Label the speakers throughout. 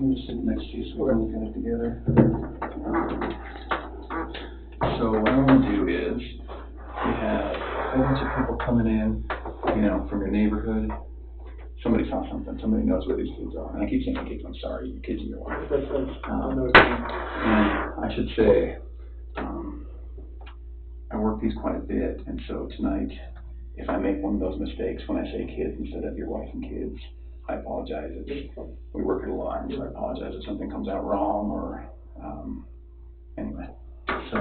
Speaker 1: me just sit next to you so we're looking at it together. So what I want to do is, we have a whole bunch of people coming in, you know, from your neighborhood. Somebody saw something, somebody knows where these kids are. And I keep saying kids, I'm sorry, you kids in your life. And I should say, I work these quite a bit, and so tonight, if I make one of those mistakes when I say kids instead of your wife and kids, I apologize. We work it a lot, and so I apologize if something comes out wrong, or, anyway. So,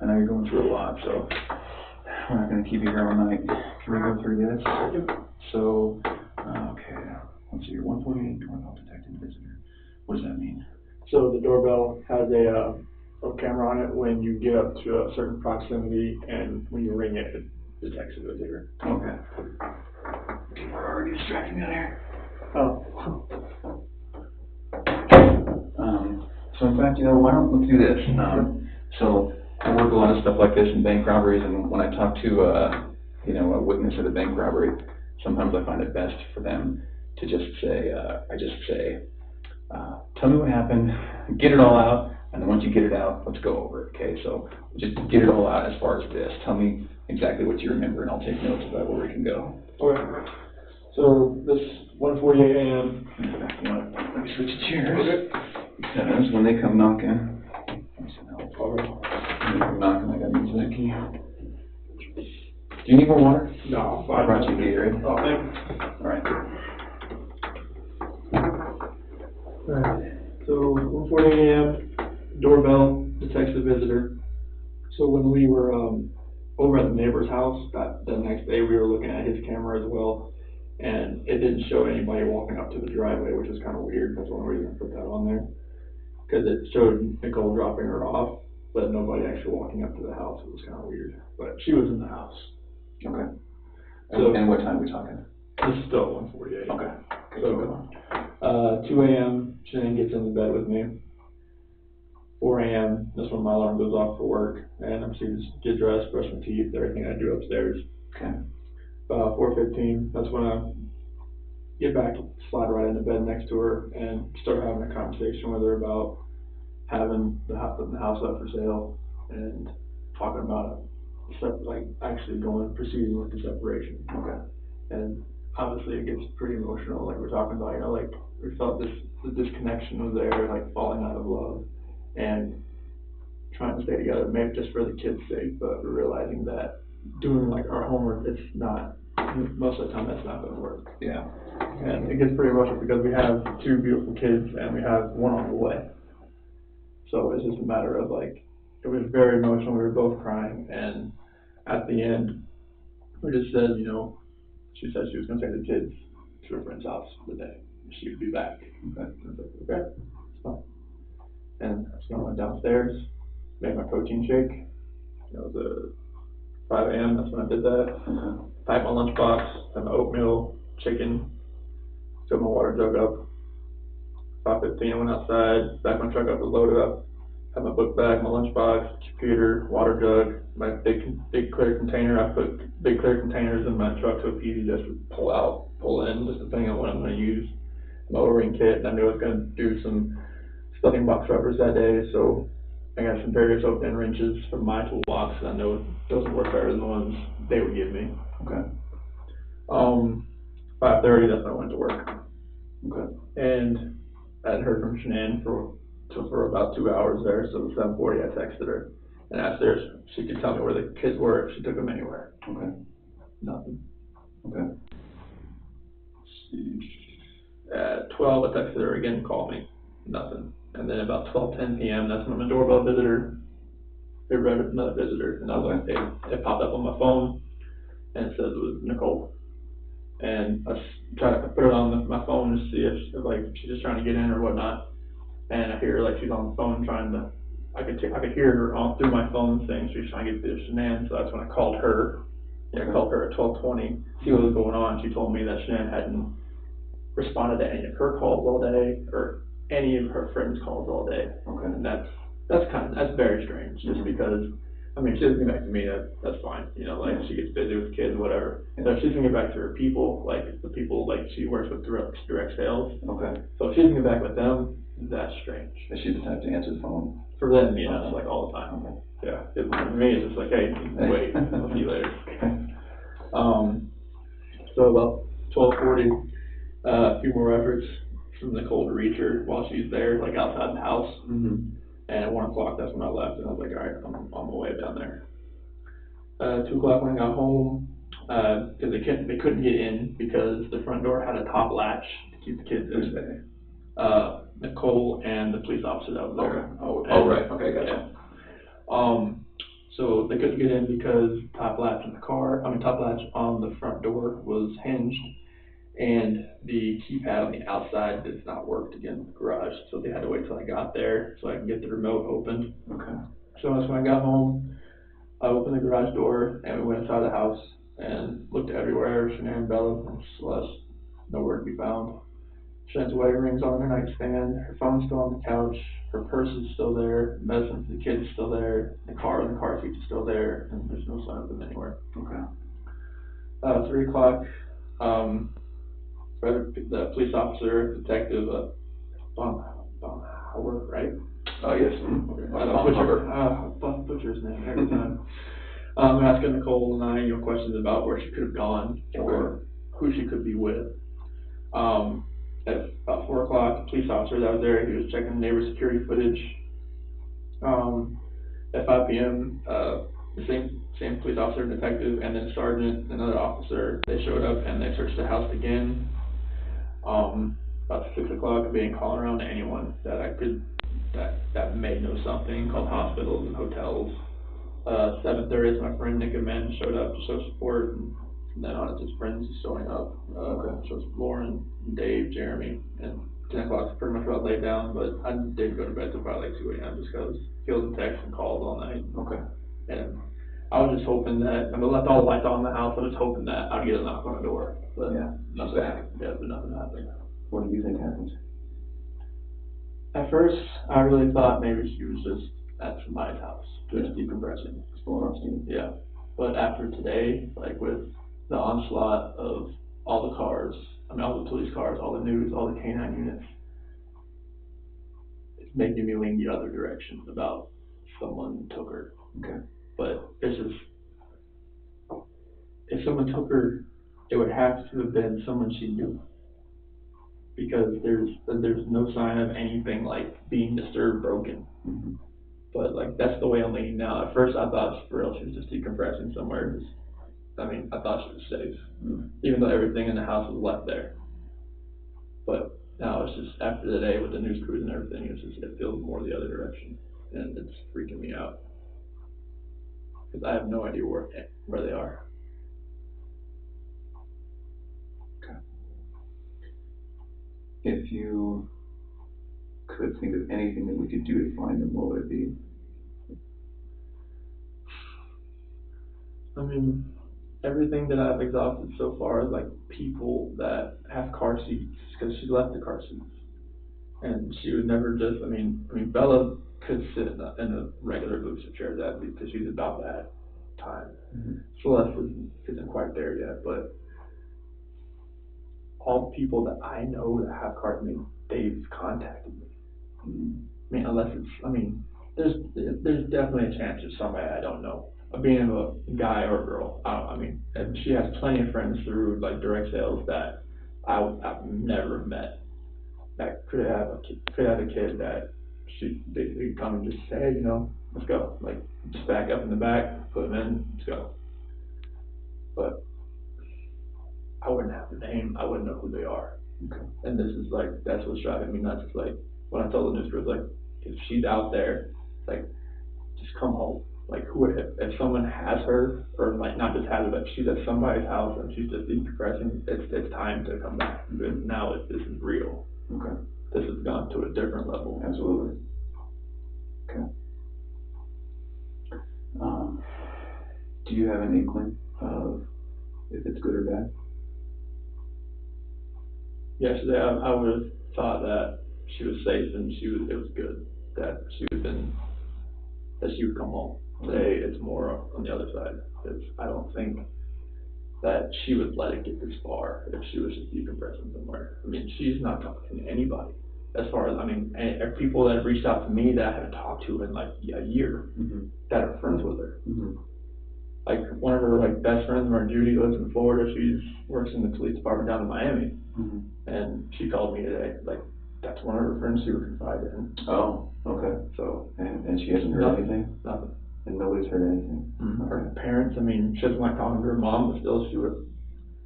Speaker 1: I know you're going through a lot, so we're not going to keep you here all night. Can we go through this? So, okay, let's see, 148 doorbell detected visitor. What does that mean?
Speaker 2: So the doorbell has a camera on it when you get up to a certain proximity, and when you ring it, it detects a visitor.
Speaker 1: Okay. We're already distracting me there.
Speaker 2: Oh.
Speaker 1: So in fact, you know, why don't we do this? So I work a lot of stuff like this in bank robberies, and when I talk to, you know, a witness at a bank robbery, sometimes I find it best for them to just say, tell me what happened, get it all out, and then once you get it out, let's go over it, okay? So just get it all out as far as this. Tell me exactly what you remember, and I'll take notes about where we can go.
Speaker 2: Okay. So this 1:48 a.m.
Speaker 1: Let me switch chairs. Okay. Because when they come knocking, when they come knocking, I gotta use that key. Do you need more water?
Speaker 2: No,
Speaker 1: I brought you Gatorade.
Speaker 2: Oh, thank you.
Speaker 1: All right.
Speaker 2: Alright, so 1:48 a.m. doorbell detects a visitor. So when we were over at the neighbor's house, the next day we were looking at his camera as well, and it didn't show anybody walking up to the driveway, which is kind of weird. That's the only reason I put that on there, because it showed Nicole dropping her off, but nobody actually walking up to the house. It was kind of weird, but she was in the house.
Speaker 1: Okay.
Speaker 2: So,
Speaker 1: and what time are we talking?
Speaker 2: This is still 1:48.
Speaker 1: Okay.
Speaker 2: So, 2 a.m. Shanann gets into bed with me. 4 a.m. that's when my alarm goes off for work, and I'm supposed to get dressed, brush my teeth, everything I do upstairs.
Speaker 1: Okay.
Speaker 2: 4:15, that's when I get back, slide right into bed next to her, and start having a conversation with her about having the house up for sale, and talking about like actually proceeding with the separation.
Speaker 1: Okay.
Speaker 2: And obviously it gets pretty emotional, like we're talking about, you know, like we felt the disconnection was there, like falling out of love, and trying to stay together, maybe just for the kids' sake, but we're realizing that doing like our homework, it's not, most of the time that's not going to work.
Speaker 1: Yeah.
Speaker 2: And it gets pretty emotional because we have 2 beautiful kids and we have 1 on the way. So it's just a matter of like, it was very emotional, we were both crying, and at the end, we just said, you know, she said she was going to take the kids to her friend's house for the day. She would be back. Okay. And I was like, okay, it's fine. And so I went downstairs, made my protein shake. It was 5 a.m. That's when I did that. Packed my lunchbox, had my oatmeal, chicken, filled my water jug up. 5:15, I went outside, backed my truck up, was loaded up. Had my book bag, my lunchbox, computer, water jug, my big clear container. I put big clear containers in my truck so it's easy just to pull out, pull in, just depending on what I'm going to use. My O-ring kit, and I knew I was going to do some stuffing box rubbers that day, so I got some various open wrenches from my toolbox, and I know those would work better than the ones they would give me.
Speaker 1: Okay.
Speaker 2: 5:30, that's when I went to work.
Speaker 1: Okay.
Speaker 2: And I hadn't heard from Shanann for about 2 hours there, so at 7:40 I texted her and asked her if she could tell me where the kids were if she took them anywhere.
Speaker 1: Okay.
Speaker 2: Nothing.
Speaker 1: Okay.
Speaker 2: At 12 I texted her again, call me. Nothing. And then about 12:10 p.m. that's when my doorbell visitor, it read another visitor, and I was like, it popped up on my phone and it says it was Nicole. And I tried to put it on my phone to see if like she's just trying to get in or whatnot. And I hear like she's on the phone trying to, I could hear her on through my phone saying she's trying to get through to Shanann. So that's when I called her. Yeah, I called her at 12:20, see what was going on. She told me that Shanann hadn't responded to any of her calls all day or any of her friends' calls all day.
Speaker 1: Okay.
Speaker 2: And that's very strange, just because I mean, she doesn't get back to me, that's fine, you know, like, she gets busy with kids, whatever. But if she doesn't get back to her people, like, the people, like, she works with direct sales.
Speaker 1: Okay.
Speaker 2: So if she doesn't get back with them, that's strange.
Speaker 1: Is she the type to answer the phone?
Speaker 2: For them, yeah, it's like all the time.
Speaker 1: Okay.
Speaker 2: Yeah, for me, it's just like, hey, wait, I'll see you later. So about 12:40, a few more efforts from Nicole to reach her while she's there, like outside the house.
Speaker 1: Mm-hmm.
Speaker 2: And at 1 o'clock, that's when I left, and I was like, all right, I'm on my way down there. 2 o'clock when I got home, because they couldn't get in because the front door had a top latch to keep the kids
Speaker 1: Who's
Speaker 2: in.
Speaker 1: there?
Speaker 2: Nicole and the police officer that was there.
Speaker 1: Okay. Oh, right. Okay, gotcha.
Speaker 2: Yeah. So they couldn't get in because top latch on the front door was hinged, and the keypad on the outside does not work to get into the garage. So they had to wait till I got there so I can get the remote open.
Speaker 1: Okay.
Speaker 2: So that's when I got home. I opened the garage door and we went inside the house and looked everywhere. Shanann, Bella, and Celeste, nowhere to be found. Shannon's wedding ring's on her nightstand, her phone's still on the couch, her purse is still there, medicine for the kids is still there, the car seat is still there, and there's no sign of them anywhere.
Speaker 1: Okay.
Speaker 2: 3 o'clock, Frederick, the police officer, detective, Howard, right?
Speaker 1: Oh, yes.
Speaker 2: Okay. I butcher his name every time. Asking Nicole and I, questions about where she could have gone or who she could be with. At about 4 o'clock, the police officer that was there, he was checking neighbor security footage. At 5 p.m., the same police officer, detective, and then sergeant, another officer, they showed up and they searched the house again. About 6 o'clock, being calling around to anyone that may know something, called hospitals and hotels. 7:30, my friend Nick Amen showed up to show support, and then on it's his friends showing up. Shows Lauren, Dave, Jeremy, and 10 o'clock pretty much about laid down, but I didn't go to bed till probably like 2 a.m. just because he was in text and calls all night.
Speaker 1: Okay.
Speaker 2: And I was just hoping that, I left all the lights on in the house, I was hoping that I'd get a knock on the door. But
Speaker 1: yeah,
Speaker 2: nothing happened. Yeah, but nothing happened.
Speaker 1: What do you think happened?
Speaker 2: At first, I really thought maybe she was just at somebody's house, just decompressing. Yeah. But after today, like with the onslaught of all the cars, all the police cars, all the news, all the K9 units, it's making me lean the other direction about someone took her.
Speaker 1: Okay.
Speaker 2: But it's just, if someone took her, it would have to have been someone she knew. Because there's no sign of anything like being disturbed, broken.
Speaker 1: Mm-hmm.
Speaker 2: But like that's the way I'm leaning now. At first I thought for real she was just decompressing somewhere. I thought she was safe, even though everything in the house was left there. But now it's just after the day with the news crews and everything, it feels more the other direction, and it's freaking me out because I have no idea where they are.
Speaker 1: Okay. If you could think of anything that we could do to find them, what would it be?
Speaker 2: Everything that I've exhausted so far is like people that have car seats, because she left the car seats, and she would never just. Bella could sit in a regular booster chair because she's about that time. Mm-hmm. Celeste isn't quite there yet, but all the people that I know that have cars, they've contacted me. Mm-hmm. Unless it's, there's definitely a chance it's somebody I don't know. Being a guy or a girl, and she has plenty of friends through like direct sales that I've never met that could have a kid that they come and just say, hey, let's go, like just back up in the back, put them in, let's go. But I wouldn't have the name, I wouldn't know who they are. Okay. And this is like that's what's driving me nuts. It's like when I told the news crew, like if she's out there, like just come home. Like if someone has her, or like not just has her, but she's at somebody's house and she's just decompressing, it's time to come back. Because now this is real. Okay. This has gone to a different level.
Speaker 1: Absolutely. Okay. Do you have an inkling of if it's good or bad?
Speaker 2: Yesterday, I would have thought that she was safe and it was good that she was in that she would come home. Today, it's more on the other side, because I don't think that she would let it get this far if she was just decompressing somewhere. I mean, she's not talking to anybody. As far as, I mean, people that have reached out to me that I haven't talked to in like a year, that are friends with her. Like one of her like best friends, Mark Judy, lives in Florida. She works in the police department down in Miami, and she called me today. Like that's one of her friends she would confide in.
Speaker 1: Oh, okay.
Speaker 2: So
Speaker 1: and she hasn't heard anything.
Speaker 2: Nothing.
Speaker 1: And nobody's heard anything.
Speaker 2: Her parents, I mean, she doesn't like talking to her mom, but still,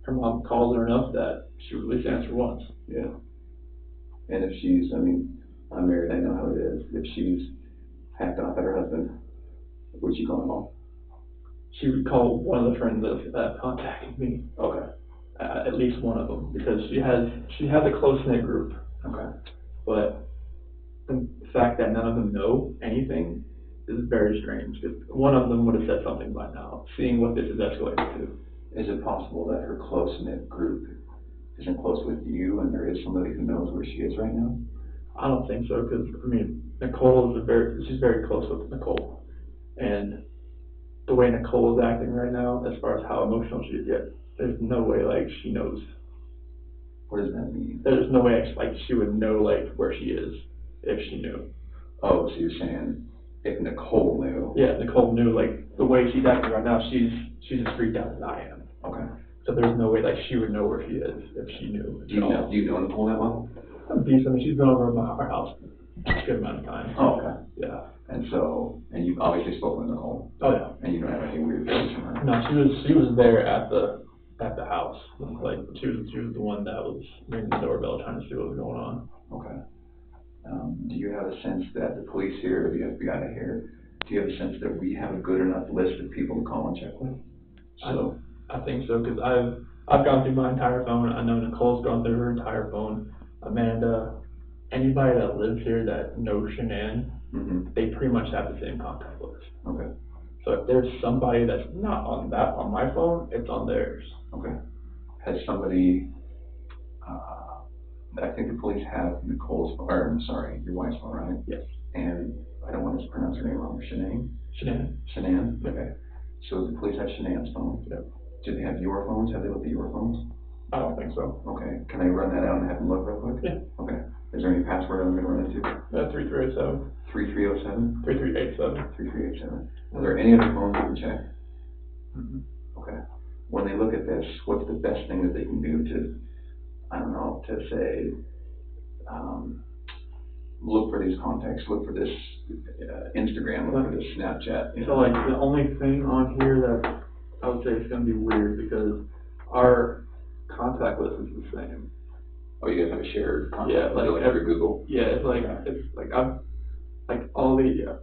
Speaker 2: her mom calls her enough that she would at least answer once.
Speaker 1: Yeah. And if she's, I mean, I'm married, I know how it is. If she's hacked off at her husband, would she call him home?
Speaker 2: She would call one of the friends that contacted me.
Speaker 1: Okay.
Speaker 2: At least one of them, because she has a close-knit group.
Speaker 1: Okay.
Speaker 2: But the fact that none of them know anything is very strange, because one of them would have said something by now, seeing what this is escalated to.
Speaker 1: Is it possible that her close-knit group isn't close with you, and there is somebody who knows where she is right now?
Speaker 2: I don't think so, because, I mean, Nicole is she's very close with Nicole. And the way Nicole is acting right now, as far as how emotional she is yet, there's no way, like, she knows.
Speaker 1: What does that mean?
Speaker 2: There's no way, like, she would know, like, where she is, if she knew.
Speaker 1: Oh, so you're saying, if Nicole knew?
Speaker 2: Yeah, Nicole knew, like, the way she's acting right now, she's as freaked out as I am.
Speaker 1: Okay.
Speaker 2: So there's no way, like, she would know where she is if she knew.
Speaker 1: Do you know Nicole that well?
Speaker 2: I'm decent. I mean, she's been over at our house a good amount of time.
Speaker 1: Oh, okay.
Speaker 2: Yeah.
Speaker 1: And you've obviously spoken with Nicole?
Speaker 2: Oh, yeah.
Speaker 1: And you don't have any weird feelings from her?
Speaker 2: No, she was there at the house. Like, she was the one that was ringing the doorbell trying to see what was going on.
Speaker 1: Okay. Do you have a sense that the police here, or the FBI here, do you have a sense that we have a good enough list of people to call and check with?
Speaker 2: I think so, because I've gone through my entire phone. I know Nicole's gone through her entire phone. Amanda, anybody that lives here that knows Shanann, they pretty much have the same contact list.
Speaker 1: Okay.
Speaker 2: So if there's somebody that's not on my phone, it's on theirs.
Speaker 1: Okay. Has somebody, I think the police have Nicole's, or I'm sorry, your wife's phone, right?
Speaker 2: Yes.
Speaker 1: And I don't want to pronounce her name wrong,
Speaker 2: Shanann.
Speaker 1: Shanann?
Speaker 2: Yep.
Speaker 1: Okay. So the police have Shanann's phone?
Speaker 2: Yep.
Speaker 1: Do they have your phones? Have they looked at your phones?
Speaker 2: I don't think so.
Speaker 1: Okay. Can I run that out and have them look real quick?
Speaker 2: Yeah.
Speaker 1: Okay. Is there any password I'm going to run into?
Speaker 2: 3307.
Speaker 1: 3307?
Speaker 2: 3387.
Speaker 1: 3387. Are there any other phones you can check? Okay. When they look at this, what's the best thing that they can do to, I don't know, to say, look for these contacts, look for this Instagram, look for this Snapchat?
Speaker 2: So, like, the only thing on here that I would say is going to be weird, because our contact list is the same.
Speaker 1: Oh, you guys have a shared contact?
Speaker 2: Yeah, like
Speaker 1: every Google?
Speaker 2: Yeah, it's like I've, like, all the,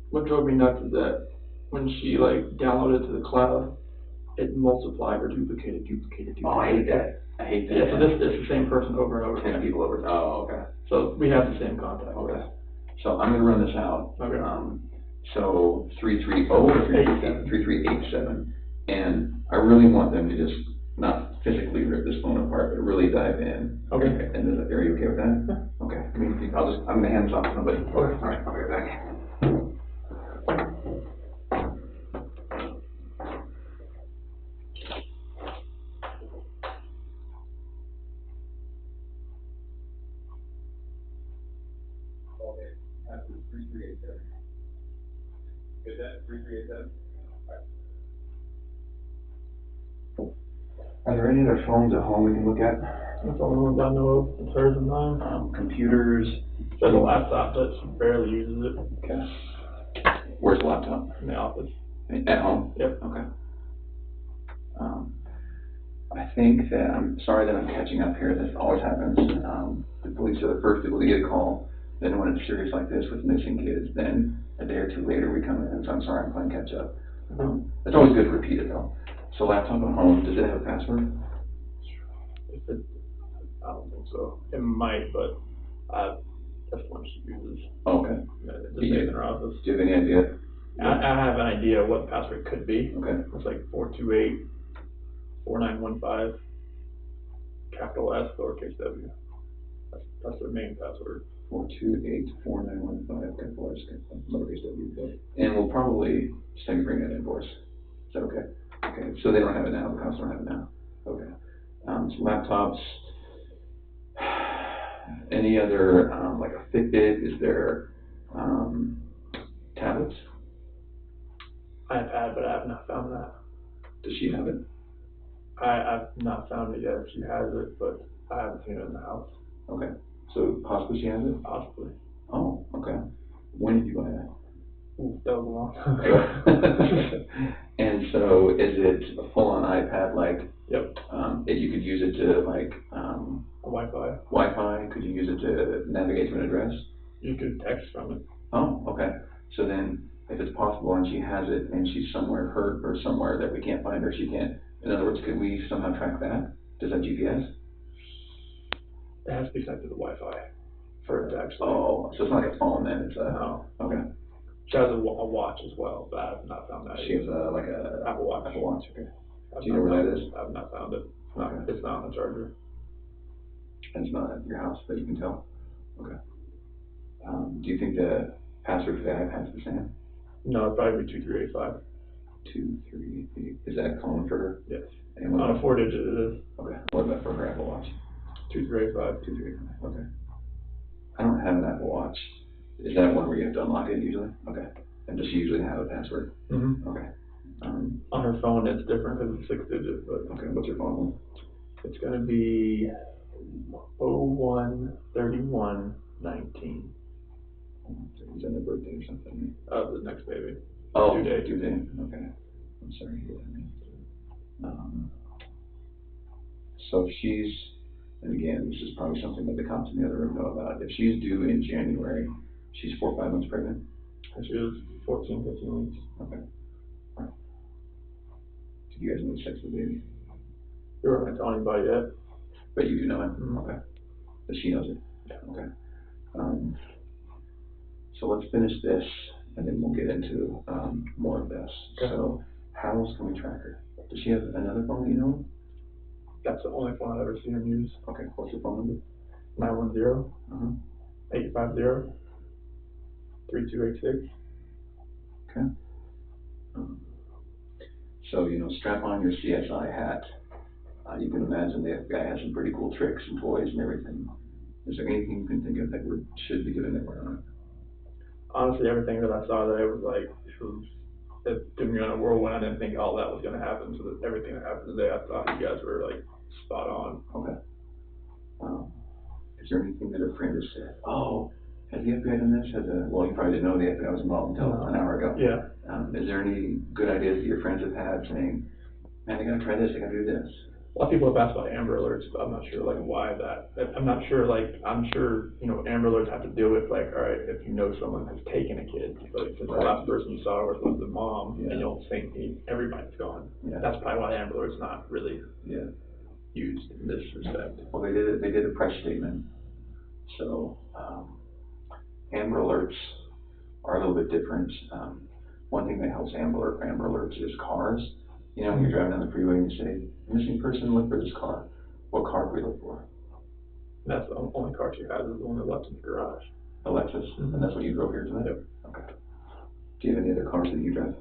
Speaker 2: what drove me nuts is that when she, like, downloaded it to the cloud, it multiplied or duplicated.
Speaker 1: Oh, I hate that.
Speaker 2: Yeah, so this is the same person over and over
Speaker 1: 10
Speaker 2: again.
Speaker 1: people over. Oh, okay.
Speaker 2: So we have the same contact.
Speaker 1: Okay. So I'm going to run this out.
Speaker 2: Okay.
Speaker 1: So 330 or 3387. And I really want them to just not physically rip this phone apart, but really dive in.
Speaker 2: Okay.
Speaker 1: And are you okay with that?
Speaker 2: Yeah.
Speaker 1: Okay. I mean, I'm going to hand this off to somebody. Okay. All right. I'll be right back. That's 3387. Good, that 3387? Are there any other phones at home we can look at?
Speaker 2: That's the only ones I know of. It's hers and mine.
Speaker 1: Computers.
Speaker 2: She has a laptop, but she barely uses it.
Speaker 1: Okay. Where's the laptop?
Speaker 2: In the office.
Speaker 1: At home?
Speaker 2: Yep.
Speaker 1: Okay. I think that, I'm sorry that I'm catching up here. This always happens. The police are the first people to get a call. Then when it's serious like this with missing kids, then a day or two later we come in. So I'm sorry, I'm playing catch up. It's always good to repeat it though. So laptop at home, does it have a password?
Speaker 2: I don't think so. It might, but that's one she uses.
Speaker 1: Oh, okay.
Speaker 2: Just in her office.
Speaker 1: Do you have any idea?
Speaker 2: I have an idea what the password could be.
Speaker 1: Okay.
Speaker 2: It's like 428 4915 capital S lowercase W. That's their main password.
Speaker 1: 4284915, capital S, lowercase w. And we'll probably just have you bring that invoice. Is that okay? Okay, so they don't have it now, the cops don't have it now. Okay. So laptops, any other, like a Fitbit, is there, tablets?
Speaker 2: iPad, but I have not found that.
Speaker 1: Does she have it?
Speaker 2: I've not found it yet. She has it, but I haven't seen it in the house.
Speaker 1: Okay, so possibly she has it?
Speaker 2: Possibly.
Speaker 1: Oh, okay. When did you buy that?
Speaker 2: Ooh, that was a long time ago.
Speaker 1: And so is it a full-on iPad, like?
Speaker 2: Yep.
Speaker 1: You could use it to, like,
Speaker 2: Wi-Fi.
Speaker 1: Wi-Fi? Could you use it to navigate to an address?
Speaker 2: You could text from it.
Speaker 1: Oh, okay. So then, if it's possible and she has it and she's somewhere hurt or somewhere that we can't find her, she can't. In other words, could we somehow track that? Does that GPS?
Speaker 2: It has to be connected to Wi-Fi for it to actually.
Speaker 1: Oh, so it's not like a phone then? It's a.
Speaker 2: No.
Speaker 1: Okay.
Speaker 2: She has a watch as well, but I have not found that.
Speaker 1: She has like a
Speaker 2: Apple Watch.
Speaker 1: Apple Watch. Okay. Do you know where that is?
Speaker 2: I have not found it.
Speaker 1: Okay.
Speaker 2: It's not on the charger.
Speaker 1: And it's not at your house that you can tell? Okay. Do you think the password for the iPad is the same?
Speaker 2: No, it'd probably be 2385.
Speaker 1: 238. Is that common for her?
Speaker 2: Yes.
Speaker 1: And
Speaker 2: On a 4-digit it is.
Speaker 1: Okay. What about for her Apple Watch?
Speaker 2: 2385.
Speaker 1: 238. Okay. I don't have an Apple Watch. Is that one where you have to unlock it usually? Okay. And does she usually have a password?
Speaker 2: Mm-hmm.
Speaker 1: Okay.
Speaker 2: On her phone it's different because it's 6 digits, but.
Speaker 1: Okay. What's your phone?
Speaker 2: It's going to be 013119.
Speaker 1: Is that the birthday or something?
Speaker 2: The next baby.
Speaker 1: Oh,
Speaker 2: due date.
Speaker 1: Due date. Okay. I'm sorry to hear that, man. So if she's, and again, this is probably something that the cops in the other room know about. If she's due in January, she's 4 or 5 months pregnant?
Speaker 2: She was 14, 15 weeks.
Speaker 1: Okay. All right. Did you guys know the sex of the baby?
Speaker 2: We weren't going to tell anybody yet.
Speaker 1: But you do know it?
Speaker 2: Mm-hmm.
Speaker 1: Okay. But she knows it?
Speaker 2: Yeah.
Speaker 1: Okay. So let's finish this, and then we'll get into more of this.
Speaker 2: Okay.
Speaker 1: So how else can we track her? Does she have another phone that you know of?
Speaker 2: That's the only phone I've ever seen her use.
Speaker 1: Okay, what's your phone number?
Speaker 2: 910-850-3286.
Speaker 1: Okay. So, strap on your CSI hat. You can imagine the FBI has some pretty cool tricks and toys and everything. Is there anything you can think of that should be given that we're on?
Speaker 2: Honestly, everything that I saw there was like, it took me on a whirlwind. I didn't think all that was going to happen. So that everything that happened today, I thought you guys were like spot on.
Speaker 1: Okay. Is there anything that a friend has said? Oh, has the FBI done this? Well, you probably didn't know the FBI was involved until an hour ago.
Speaker 2: Yeah.
Speaker 1: Is there any good ideas that your friends have had saying, man, I gotta try this, I gotta do this?
Speaker 2: A lot of people have asked about Amber Alerts, but I'm not sure like why that. I'm not sure I'm sure Amber Alerts have to deal with like, all right, if you know someone has taken a kid, like since the last person you saw was the mom, and you don't think everybody's gone.
Speaker 1: Yeah.
Speaker 2: That's probably why Amber Alert's not really used in this respect.
Speaker 1: Well, they did a press statement. So Amber Alerts are a little bit different. One thing that helps Amber Alerts is cars. When you're driving down the freeway and you say, missing person, look for this car. What car do we look for?
Speaker 2: That's the only car she has is the one that left in the garage.
Speaker 1: A Lexus? Mm-hmm. And that's what you drove here tonight?
Speaker 2: Yep.
Speaker 1: Okay. Do you have any other cars that you drive?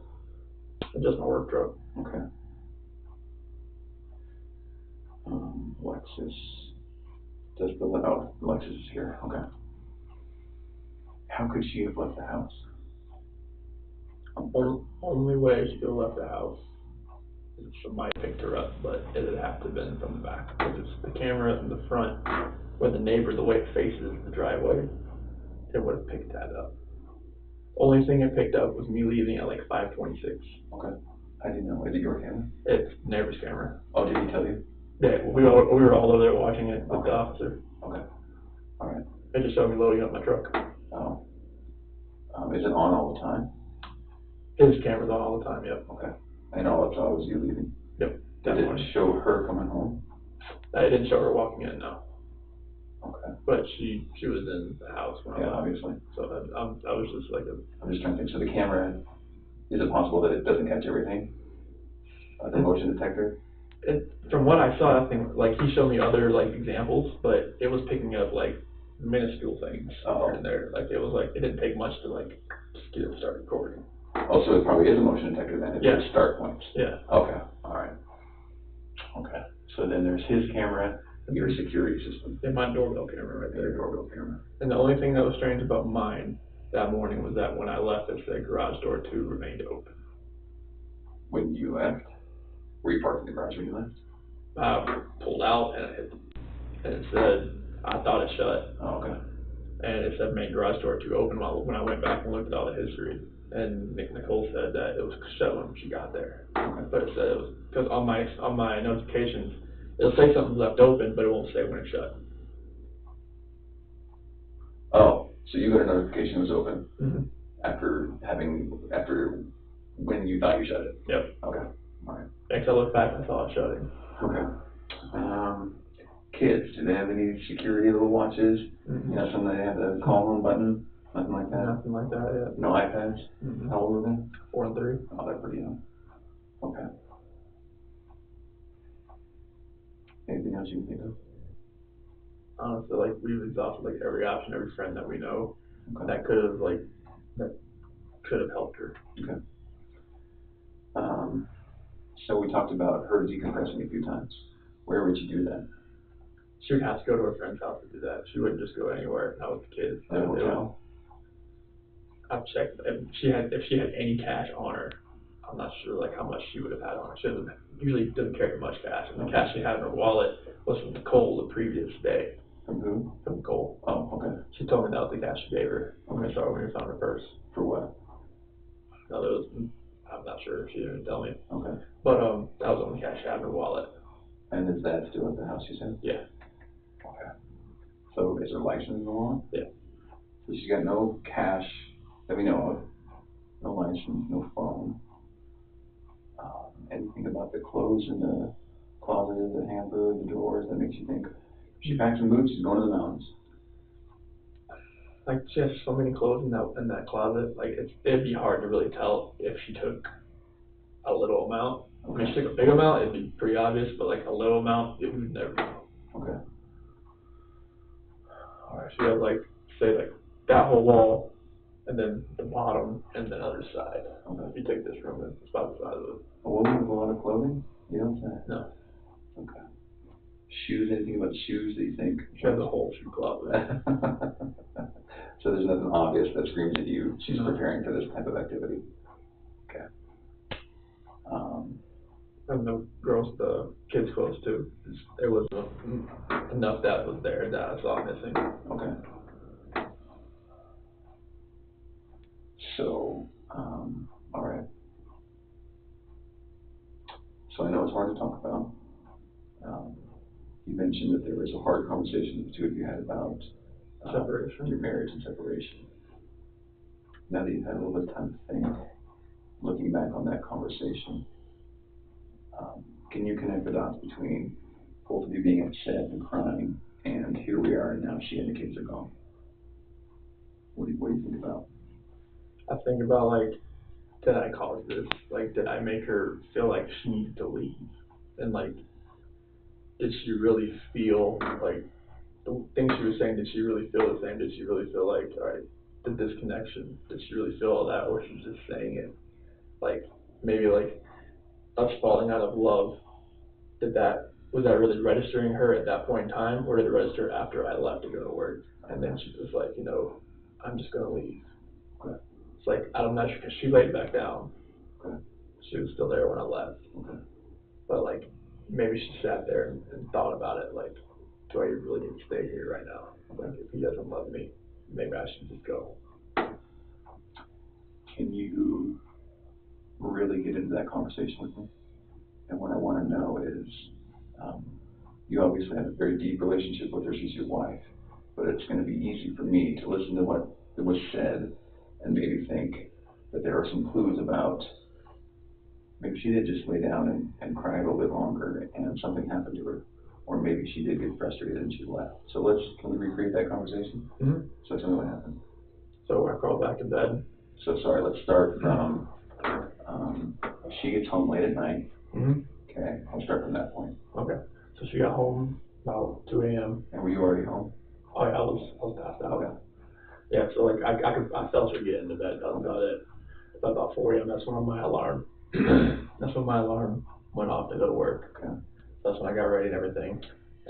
Speaker 2: Just my work truck.
Speaker 1: Okay. Lexus. Lexus is here. Okay. How could she have left the house?
Speaker 2: Only way she could have left the house is if somebody picked her up, but it would have to have been from the back. Because it's the camera in the front, where the neighbor, the way it faces the driveway, it would have picked that up. Only thing it picked up was me leaving at like 5:26.
Speaker 1: Okay. I didn't know. Is it your camera?
Speaker 2: It's neighbor's camera.
Speaker 1: Oh, did he tell you?
Speaker 2: Yeah, we were all over there watching it with the officer.
Speaker 1: Okay. All right.
Speaker 2: They just showed me loading up my truck.
Speaker 1: Oh. Is it on all the time?
Speaker 2: His camera's on all the time, yep.
Speaker 1: Okay. And all it saw was you leaving?
Speaker 2: Yep.
Speaker 1: Did it show her coming home?
Speaker 2: I didn't show her walking in, no.
Speaker 1: Okay.
Speaker 2: But she was in the house when I left.
Speaker 1: Obviously.
Speaker 2: So I was just like
Speaker 1: I'm just trying to think. So the camera, is it possible that it doesn't catch everything? The motion detector?
Speaker 2: From what I saw, I think like he showed me other like examples, but it was picking up like minuscule things here and there. Like it was like it didn't take much to like just get it to start recording.
Speaker 1: Oh, so it probably is a motion detector then, if there's start points.
Speaker 2: Yeah.
Speaker 1: Okay, all right. Okay, so then there's his camera, your security system.
Speaker 2: And my doorbell camera right there.
Speaker 1: Your doorbell camera.
Speaker 2: And the only thing that was strange about mine that morning was that when I left, it said garage door 2 remained open.
Speaker 1: When you left? Were you parked in the garage when you left?
Speaker 2: I pulled out and it said, I thought it shut.
Speaker 1: Oh, okay.
Speaker 2: And it said main garage door 2 open when I went back and looked at all the history. And Nicole said that it was shut when she got there.
Speaker 1: Okay.
Speaker 2: But it said it was, because on my notifications, it'll say something's left open, but it won't say when it's shut.
Speaker 1: Oh, so you got a notification it was open
Speaker 2: Mm-hmm.
Speaker 1: after when you thought you shut it?
Speaker 2: Yep.
Speaker 1: Okay, all right.
Speaker 2: Next I looked back and saw it shutting.
Speaker 1: Okay. Kids, do they have any security little watches?
Speaker 2: Mm-hmm.
Speaker 1: You know, something they have the call home button? Nothing like that?
Speaker 2: Nothing like that yet.
Speaker 1: No iPads?
Speaker 2: Mm-hmm.
Speaker 1: How old are they?
Speaker 2: 4 and 3.
Speaker 1: Oh, they're pretty young. Okay. Anything else you can think of?
Speaker 2: Honestly, like we've exhausted like every option, every friend that we know that could have helped her.
Speaker 1: Okay. So we talked about her decompressing a few times. Where would you do that?
Speaker 2: She would have to go to her friend's house to do that. She wouldn't just go anywhere, not with the kids.
Speaker 1: At a hotel?
Speaker 2: I've checked if she had any cash on her. I'm not sure like how much she would have had on her. She usually doesn't carry much cash. And the cash she had in her wallet was from Nicole the previous day.
Speaker 1: From who?
Speaker 2: From Nicole.
Speaker 1: Oh, okay.
Speaker 2: She told me that was the cash she gave her.
Speaker 1: Okay.
Speaker 2: Sorry, when we found her purse.
Speaker 1: For what?
Speaker 2: No, I'm not sure. She didn't tell me.
Speaker 1: Okay.
Speaker 2: But that was the only cash she had in her wallet.
Speaker 1: And is that still at the house, you said?
Speaker 2: Yeah.
Speaker 1: Okay. So is her license in the wallet?
Speaker 2: Yeah.
Speaker 1: So she's got no cash that we know of, no license, no phone. Anything about the clothes in the closet, the hamper, the drawers that makes you think she packed some boots, she's going to the mountains?
Speaker 2: Like she has so many clothes in that closet. Like it'd be hard to really tell if she took a little amount.
Speaker 1: Okay.
Speaker 2: If she took a big amount, it'd be pretty obvious. But like a little amount, you would never know.
Speaker 1: Okay.
Speaker 2: All right. She has like say like that whole wall, and then the bottom, and the other side.
Speaker 1: Okay.
Speaker 2: If you take this room, it's about the size of it.
Speaker 1: A woman with a lot of clothing? You don't say?
Speaker 2: No.
Speaker 1: Okay. Shoes, anything about shoes that you think?
Speaker 2: She has a whole shoe closet.
Speaker 1: So there's nothing obvious that screams at you she's preparing for this type of activity. Okay.
Speaker 2: And the kids' clothes too. There was enough that was there that I saw missing.
Speaker 1: Okay. So, all right. So I know it's hard to talk about. You mentioned that there was a hard conversation the two of you had about
Speaker 2: Separation.
Speaker 1: Your marriage and separation. Now that you've had a little bit of time to think, looking back on that conversation, can you connect the dots between both of you being upset and crying, and here we are, and now she and the kids are gone? What do you think about?
Speaker 2: I think about like, did I cause this? Like, did I make her feel like she needed to leave? And like, did she really feel like the things she was saying? Did she really feel the same? Did she really feel like, all right, the disconnection? Did she really feel all that, or she's just saying it? Like maybe like us falling out of love. Was that really registering her at that point in time, or did it register after I left to go to work? And then she was like, I'm just gonna leave.
Speaker 1: Okay.
Speaker 2: It's like I'm not sure because she laid back down.
Speaker 1: Okay.
Speaker 2: She was still there when I left.
Speaker 1: Okay.
Speaker 2: But like maybe she sat there and thought about it. Like, do I really need to stay here right now? Like if he doesn't love me, maybe I should just go.
Speaker 1: Can you really get into that conversation with me? And what I want to know is, you obviously have a very deep relationship with her. She's your wife, but it's going to be easy for me to listen to what was said and maybe think that there are some clues about maybe she did just lay down and cry a little bit longer and something happened to her, or maybe she did get frustrated and she left. So can we recreate that conversation?
Speaker 2: Mm-hmm.
Speaker 1: So tell me what happened.
Speaker 2: So I crawled back in bed.
Speaker 1: So sorry, let's start from, she gets home late at night.
Speaker 2: Mm-hmm.
Speaker 1: Okay, I'll start from that point.
Speaker 2: Okay. So she got home about 2 a.m.
Speaker 1: And were you already home?
Speaker 2: Oh yeah, I was passed out.
Speaker 1: Okay.
Speaker 2: Yeah, so like I felt her get into bed. That was about it. By about 4 a.m. That's when my alarm. That's when my alarm went off to go to work.
Speaker 1: Okay.
Speaker 2: That's when I got ready and everything.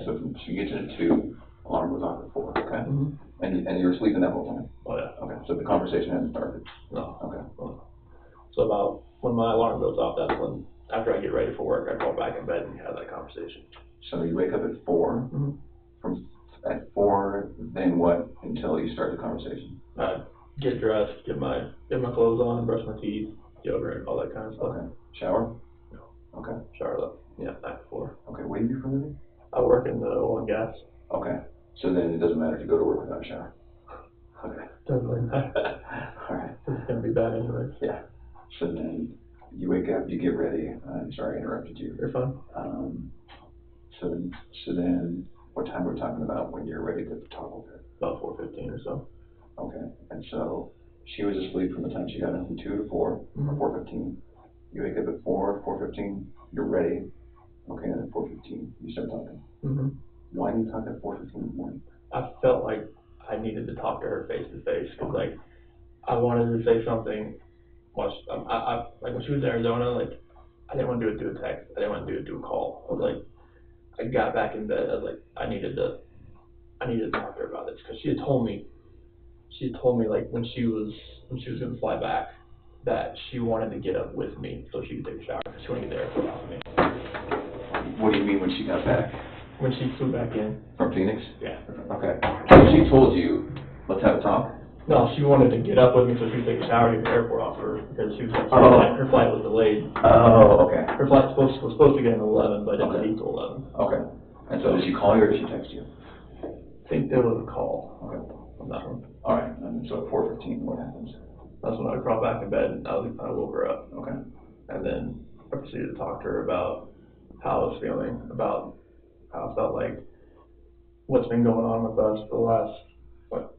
Speaker 1: So she gets in at 2, alarm goes off at 4. Okay.
Speaker 2: Mm-hmm.
Speaker 1: And you were sleeping that whole time.
Speaker 2: Oh yeah.
Speaker 1: Okay. So the conversation hadn't started.
Speaker 2: No.
Speaker 1: Okay.
Speaker 2: So about when my alarm goes off, that's when after I get ready for work, I crawl back in bed and have that conversation.
Speaker 1: So you wake up at 4.
Speaker 2: Mm-hmm.
Speaker 1: At 4, then what until you start the conversation?
Speaker 2: Get dressed, get my clothes on, brush my teeth, deodorant, all that kind of stuff.
Speaker 1: Okay. Shower?
Speaker 2: No.
Speaker 1: Okay.
Speaker 2: Shower up. Yeah, night before.
Speaker 1: Okay. What do you do for a living?
Speaker 2: I work in the oil and gas.
Speaker 1: Okay. So then it doesn't matter if you go to work without a shower. Okay.
Speaker 2: Doesn't really matter.
Speaker 1: All right.
Speaker 2: It's gonna be bad anyways.
Speaker 1: Yeah. So then you wake up, you get ready. I'm sorry I interrupted you.
Speaker 2: You're fine.
Speaker 1: So then what time we're talking about when you're ready to talk with her?
Speaker 2: About 4:15 or so.
Speaker 1: Okay. And so she was asleep from the time she got up from 2 to 4,
Speaker 2: mm-hmm.
Speaker 1: or 4:15. You wake up at 4:15, you're ready. Okay, and at 4:15, you start talking.
Speaker 2: Mm-hmm.
Speaker 1: Why do you talk at 4:15 in the morning?
Speaker 2: I felt like I needed to talk to her face to face because like I wanted to say something. I like when she was in Arizona, like I didn't want to do it through a text. I didn't want to do it through a call. I was like, I got back in bed. I was like, I needed to talk to her about this because she had told me like when she was gonna fly back that she wanted to get up with me so she could take a shower because she wanted to get there without me.
Speaker 1: What do you mean when she got back?
Speaker 2: When she flew back in.
Speaker 1: From Phoenix?
Speaker 2: Yeah.
Speaker 1: Okay. So she told you, let's have a talk?
Speaker 2: No, she wanted to get up with me so she could take a shower at the airport off her because she was her flight was delayed.
Speaker 1: Oh, okay.
Speaker 2: Her flight was supposed to get in 11, but it didn't leave till 11.
Speaker 1: Okay. And so did she call you or did she text you?
Speaker 2: I think there was a call.
Speaker 1: Okay.
Speaker 2: On that one.
Speaker 1: All right. And so at 4:15, what happens?
Speaker 2: That's when I crawled back in bed and I woke her up.
Speaker 1: Okay.
Speaker 2: And then I proceeded to talk to her about how I was feeling, about how I felt like what's been going on with us the last,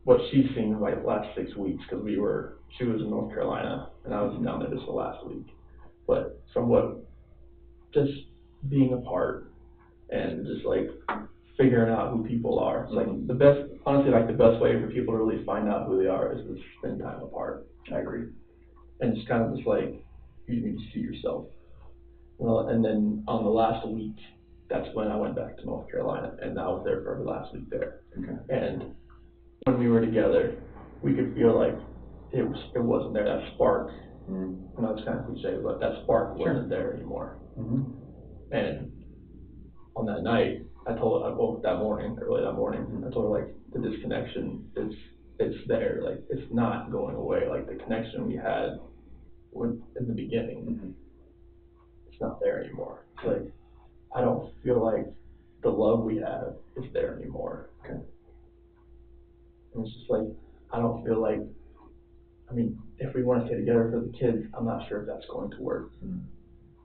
Speaker 2: what she's seen like the last 6 weeks, because she was in North Carolina and I was down there just the last week. But from just being apart and just like figuring out who people are. Like the best way for people to really find out who they are is to spend time apart.
Speaker 1: I agree.
Speaker 2: And it's kind of just like you need to see yourself. Well, and then on the last week, that's when I went back to North Carolina, and I was there for the last week there.
Speaker 1: Okay.
Speaker 2: And when we were together, we could feel like it wasn't there. That spark, and that's kind of cliche, but that spark wasn't there anymore.
Speaker 1: Mm-hmm.
Speaker 2: And on that night, I woke early that morning, I told her like the disconnection it's there, like it's not going away. Like the connection we had in the beginning, it's not there anymore. Like I don't feel like the love we have is there anymore.
Speaker 1: Okay.
Speaker 2: And it's just like I don't feel like. I mean, if we want to stay together for the kids, I'm not sure if that's going to work.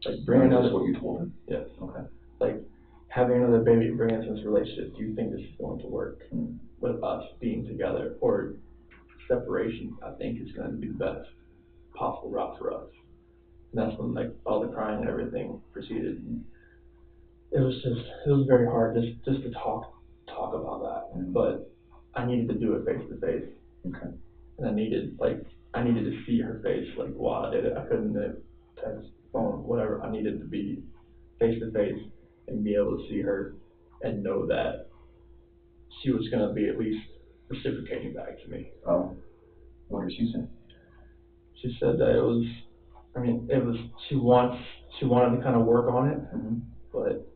Speaker 2: Like bringing another.
Speaker 1: That's what you told her.
Speaker 2: Yes.
Speaker 1: Okay.
Speaker 2: Like having another baby, bringing us into this relationship. Do you think this is going to work with us being together, or separation? I think is going to be the best possible route for us. And that's when like all the crying and everything proceeded. It was very hard just to talk about that. But I needed to do it face to face.
Speaker 1: Okay.
Speaker 2: And I needed to see her face like while I did it. I couldn't text, phone, whatever. I needed to be face to face and be able to see her and know that she was going to be at least reciprocating back to me.
Speaker 1: Oh, what did she say?
Speaker 2: She said that she wanted to kind of work on it, but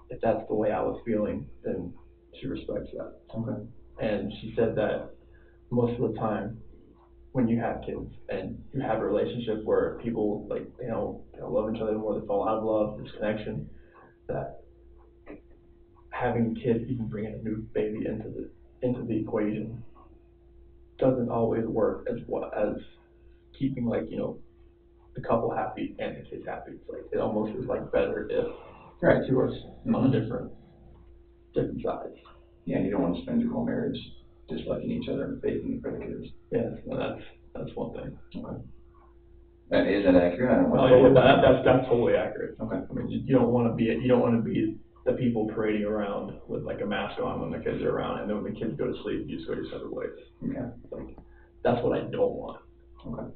Speaker 2: if that's the way I was feeling, then she respects that.
Speaker 1: Okay.
Speaker 2: And she said that most of the time when you have kids and you have a relationship where people like they don't love each other more, they fall out of love, there's connection, that having kids, even bringing a new baby into the equation, doesn't always work as well as keeping the couple happy and the kids happy. It's like it almost is like better if the two are on different sides.
Speaker 1: Yeah, you don't want to spend your whole marriage just liking each other and faking it for the kids.
Speaker 2: Yes, and that's one thing.
Speaker 1: Okay. Is that accurate? I don't want
Speaker 2: that's totally accurate.
Speaker 1: Okay.
Speaker 2: I mean, you don't want to be the people parading around with like a mask on when the kids are around, and then when the kids go to sleep, you just go your separate ways.
Speaker 1: Okay.
Speaker 2: Like, that's what I don't want.
Speaker 1: Okay.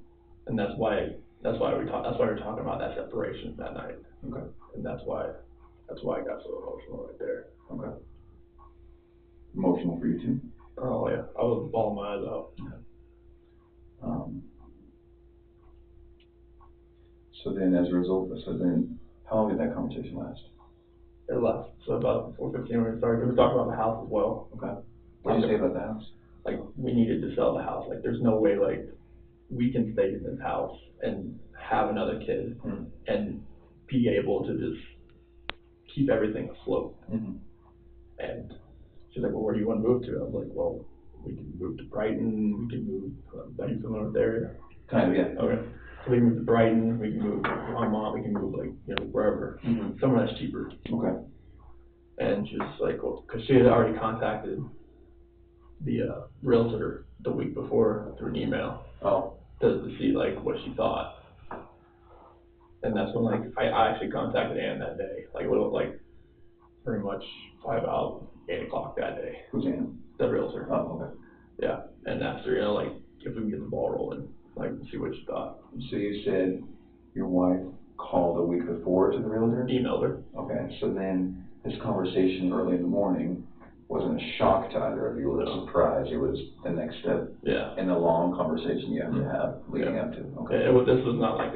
Speaker 2: And that's why we're talking about that separation that night.
Speaker 1: Okay.
Speaker 2: And that's why I got so emotional right there.
Speaker 1: Okay. Emotional for you too?
Speaker 2: Oh yeah, I was bawling my eyes out.
Speaker 1: So then how long did that conversation last?
Speaker 2: It left, so about 4:15 when we started. We talked about the house as well.
Speaker 1: Okay. What did you say about the house?
Speaker 2: Like, we needed to sell the house. Like, there's no way, like, we can stay in this house and have another kid and be able to just keep everything afloat. And she's like, well, where do you want to move to? I was like, well, we can move to Brighton, we can move, are you familiar with the area?
Speaker 1: Kind of, yeah.
Speaker 2: Okay. So we can move to Brighton, we can move to Vermont, we can move, like, wherever, somewhere that's cheaper.
Speaker 1: Okay.
Speaker 2: And she was like, well, because she had already contacted the realtor the week before through an email.
Speaker 1: Oh.
Speaker 2: To see, like, what she thought. And that's when, like, I actually contacted Ann that day, like, pretty much 8 o'clock that day.
Speaker 1: Who's Ann?
Speaker 2: The realtor.
Speaker 1: Oh, okay.
Speaker 2: Yeah, and asked her, like, if we can get the ball rolling, like, see what she thought.
Speaker 1: So you said your wife called a week before to the realtor?
Speaker 2: Emailed her.
Speaker 1: Okay, so then this conversation early in the morning wasn't a shock to either of you or a surprise. It was the next step in a long conversation you have to have leading up to. Okay.
Speaker 2: This was not like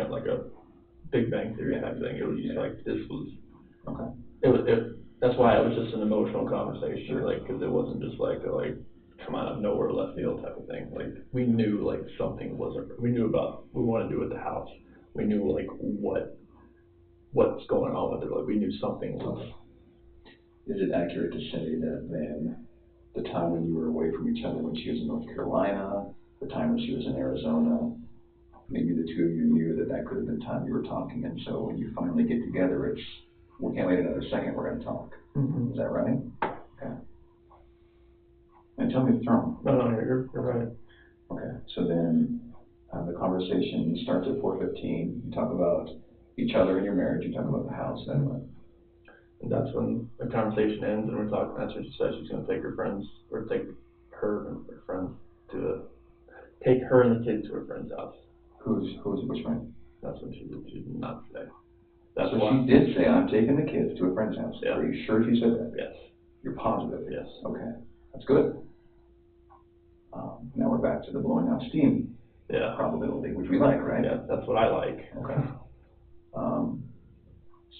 Speaker 2: like a Big Bang Theory type thing. It was just like, this was, that's why it was just an emotional conversation, like, because it wasn't just like come out of nowhere, left field type of thing. Like, we knew, like, something wasn't, we knew about what we wanted to do with the house. We knew, like, what's going on with it. Like, we knew something was.
Speaker 1: Is it accurate to say that then the time when you were away from each other, when she was in North Carolina, the time when she was in Arizona, maybe the two of you knew that could have been time you were talking, and so when you finally get together, it's, we can't wait another second, we're going to talk. Is that right? Okay. And tell me if it's wrong.
Speaker 2: No, you're right.
Speaker 1: Okay, so then the conversation starts at 4:15. You talk about each other and your marriage, you talk about the house, then what?
Speaker 2: And that's when the conversation ends, and we're talking. That's what she said. She's going to take her friends, or take her and her friends take her and the kids to her friend's house.
Speaker 1: Which friend?
Speaker 2: That's what she did not say.
Speaker 1: So she did say, I'm taking the kids to a friend's house.
Speaker 2: Yeah.
Speaker 1: Are you sure she said that?
Speaker 2: Yes.
Speaker 1: You're positive?
Speaker 2: Yes.
Speaker 1: Okay, that's good. Now we're back to the blowing out steam probability, which we like, right?
Speaker 2: Yeah, that's what I like.
Speaker 1: Okay.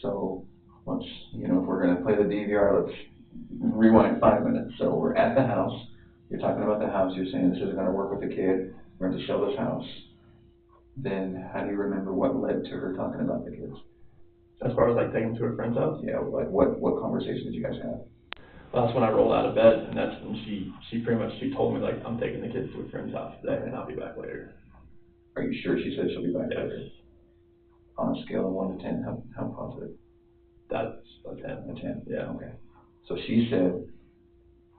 Speaker 1: So let's, if we're going to play the DVR, let's rewind 5 minutes. So we're at the house. You're talking about the house. You're saying this isn't going to work with the kid. We're going to sell this house. Then how do you remember what led to her talking about the kids?
Speaker 2: As far as, like, taking them to her friend's house?
Speaker 1: Yeah, like what conversation did you guys have?
Speaker 2: Well, that's when I rolled out of bed, and that's when she pretty much told me, like, I'm taking the kids to a friend's house today, and I'll be back later.
Speaker 1: Are you sure she said she'll be back later? On a scale of 1 to 10, how positive?
Speaker 2: That's a 10.
Speaker 1: A 10?
Speaker 2: Yeah.
Speaker 1: Okay. So she said,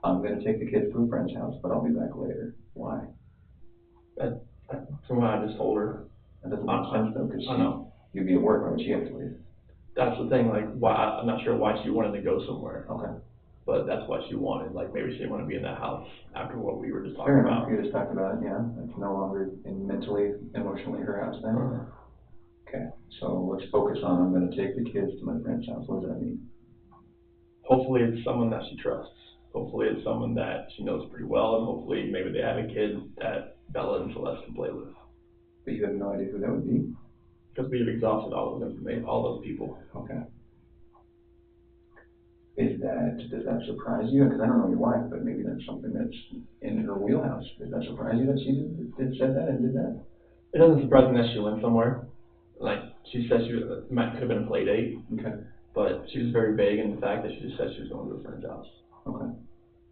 Speaker 1: I'm going to take the kids to a friend's house, but I'll be back later. Why?
Speaker 2: From what I just told her.
Speaker 1: That doesn't make sense, though, because you'd be at work, why would she have to leave?
Speaker 2: That's the thing, like, why, I'm not sure why she wanted to go somewhere.
Speaker 1: Okay.
Speaker 2: But that's what she wanted. Like, maybe she didn't want to be in that house after what we were just talking about.
Speaker 1: You just talked about it, yeah. It's no longer mentally, emotionally her house then. Okay, so let's focus on, I'm going to take the kids to my friend's house. What does that mean?
Speaker 2: Hopefully it's someone that she trusts. Hopefully it's someone that she knows pretty well, and hopefully maybe they have a kid that Bella and Celeste can play with.
Speaker 1: But you have no idea who that would be?
Speaker 2: Because we have exhausted all of them, all those people.
Speaker 1: Okay. Does that surprise you? Because I don't know your wife, but maybe that's something that's in her wheelhouse. Does that surprise you that she said that and did that?
Speaker 2: It doesn't surprise me that she went somewhere. Like, she said could have been a play date.
Speaker 1: Okay.
Speaker 2: But she was very vague in the fact that she just said she was going to a friend's house.
Speaker 1: Okay.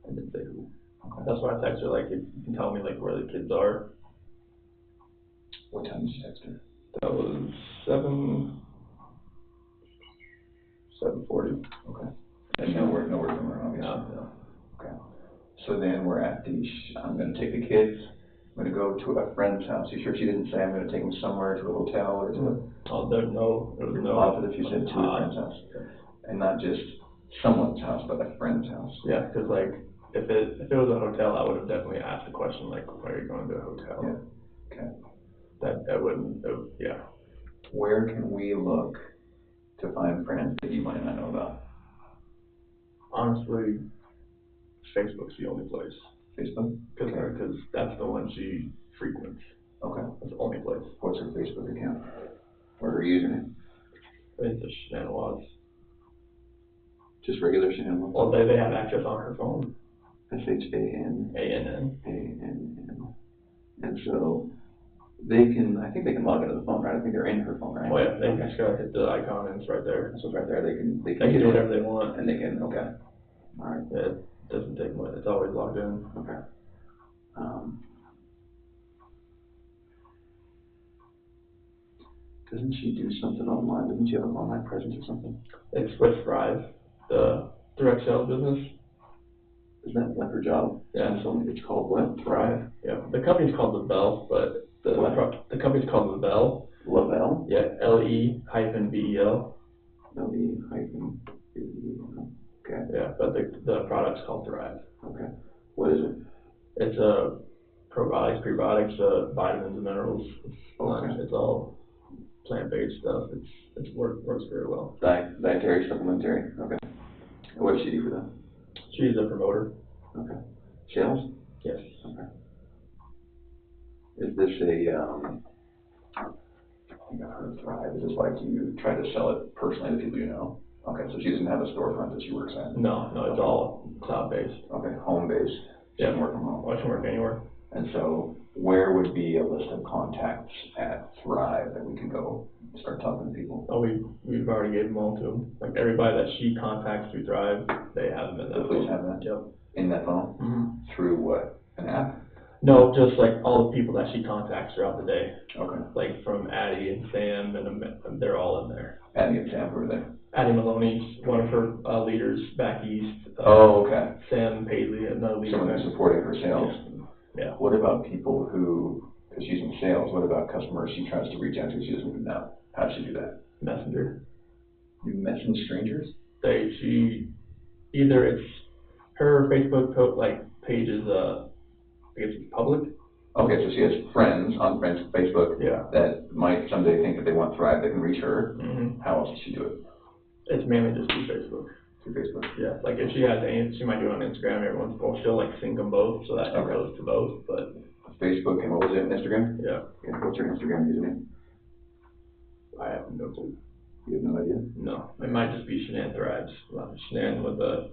Speaker 2: And didn't say who.
Speaker 1: Okay.
Speaker 2: That's why I texted her, like, if you can tell me, like, where the kids are.
Speaker 1: What time did you text her?
Speaker 2: That was 7:40.
Speaker 1: Okay. And no word from her, obviously.
Speaker 2: No.
Speaker 1: Okay. So then we're at I'm going to take the kids. I'm gonna go to a friend's house. You sure she didn't say I'm gonna take him somewhere to a hotel or to a...
Speaker 2: Oh, there was no.
Speaker 1: Positive she said to a friend's house. And not just someone's house, but a friend's house.
Speaker 2: Yeah, because like, if it was a hotel, I would have definitely asked the question, like, why are you going to a hotel?
Speaker 1: Yeah, okay.
Speaker 2: That wouldn't, yeah.
Speaker 1: Where can we look to find friends that you might not know about?
Speaker 2: Honestly, Facebook's the only place.
Speaker 1: Facebook?
Speaker 2: Because that's the one she frequents.
Speaker 1: Okay.
Speaker 2: That's the only place.
Speaker 1: What's her Facebook account? Or her username?
Speaker 2: It's just Shanann Watts.
Speaker 1: Just regular Shanann Watts?
Speaker 2: Well, they have access on her phone.
Speaker 1: SHAN.
Speaker 2: ANN.
Speaker 1: ANN. And so they can, I think they can log into the phone, right? I think they're in her phone, right?
Speaker 2: Oh yeah, they just gotta hit the icon and it's right there.
Speaker 1: So it's right there. They
Speaker 2: They can do whatever they want.
Speaker 1: And they can, okay. All right.
Speaker 2: Yeah, it doesn't take much. It's always logged in.
Speaker 1: Okay. Doesn't she do something online? Doesn't she have an online presence or something?
Speaker 2: It's with Thrive, the direct sales business.
Speaker 1: Isn't that her job?
Speaker 2: Yeah.
Speaker 1: It's called what? Thrive?
Speaker 2: Yeah. The company's called The Bell, but the company's called The Bell.
Speaker 1: Lavelle?
Speaker 2: Yeah, LE-VEL.
Speaker 1: LE-VEL. Okay.
Speaker 2: Yeah, but the product's called Thrive.
Speaker 1: Okay. What is it?
Speaker 2: It's probiotics, prebiotics, vitamins and minerals.
Speaker 1: Okay.
Speaker 2: It's all plant-based stuff. It works very well.
Speaker 1: Dietary, supplementary. Okay. And what does she do for them?
Speaker 2: She's a promoter.
Speaker 1: Okay. Sales?
Speaker 2: Yes.
Speaker 1: Okay. Is this I think I've heard of Thrive. Is this like you try to sell it personally to people you know? Okay, so she doesn't have a storefront that she works at?
Speaker 2: No, it's all cloud-based.
Speaker 1: Okay, home-based. She can work from home.
Speaker 2: I can work anywhere.
Speaker 1: And so where would be a list of contacts at Thrive that we could go start talking to people?
Speaker 2: Oh, we've already gave them all to them. Like everybody that she contacts through Thrive, they have them in that phone.
Speaker 1: Please have that?
Speaker 2: Yep.
Speaker 1: In that phone?
Speaker 2: Mm-hmm.
Speaker 1: Through what? An app?
Speaker 2: No, just like all the people that she contacts throughout the day.
Speaker 1: Okay.
Speaker 2: Like from Addie and Sam, and they're all in there.
Speaker 1: Addie and Sam, who are they?
Speaker 2: Addie Maloney's one of her leaders back east.
Speaker 1: Okay.
Speaker 2: Sam Paisley, another leader.
Speaker 1: Someone who's supporting her sales.
Speaker 2: Yeah.
Speaker 1: What about people who, because she's in sales, what about customers she tries to reach out to she doesn't even know? How does she do that?
Speaker 2: Messenger.
Speaker 1: You messenger strangers?
Speaker 2: Either it's her Facebook page is I guess it's public.
Speaker 1: Okay, so she has friends on Facebook that might someday think that they want Thrive, they can reach her.
Speaker 2: Mm-hmm.
Speaker 1: How else does she do it?
Speaker 2: It's mainly just through Facebook.
Speaker 1: Through Facebook?
Speaker 2: Yeah, like if she has any, she might do it on Instagram every once in a while. She'll like sync them both so that it goes to both, but.
Speaker 1: Facebook, and what was it, Instagram?
Speaker 2: Yeah.
Speaker 1: What's her Instagram username?
Speaker 2: I have no clue.
Speaker 1: You have no idea?
Speaker 2: No, it might just be Shanann Thrives. Shanann with the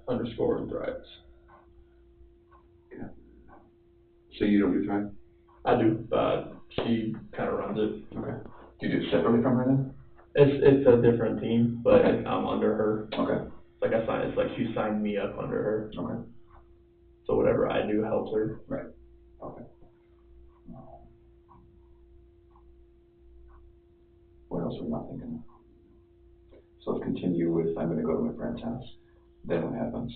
Speaker 2: underscore Thrives.
Speaker 1: Okay. So you don't do Thrive?
Speaker 2: I do, but she kind of runs it.
Speaker 1: Okay. Do you do it separately from her then?
Speaker 2: It's a different team, but I'm under her.
Speaker 1: Okay.
Speaker 2: It's like she signed me up under her.
Speaker 1: Okay.
Speaker 2: So whatever I do helps her.
Speaker 1: Right. Okay. What else are we not thinking of? So let's continue with, I'm going to go to my friend's house. Then what happens?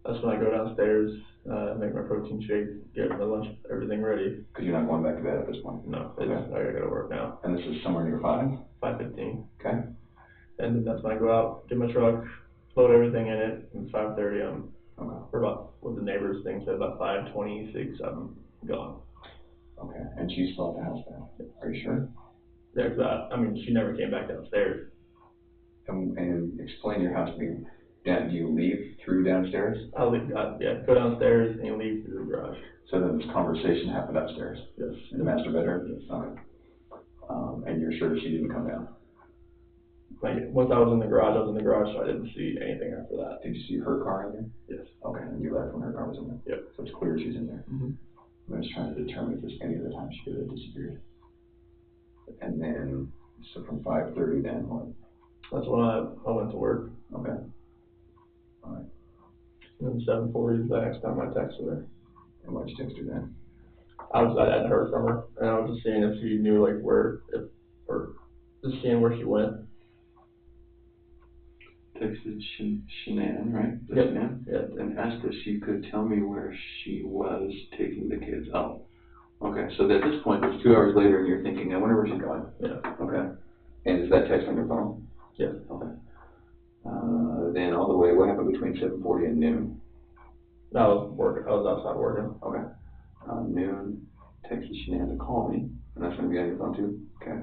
Speaker 2: That's when I go downstairs, make my protein shake, get my lunch, everything ready.
Speaker 1: Because you're not going back to bed at this point?
Speaker 2: No, I gotta go to work now.
Speaker 1: And this is somewhere near 5?
Speaker 2: 5:15.
Speaker 1: Okay.
Speaker 2: And then that's when I go out, get my truck, load everything in it, and 5:30 or about what the neighbors think, so about 5:26 I'm gone.
Speaker 1: Okay, and she's still at the house now? Are you sure?
Speaker 2: Yeah, because she never came back downstairs.
Speaker 1: And explain your house to me. Do you leave through downstairs?
Speaker 2: Go downstairs and leave through the garage.
Speaker 1: So then this conversation happened upstairs?
Speaker 2: Yes.
Speaker 1: In the master bedroom?
Speaker 2: Yes.
Speaker 1: Okay. And you're sure she didn't come down?
Speaker 2: Like, once I was in the garage, so I didn't see anything after that.
Speaker 1: Did you see her car in there?
Speaker 2: Yes.
Speaker 1: Okay, and you left when her car was in there?
Speaker 2: Yep.
Speaker 1: So it's clear she's in there?
Speaker 2: Mm-hmm.
Speaker 1: I'm just trying to determine if there's any other time she could have disappeared. And then, so from 5:30 then, what?
Speaker 2: That's when I went to work.
Speaker 1: Okay. All right.
Speaker 2: And then 7:40 is the next time I texted her.
Speaker 1: And why'd you text her then?
Speaker 2: I hadn't heard from her, and I was just seeing if she knew just seeing where she went.
Speaker 1: texted Shanann, right?
Speaker 2: Yep.
Speaker 1: Shanann?
Speaker 2: Yeah.
Speaker 1: And asked if she could tell me where she was taking the kids. Oh, okay. So at this point, it's 2 hours later, and you're thinking, I wonder where she's going.
Speaker 2: Yeah.
Speaker 1: Okay. And is that text on your phone?
Speaker 2: Yeah.
Speaker 1: Okay. Then all the way, what happened between 7:40 and noon?
Speaker 2: I was working. I was outside working.
Speaker 1: Okay. Noon, texted Shanann to call me, and that's going to be on your phone too. Okay.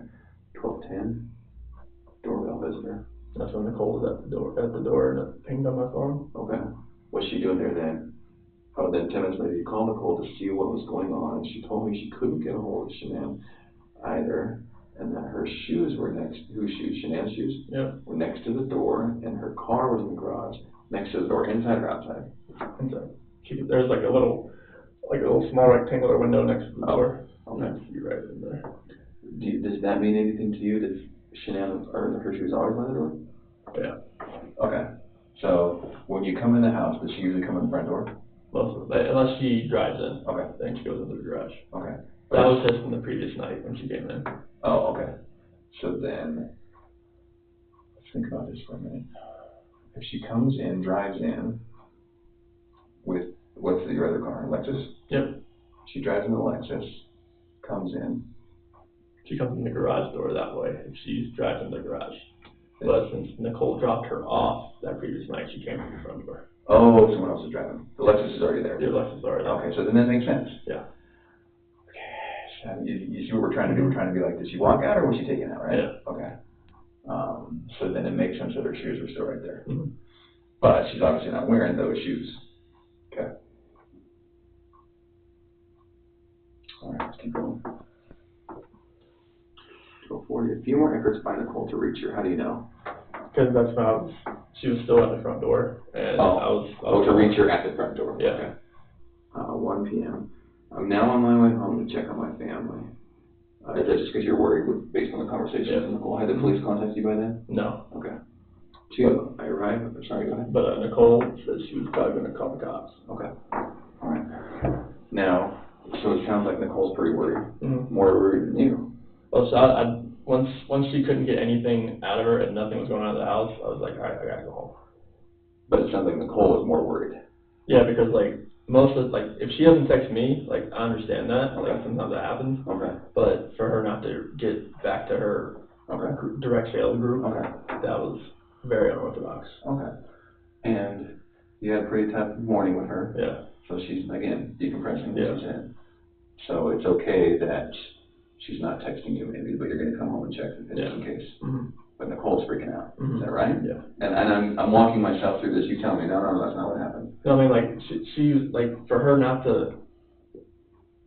Speaker 1: 12:10, doorbell visitor.
Speaker 2: That's when Nicole was at the door, and it pinged on my phone.
Speaker 1: Okay. What's she doing there then? Oh, then 10 minutes later, you called Nicole to see what was going on, and she told me she couldn't get a hold of Shanann either, and that her shoes were next. Whose shoes? Shanann's shoes?
Speaker 2: Yep.
Speaker 1: Were next to the door, and her car was in the garage, next to the door, inside or outside?
Speaker 2: Inside. There's like a little small rectangular window next to the door.
Speaker 1: Okay.
Speaker 2: You can see right in there.
Speaker 1: Does that mean anything to you? Does Shanann or her shoes always by the door?
Speaker 2: Yeah.
Speaker 1: Okay. So when you come in the house, does she usually come in the front door?
Speaker 2: Most of it, unless she drives in.
Speaker 1: Okay.
Speaker 2: Then she goes into the garage.
Speaker 1: Okay.
Speaker 2: That was just from the previous night when she came in.
Speaker 1: Oh, okay. So then, let's think about this for a minute. If she comes in, drives in with, what's your other car, Lexus?
Speaker 2: Yep.
Speaker 1: She drives in the Lexus, comes in.
Speaker 2: She comes in the garage door that way if she's driving the garage. But since Nicole dropped her off that previous night, she came in the front door.
Speaker 1: Oh, someone else is driving. The Lexus is already there.
Speaker 2: The Lexus is already there.
Speaker 1: Okay, so then that makes sense.
Speaker 2: Yeah.
Speaker 1: Okay. You see what we're trying to do? We're trying to be like, did she walk out or was she taken out, right?
Speaker 2: Yeah.
Speaker 1: Okay. So then it makes sense that her shoes were still right there.
Speaker 2: Mm-hmm.
Speaker 1: But she's obviously not wearing those shoes. Okay. All right, let's keep going. 12:40. A few more efforts by Nicole to reach her. How do you know?
Speaker 2: Because that's when she was still at the front door, and I was
Speaker 1: to reach her at the front door.
Speaker 2: Yeah.
Speaker 1: Okay. 1 p.m. I'm now on my way home to check on my family. Is that just because you're worried based on the conversation with Nicole? Had the police contact you by then?
Speaker 2: No.
Speaker 1: Okay. 2, I arrived. Sorry, go ahead.
Speaker 2: But Nicole said she was probably going to call the cops.
Speaker 1: Okay. All right. Now, so it sounds like Nicole's pretty worried.
Speaker 2: Mm-hmm.
Speaker 1: More worried than you.
Speaker 2: Well, so once she couldn't get anything out of her and nothing was going on in the house, I was like, all right, I gotta go home.
Speaker 1: But it sounds like Nicole was more worried.
Speaker 2: Yeah, because most of if she doesn't text me, I understand that.
Speaker 1: Okay.
Speaker 2: Sometimes that happens.
Speaker 1: Okay.
Speaker 2: But for her not to get back to her direct sales group, that was very unorthodox.
Speaker 1: Okay. And you had a pretty tough morning with her.
Speaker 2: Yeah.
Speaker 1: So she's, again, decompressing,
Speaker 2: yeah.
Speaker 1: She said. So it's okay that she's not texting you maybe, but you're going to come home and check just in case.
Speaker 2: Mm-hmm.
Speaker 1: But Nicole's freaking out.
Speaker 2: Mm-hmm.
Speaker 1: Is that right?
Speaker 2: Yeah.
Speaker 1: And I'm walking myself through this. You tell me, no, that's not what happened.
Speaker 2: No, I mean, she for her not to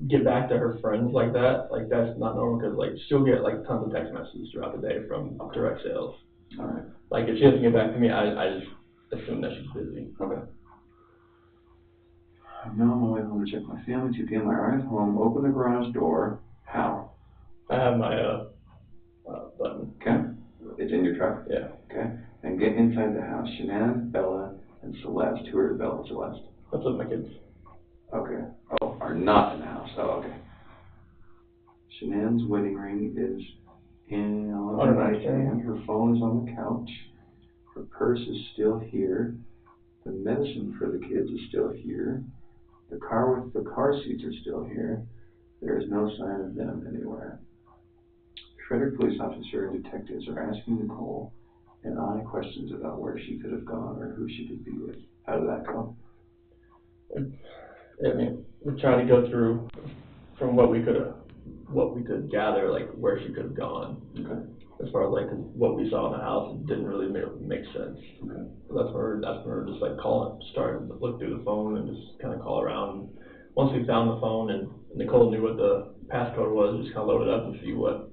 Speaker 2: get back to her friends like that, that's not normal because, she'll get, tons of text messages throughout the day from direct sales.
Speaker 1: All right.
Speaker 2: If she doesn't get back to me, I just assume that she's busy.
Speaker 1: Okay. I'm now on my way home to check my family. 2 p.m. I arrive home, open the garage door. How?
Speaker 2: I have my button.
Speaker 1: Okay. It's in your truck?
Speaker 2: Yeah.
Speaker 1: Okay. And get inside the house. Shanann, Bella, and Celeste. Who are Bella and Celeste?
Speaker 2: That's with my kids.
Speaker 1: Okay. Oh, are not in the house. Oh, okay. Shanann's wedding ring is on her nightstand. Her phone is on the couch. Her purse is still here. The medicine for the kids is still here. The car with the car seats are still here. There is no sign of them anywhere. Frederick police officer and detectives are asking Nicole and I questions about where she could have gone or who she could be with. How did that go?
Speaker 2: I mean, we tried to go through from what we could gather, where she could have gone.
Speaker 1: Okay.
Speaker 2: As far as what we saw in the house, it didn't really make sense.
Speaker 1: Okay.
Speaker 2: So that's where we're just starting to look through the phone and just kind of call around. Once we found the phone and Nicole knew what the passcode was, just kind of load it up and see what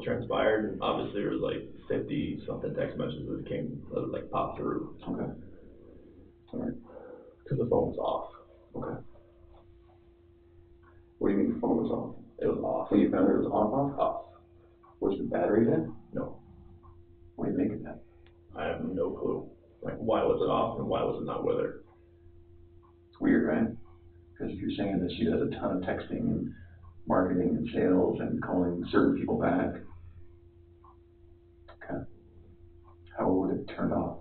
Speaker 2: transpired. And obviously there was 50 something text messages that popped through.
Speaker 1: Okay. All right.
Speaker 2: Because the phone was off.
Speaker 1: Okay. What do you mean the phone was off?
Speaker 2: It was off.
Speaker 1: When you found it was off?
Speaker 2: Off.
Speaker 1: Was the battery dead?
Speaker 2: No.
Speaker 1: Why are you making that?
Speaker 2: I have no clue. Why was it off and why was it not with her?
Speaker 1: It's weird, right? Because if you're saying that she does a ton of texting and marketing and sales and calling certain people back, okay, how would it turn off?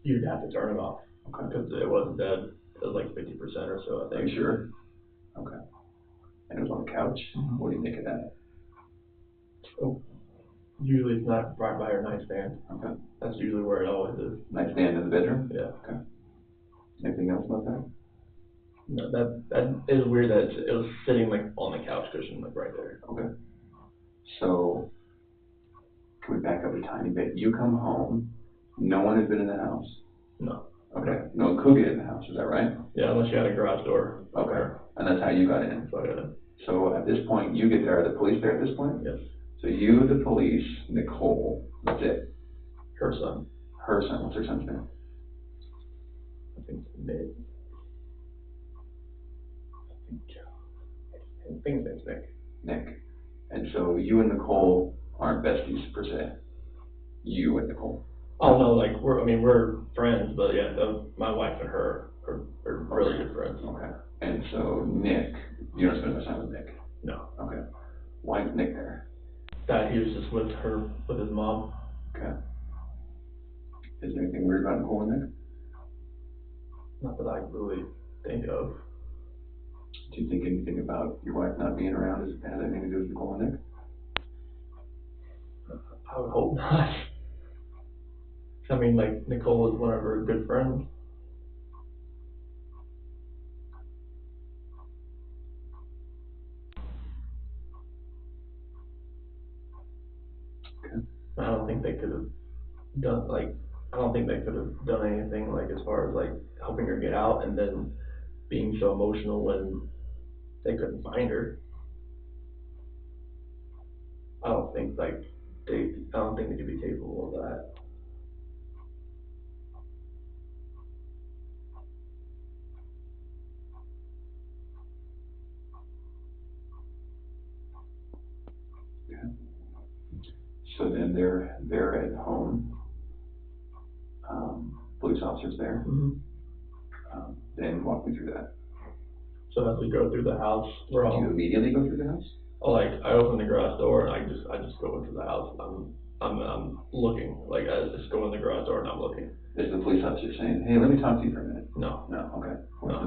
Speaker 2: You'd have to turn it off.
Speaker 1: Okay.
Speaker 2: Because it wasn't dead. It was like 50% or so, I
Speaker 1: Are
Speaker 2: think.
Speaker 1: you sure? Okay. And it was on the couch?
Speaker 2: Mm-hmm.
Speaker 1: What do you make of that?
Speaker 2: Oh, usually it's not right by her nightstand.
Speaker 1: Okay.
Speaker 2: That's usually where it always is.
Speaker 1: Nightstand in the bedroom?
Speaker 2: Yeah.
Speaker 1: Okay. Anything else about that?
Speaker 2: No, that is weird that it was sitting like on the couch cushion, like right there.
Speaker 1: Okay. So, can we back up a tiny bit? You come home, no one has been in the house?
Speaker 2: No.
Speaker 1: Okay. No one could get in the house, is that right?
Speaker 2: Yeah, unless you had a garage door.
Speaker 1: Okay. And that's how you got in?
Speaker 2: So I got in.
Speaker 1: So at this point, you get there. Are the police there at this point?
Speaker 2: Yes.
Speaker 1: So you, the police, Nicole, that's it?
Speaker 2: Her son.
Speaker 1: Her son, what's her son's name?
Speaker 2: I think Nick. I think his name's Nick.
Speaker 1: Nick. And so you and Nicole aren't besties per se? You and Nicole?
Speaker 2: Oh no, like we're friends, but yeah, my wife and her are really good friends.
Speaker 1: Okay. And so Nick, you don't spend much time with Nick?
Speaker 2: No.
Speaker 1: Okay. Why is Nick there?
Speaker 2: That he was just with his mom.
Speaker 1: Okay. Is there anything weird about Nicole and Nick?
Speaker 2: Not that I really think of.
Speaker 1: Do you think anything about your wife not being around has anything to do with Nicole and Nick?
Speaker 2: I would hope not. I mean, like, Nicole is one of her good friends.
Speaker 1: Okay.
Speaker 2: I don't think they could have done, like, I don't think they could have done anything, like, as far as, like, helping her get out and then being so emotional when they couldn't find her. I don't think they could be capable of that.
Speaker 1: Okay. So then they're at home. Police officers there.
Speaker 2: Mm-hmm.
Speaker 1: Then walk me through that.
Speaker 2: So as we go through the house,
Speaker 1: Do you immediately go through the house?
Speaker 2: I open the garage door and I just go into the house. I'm looking, like I just go in the garage door and I'm looking.
Speaker 1: Is the police officer saying, "Hey, let me talk to you for a minute"?
Speaker 2: No.
Speaker 1: No. Okay.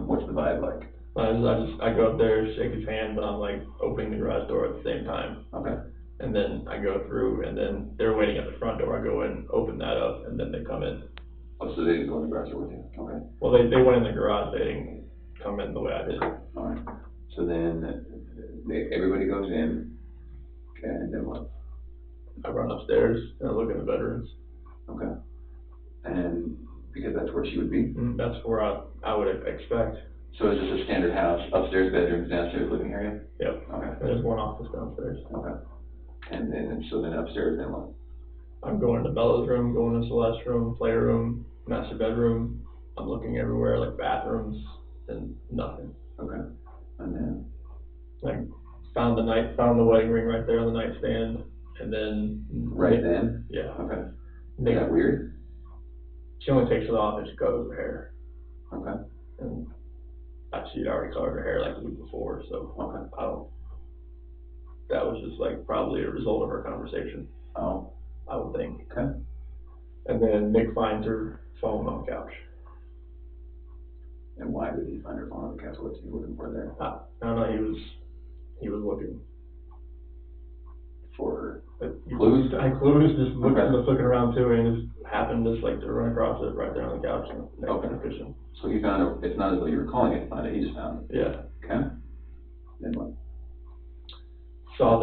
Speaker 1: What's the vibe like?
Speaker 2: I go up there, shake his hand, but I'm like opening the garage door at the same time.
Speaker 1: Okay.
Speaker 2: And then I go through, and then they're waiting at the front door. I go in, open that up, and then they come in.
Speaker 1: Oh, so they didn't go in the garage door with you? Okay.
Speaker 2: Well, they went in the garage. They didn't come in the way I did.
Speaker 1: All right. So then everybody goes in, okay, and then what?
Speaker 2: I run upstairs and I look in the bedrooms.
Speaker 1: Okay. And because that's where she would be?
Speaker 2: That's where I would expect.
Speaker 1: So is this a standard house, upstairs bedrooms, downstairs living area?
Speaker 2: Yep.
Speaker 1: Okay.
Speaker 2: There's one office downstairs.
Speaker 1: Okay. And then upstairs, then what?
Speaker 2: I'm going to Bella's room, going to Celeste's room, playroom, master bedroom. I'm looking everywhere, like bathrooms, and nothing.
Speaker 1: Okay. And then?
Speaker 2: I found the wedding ring right there on the nightstand, and then.
Speaker 1: Right then?
Speaker 2: Yeah.
Speaker 1: Okay. Is that weird?
Speaker 2: She only takes it off and she covers her hair.
Speaker 1: Okay.
Speaker 2: And she'd already covered her hair like the week before, so
Speaker 1: okay.
Speaker 2: That was just like probably a result of her conversation.
Speaker 1: Oh.
Speaker 2: I would think.
Speaker 1: Okay.
Speaker 2: And then Nick finds her phone on the couch.
Speaker 1: And why did he find her phone on the couch? What's he looking for there?
Speaker 2: I don't know, he was looking.
Speaker 1: For clues?
Speaker 2: Clues, just looking around too, and just happened to run across it right there on the couch next to the cushion.
Speaker 1: So he found it, it's not as though you were calling it to find it, he just found it?
Speaker 2: Yeah.
Speaker 1: Okay. Then what?
Speaker 2: Saw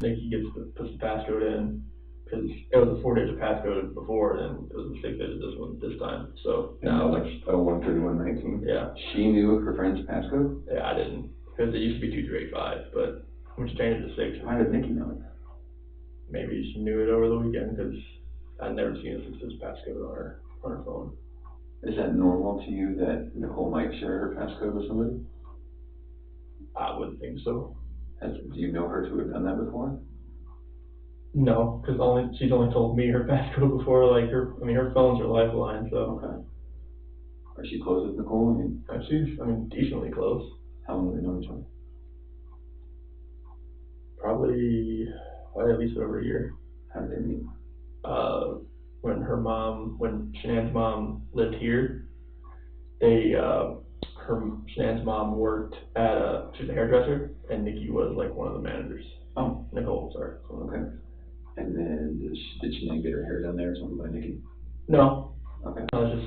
Speaker 2: Nick, he puts the passcode in, because it was a 4-digit passcode before, and it was a 6-digit this time, so now.
Speaker 1: Like 013119?
Speaker 2: Yeah.
Speaker 1: She knew her friend's passcode?
Speaker 2: Yeah, I didn't, because it used to be 2385, but when she changed it to 6.
Speaker 1: Why did Nikki know it?
Speaker 2: Maybe she knew it over the weekend, because I'd never seen a 6-digit passcode on her phone.
Speaker 1: Is that normal to you that Nicole might share her passcode with somebody?
Speaker 2: I wouldn't think so.
Speaker 1: Do you know her to have done that before?
Speaker 2: No, because she's only told me her passcode before. Like her phone's her lifeline. So. Okay.
Speaker 1: Are she close with Nicole?
Speaker 2: She's decently close.
Speaker 1: How long have they known each other?
Speaker 2: Probably at least over a year.
Speaker 1: How did they meet?
Speaker 2: when Shanann's mom lived here, Shanann's mom worked at she's a hairdresser, and Nikki was like one of the managers.
Speaker 1: Oh.
Speaker 2: Nicole, sorry.
Speaker 1: Okay. And then did Shanann get her hair done there or something by Nikki?
Speaker 2: No.
Speaker 1: Okay.
Speaker 2: Just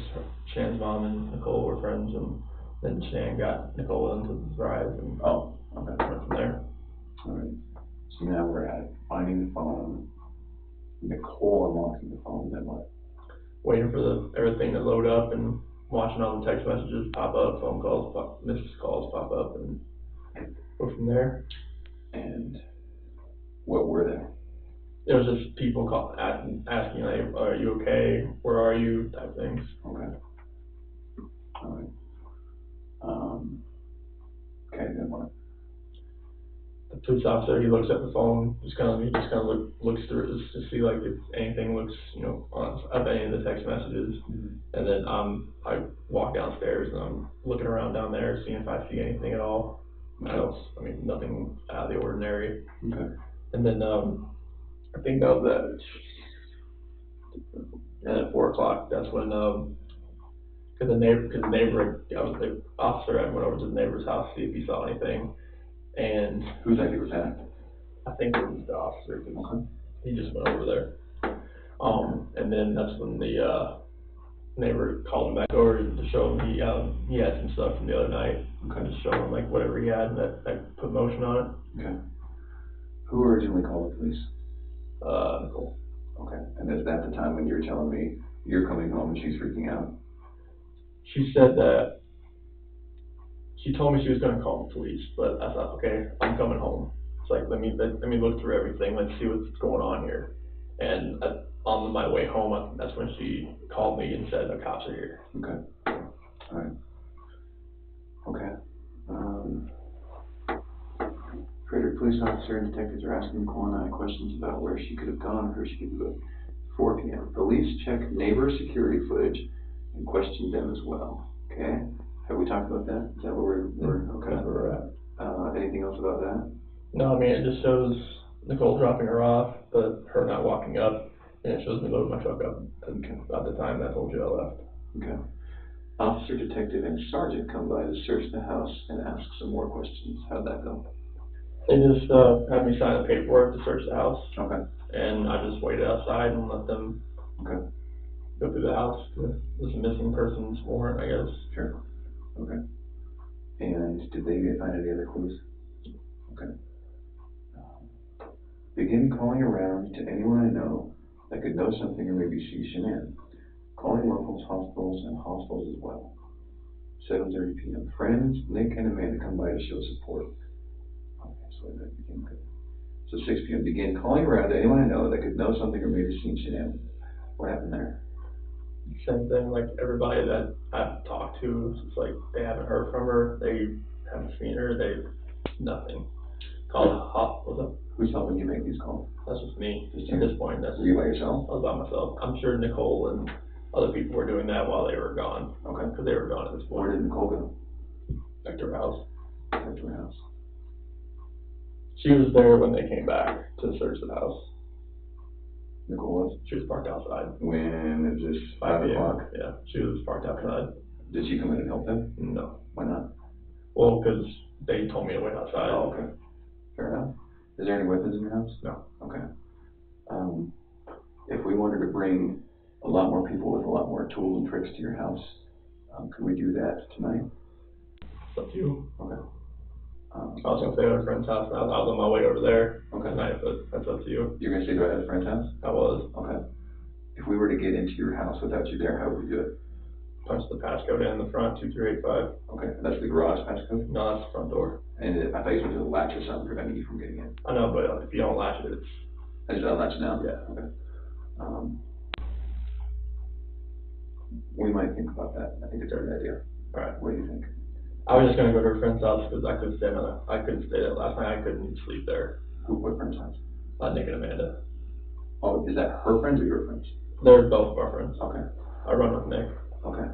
Speaker 2: Shannon's mom and Nicole were friends, and then Shanann got Nicole into the bride, and
Speaker 1: Oh, okay.
Speaker 2: went from there.
Speaker 1: All right. So now we're at finding the phone, Nicole unlocking the phone, then what?
Speaker 2: Waiting for everything to load up and watching all the text messages pop up, phone calls, missed calls pop up, and go from there.
Speaker 1: And what were they?
Speaker 2: It was just people asking, like, are you okay? Where are you? Type things.
Speaker 1: Okay. All right. Okay, then what?
Speaker 2: The police officer, he looks at the phone, looks through it just to see like if anything looks, of any of the text messages.
Speaker 1: Mm-hmm.
Speaker 2: And then I walk downstairs and I'm looking around down there, seeing if I see anything at all.
Speaker 1: Okay.
Speaker 2: Nothing out of the ordinary.
Speaker 1: Okay.
Speaker 2: And then I think that was at 4:00. That's when because the officer, I went over to the neighbor's house to see if he saw anything. And
Speaker 1: whose idea was that?
Speaker 2: I think it was the officer, because
Speaker 1: Okay.
Speaker 2: he just went over there. And then that's when the neighbor called him back over to show him he had some stuff from the other night.
Speaker 1: Okay.
Speaker 2: Just show him like whatever he had, and that put motion on it.
Speaker 1: Okay. Who originally called the police?
Speaker 2: Nicole.
Speaker 1: Okay. And is that the time when you're telling me you're coming home and she's freaking out?
Speaker 2: She said that. She told me she was going to call the police, but I thought, okay, I'm coming home. It's like, let me look through everything. Let's see what's going on here. And on my way home, that's when she called me and said the cops are here.
Speaker 1: Okay. All right. Okay. Frederick police officer and detectives are asking Nicole and I questions about where she could have gone or who she could be with. 4 p.m. Police check neighbor security footage and question them as well. Okay. Have we talked about that? Is that where we're okay?
Speaker 2: That's where we're at.
Speaker 1: Anything else about that?
Speaker 2: No, it just shows Nicole dropping her off, but her not walking up, and it shows me loading my truck up at the time that I told you I left.
Speaker 1: Okay. Officer, detective, and sergeant come by to search the house and ask some more questions. How'd that go?
Speaker 2: They just had me sign the paperwork to search the house.
Speaker 1: Okay.
Speaker 2: And I just waited outside and let them
Speaker 1: go
Speaker 2: through the house. There's a missing persons warrant, I guess.
Speaker 1: Sure. Okay. And did they find any other clues? Okay. Begin calling around to anyone I know that could know something or maybe see Shanann. Calling locals, hospitals, and hospitals as well. 7:30 p.m. Friends, Nick and Amanda come by to show support. Okay, so that became good. So 6 p.m. Begin calling around to anyone I know that could know something or maybe seen Shanann. What happened there?
Speaker 2: Same thing, like everybody that I've talked to, it's like they haven't heard from her, they haven't seen her, nothing. What's up?
Speaker 1: Who's helping you make these calls?
Speaker 2: That's just me.
Speaker 1: Just
Speaker 2: at this point.
Speaker 1: Were you by yourself?
Speaker 2: I was by myself. I'm sure Nicole and other people were doing that while they were gone.
Speaker 1: Okay.
Speaker 2: Because they were gone at this point.
Speaker 1: Where did Nicole go?
Speaker 2: Back to her house.
Speaker 1: Back to her house.
Speaker 2: She was there when they came back to search the house.
Speaker 1: Nicole was?
Speaker 2: She was parked outside.
Speaker 1: When is this? 5 o'clock?
Speaker 2: Yeah, she was parked outside.
Speaker 1: Did she come in and help them?
Speaker 2: No.
Speaker 1: Why not?
Speaker 2: Well, because they told me to wait outside.
Speaker 1: Oh, okay. Fair enough. Is there any weapons in your house?
Speaker 2: No.
Speaker 1: Okay. If we wanted to bring a lot more people with a lot more tools and tricks to your house, could we do that tonight?
Speaker 2: It's up to you.
Speaker 1: Okay.
Speaker 2: I was going to stay at a friend's house, and I was on my way over there tonight, but that's up to you.
Speaker 1: You're going to stay at a friend's house?
Speaker 2: I was.
Speaker 1: Okay. If we were to get into your house without you there, how would we do it?
Speaker 2: Punch the passcode in the front, 2385.
Speaker 1: Okay, that's the garage passcode?
Speaker 2: No, that's the front door.
Speaker 1: And I thought you were going to latch or something preventing you from getting in.
Speaker 2: I know, but if you don't latch it, it's...
Speaker 1: I just don't latch now?
Speaker 2: Yeah.
Speaker 1: Okay. We might think about that. I think it's a good idea.
Speaker 2: All right.
Speaker 1: What do you think?
Speaker 2: I was just going to go to her friend's house because I couldn't stay there last night. I couldn't sleep there.
Speaker 1: What friend's house?
Speaker 2: Nick and Amanda.
Speaker 1: Oh, is that her friends or your friends?
Speaker 2: They're both our friends.
Speaker 1: Okay.
Speaker 2: I run with Nick.
Speaker 1: Okay.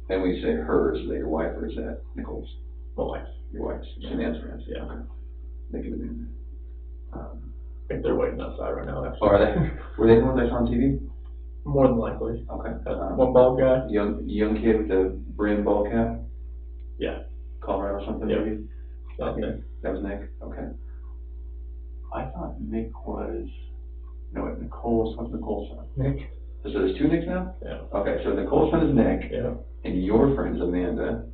Speaker 1: And when you say hers, is that your wife or is that Nicole's?
Speaker 2: My wife.
Speaker 1: Your wife's? Shanann's friends?
Speaker 2: Yeah.
Speaker 1: Okay. Nick and Amanda.
Speaker 2: I think they're waiting outside right now, actually.
Speaker 1: Oh, are they? Were they the ones I saw on TV?
Speaker 2: More than likely.
Speaker 1: Okay.
Speaker 2: One bald guy?
Speaker 1: Young kid with a brim ball cap?
Speaker 2: Yeah.
Speaker 1: Colorado or something,
Speaker 2: Yep.
Speaker 1: maybe?
Speaker 2: That was Nick.
Speaker 1: That was Nick? Okay. I thought Nick was, no, wait, Nicole's, what's Nicole's son?
Speaker 2: Nick.
Speaker 1: So there's two Nicks now?
Speaker 2: Yeah.
Speaker 1: Okay, so Nicole's son is Nick.
Speaker 2: Yeah.
Speaker 1: And your friend is Amanda.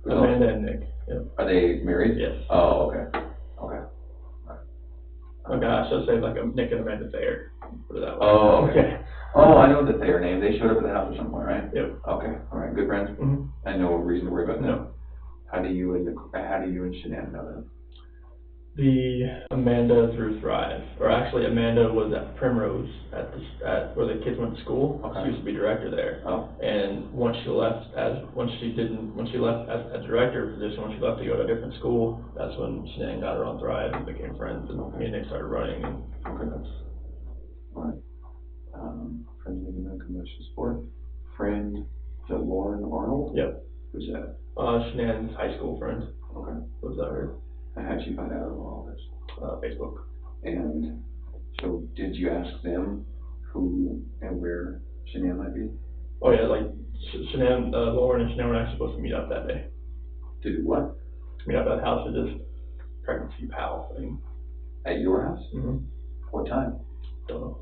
Speaker 2: Amanda and Nick. Yeah.
Speaker 1: Are they married?
Speaker 2: Yes.
Speaker 1: Oh, okay. Okay.
Speaker 2: Okay, I should say like a Nick and Amanda Thayer. Put it that way.
Speaker 1: Oh, okay. Oh, I know the Thayer name. They showed up at the house or somewhere, right?
Speaker 2: Yep.
Speaker 1: Okay, all right. Good friends?
Speaker 2: Mm-hmm.
Speaker 1: And no reason to worry about that?
Speaker 2: No.
Speaker 1: How do you and Shanann know that?
Speaker 2: Amanda through Thrive, or actually Amanda was at Primrose at where the kids went to school.
Speaker 1: Okay.
Speaker 2: She used to be director there.
Speaker 1: Oh.
Speaker 2: And once she left as director position, when she left to go to a different school, that's when Shanann got her on Thrive and became friends, and me and Nick started running. And
Speaker 1: okay, that's all right. Friends maybe not commercial sport. Friend, is that Lauren Arnold?
Speaker 2: Yep.
Speaker 1: Who's that?
Speaker 2: Shanann's high school friend.
Speaker 1: Okay.
Speaker 2: Was that her?
Speaker 1: And how'd you find out about all this?
Speaker 2: Facebook.
Speaker 1: And so did you ask them who and where Shanann might be?
Speaker 2: Oh yeah, like Shanann, Lauren and Shanann were actually supposed to meet up that day.
Speaker 1: To do what?
Speaker 2: Meet up at the house for this pregnancy pal thing.
Speaker 1: At your house?
Speaker 2: Mm-hmm.
Speaker 1: What time?
Speaker 2: Don't know.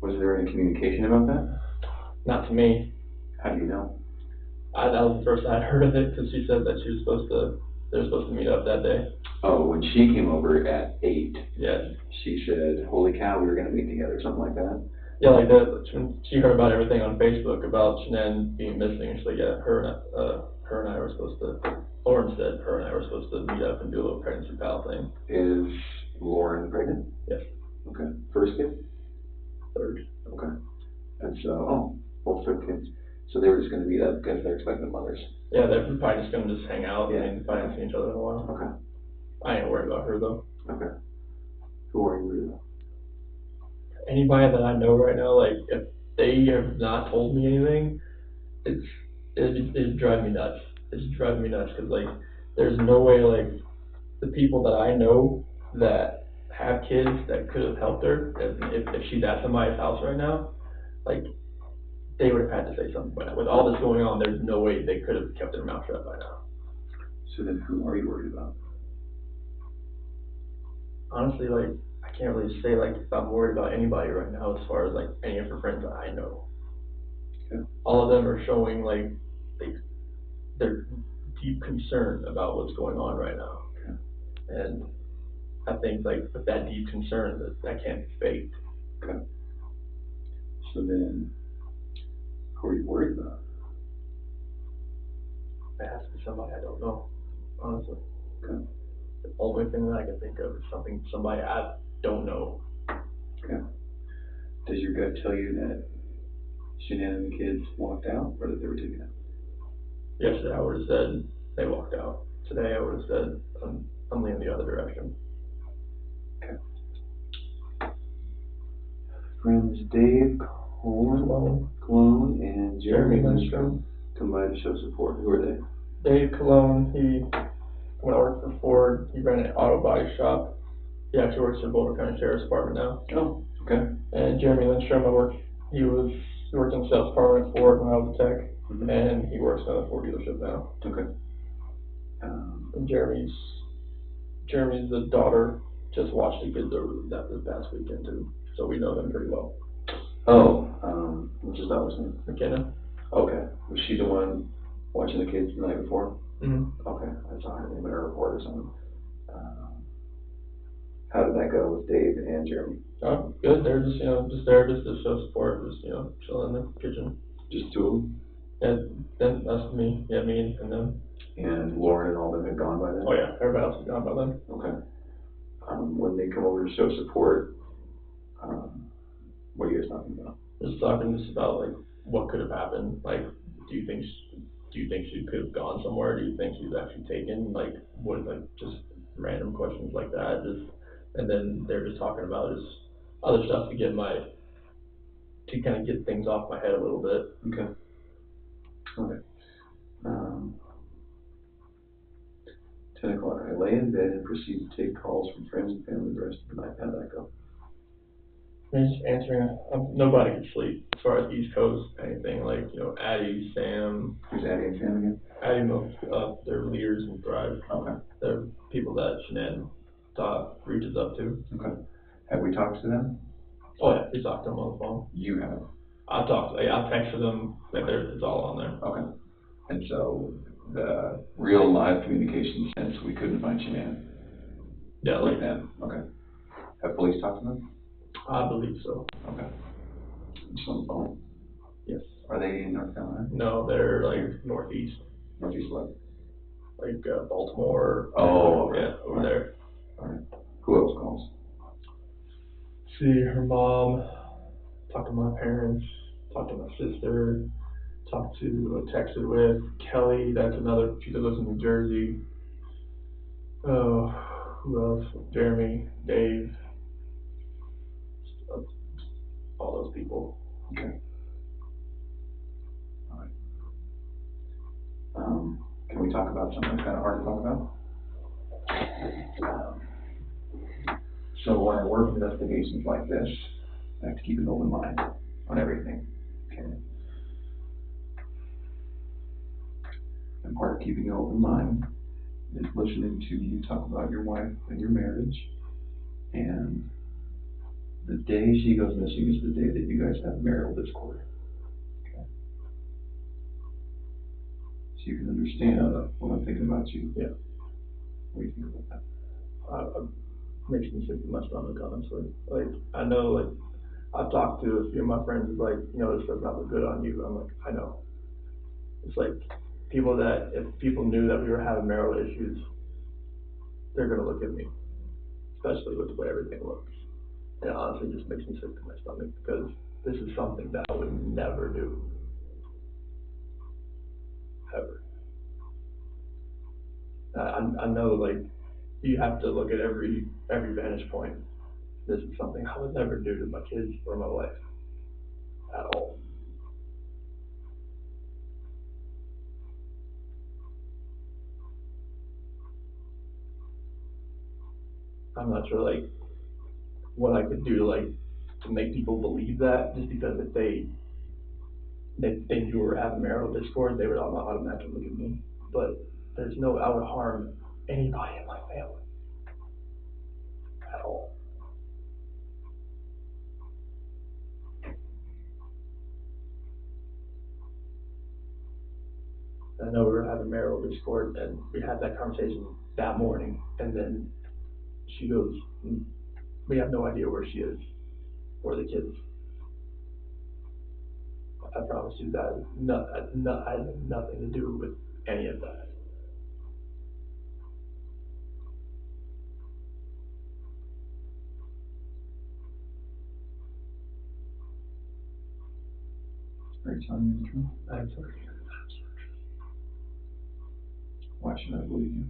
Speaker 1: Was there any communication about that?
Speaker 2: Not to me.
Speaker 1: How do you know?
Speaker 2: That was the first I'd heard of it, because she said that they were supposed to meet up that day.
Speaker 1: Oh, when she came over at 8,
Speaker 2: Yeah.
Speaker 1: she said, holy cow, we were going to meet together, something like that?
Speaker 2: Yeah, like that. When she heard about everything on Facebook about Shanann being missing, and she's like, yeah, her and I were supposed to, Lauren said her and I were supposed to meet up and do a little pregnancy pal thing.
Speaker 1: Is Lauren pregnant?
Speaker 2: Yes.
Speaker 1: Okay. First kid?
Speaker 2: Third.
Speaker 1: Okay. And so, both third kids. So they were just going to meet up because they're expecting mothers.
Speaker 2: Yeah, they're probably just going to just hang out and probably haven't seen each other in a while.
Speaker 1: Okay.
Speaker 2: I ain't worried about her, though.
Speaker 1: Okay. Who are you worried about?
Speaker 2: Anybody that I know right now, like, if they have not told me anything, it'd drive me nuts. It's driving me nuts, because, like, there's no way, like, the people that I know that have kids that could have helped her, if she's at somebody's house right now, like, they would have had to say something by now. With all this going on, there's no way they could have kept their mouth shut by now.
Speaker 1: So then who are you worried about?
Speaker 2: Honestly, like, I can't really say, like, if I'm worried about anybody right now as far as, like, any of her friends that I know.
Speaker 1: Okay.
Speaker 2: All of them are showing, like, their deep concern about what's going on right now.
Speaker 1: Okay.
Speaker 2: And I think, like, with that deep concern, that can't be faked.
Speaker 1: Okay. So then, who are you worried about?
Speaker 2: It has to be somebody I don't know, honestly.
Speaker 1: Okay.
Speaker 2: The only thing that I can think of is somebody I don't know.
Speaker 1: Okay. Does your gut tell you that Shanann and the kids walked out, or that they were taken out?
Speaker 2: Yesterday I would have said they walked out. Today I would have said I'm leaning the other direction.
Speaker 1: Okay. Friends Dave Cologne and Jeremy Lindstrom combined to show support. Who are they?
Speaker 2: Dave Cologne, when I worked for Ford, he ran an auto body shop. He actually works for Boulder County Sheriff's Department now.
Speaker 1: Oh, okay.
Speaker 2: And Jeremy Lindstrom, he worked in the sales department at Ford when I was a tech, and he works at a Ford dealership now.
Speaker 1: Okay.
Speaker 2: And Jeremy's the daughter just watched the kids over this past weekend too, so we know them pretty well.
Speaker 1: Oh, what's his daughter's name?
Speaker 2: McKenna.
Speaker 1: Okay. Was she the one watching the kids the night before?
Speaker 2: Mm-hmm.
Speaker 1: Okay. I saw her name in her report or something. How did that go with Dave and Jeremy?
Speaker 2: Oh, good. They're just there to show support, just chilling in the kitchen.
Speaker 1: Just two of them?
Speaker 2: Yeah, then us, me, and them.
Speaker 1: And Lauren and all them had gone by then?
Speaker 2: Oh yeah, everybody else is gone by then.
Speaker 1: Okay. When they come over to show support, what are you guys talking about?
Speaker 2: Just talking about like what could have happened. Like, do you think she could have gone somewhere? Do you think she was actually taken? Like, just random questions like that. And then they're just talking about just other stuff to kind of get things off my head a little bit.
Speaker 1: Okay. Okay. 10 o'clock. I lay in bed and proceed to take calls from friends and family the rest of the night. How did that go?
Speaker 2: I'm just answering. Nobody can sleep as far as East Coast, anything like, Addie, Sam.
Speaker 1: Who's Addie and Sam again?
Speaker 2: Addie Milk, they're leaders in Thrive.
Speaker 1: Okay.
Speaker 2: They're people that Shanann reaches up to.
Speaker 1: Okay. Have we talked to them?
Speaker 2: Oh yeah, we talked to them on the phone.
Speaker 1: You have?
Speaker 2: I texted them, it's all on there.
Speaker 1: Okay. And so the real live communication sense, we couldn't find Shanann?
Speaker 2: Yeah, like
Speaker 1: them. Okay. Have police talked to them?
Speaker 2: I believe so.
Speaker 1: Okay. Just on the phone?
Speaker 2: Yes.
Speaker 1: Are they in North Carolina?
Speaker 2: No, they're like northeast.
Speaker 1: Northeast what?
Speaker 2: Like Baltimore.
Speaker 1: Oh, okay.
Speaker 2: Yeah, over there.
Speaker 1: All right. Who else calls?
Speaker 2: See her mom, talk to my parents, talk to my sister, texted with Kelly, that's another, she lives in New Jersey. Oh, who else? Jeremy, Dave, all those people.
Speaker 1: Okay. All right. Can we talk about something that's kind of hard to talk about? So when I work investigations like this, I have to keep an open mind on everything. Okay. And part of keeping an open mind is listening to you talk about your wife and your marriage. And the day she goes missing is the day that you guys have marital discord. Okay. So you can understand what I'm thinking about you.
Speaker 2: Yeah.
Speaker 1: What do you think about that?
Speaker 2: Makes me sick to my stomach, honestly. Like, I know, like, I've talked to a few of my friends, like, this does not look good on you. I'm like, I know. It's like, if people knew that we were having marital issues, they're gonna look at me, especially with the way everything looks. And it honestly just makes me sick to my stomach, because this is something that I would never do. Ever. I know, like, you have to look at every vantage point. This is something I would never do to my kids or my wife at all. I'm not sure, like, what I could do, like, to make people believe that, just because if they knew we were having marital discord, they would automatically look at me. But there's no, I would harm anybody in my family at all. I know we were having marital discord, and we had that conversation that morning, and then she goes, we have no idea where she is, or the kids. I promise you that I had nothing to do with any of that.
Speaker 1: Are you telling me the truth?
Speaker 2: I'm sorry.
Speaker 1: Why should I believe you?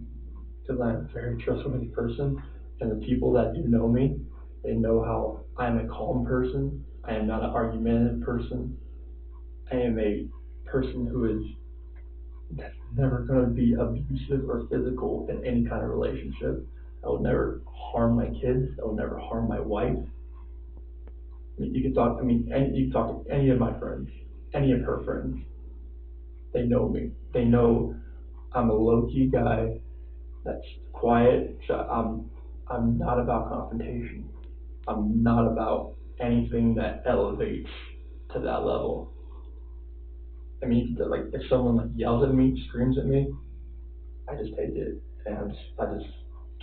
Speaker 2: Because I'm a very trustworthy person, and the people that do know me, they know how I'm a calm person. I am not an argumentative person. I am a person who is never going to be abusive or physical in any kind of relationship. I will never harm my kids. I will never harm my wife. You can talk to any of my friends, any of her friends. They know me. They know I'm a low-key guy that's quiet. So I'm not about confrontation. I'm not about anything that elevates to that level. I mean, like, if someone yells at me, screams at me, I just take it, and I just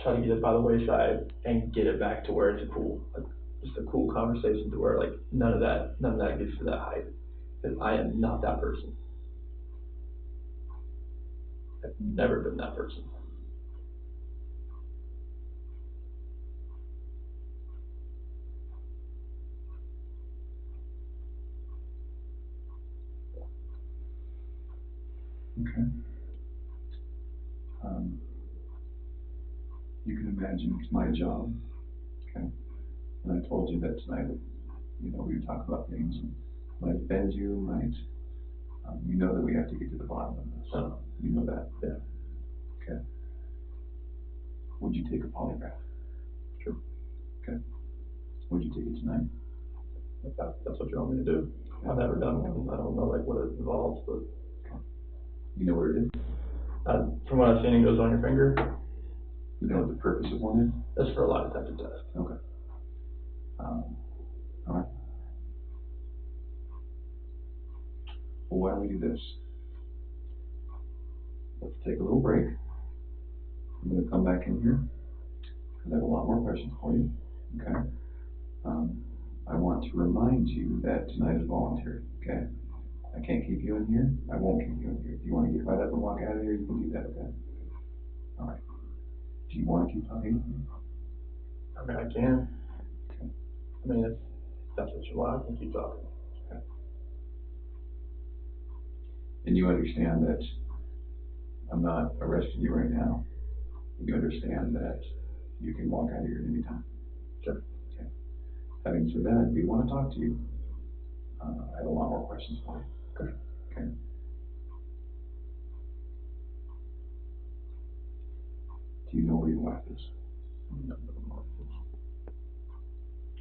Speaker 2: try to get it by the wayside and get it back to where it's just a cool conversation, to where, like, none of that gets to that height. Because I am not that person. I've never been that person.
Speaker 1: Okay. You can imagine it's my job. Okay. And I told you that tonight, we would talk about things and might offend you, you know that we have to get to the bottom of this. You know that?
Speaker 2: Yeah.
Speaker 1: Okay. Would you take a polygraph?
Speaker 2: Sure.
Speaker 1: Okay. Would you take it tonight?
Speaker 2: If that's what you want me to do. I've never done one. I don't know like what it involves, but
Speaker 3: You know where it is?
Speaker 2: from what I've seen, it goes on your finger.
Speaker 3: You know what the purpose of one is?
Speaker 2: That's for a lie detector test.
Speaker 3: Okay. All right. Well, why don't we do this? Let's take a little break. I'm going to come back in here because I have a lot more questions for you. Okay. I want to remind you that tonight is voluntary. Okay. I can't keep you in here. I won't keep you in here. If you want to get right up and walk out of here, you can do that. Okay. All right. Do you want to keep talking?
Speaker 2: I mean, I can.
Speaker 3: Okay.
Speaker 2: I mean, if that's what you want, I can keep talking.
Speaker 3: Okay. And you understand that I'm not arresting you right now. You understand that you can walk out of here at any time.
Speaker 2: Sure.
Speaker 3: Okay. Having said that, I do want to talk to you. I have a lot more questions for you.
Speaker 2: Okay.
Speaker 3: Okay. Do you know where your wife is?
Speaker 2: No.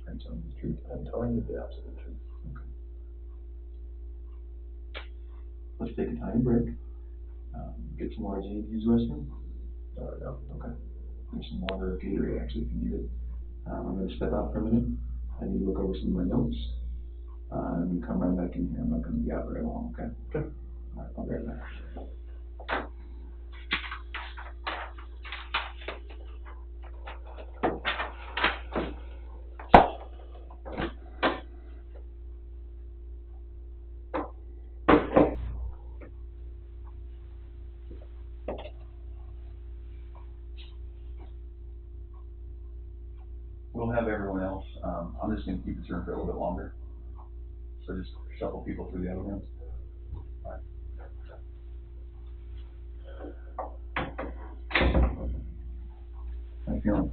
Speaker 3: Are you telling the truth?
Speaker 2: I'm telling you the absolute truth.
Speaker 3: Okay. Let's take a tiny break. Get some water. Do you need to use the restroom?
Speaker 2: No.
Speaker 3: Okay. There's some water or Gatorade actually if you need it. I'm going to step out for a minute. I need to look over some of my notes. I'm going to come right back in here. I'm not going to be out very long, okay?
Speaker 2: Okay.
Speaker 3: All right, I'll be right back. We'll have everyone else. I'm just going to keep this room for a little bit longer. So just shuffle people through the other rooms. All right. How you feeling?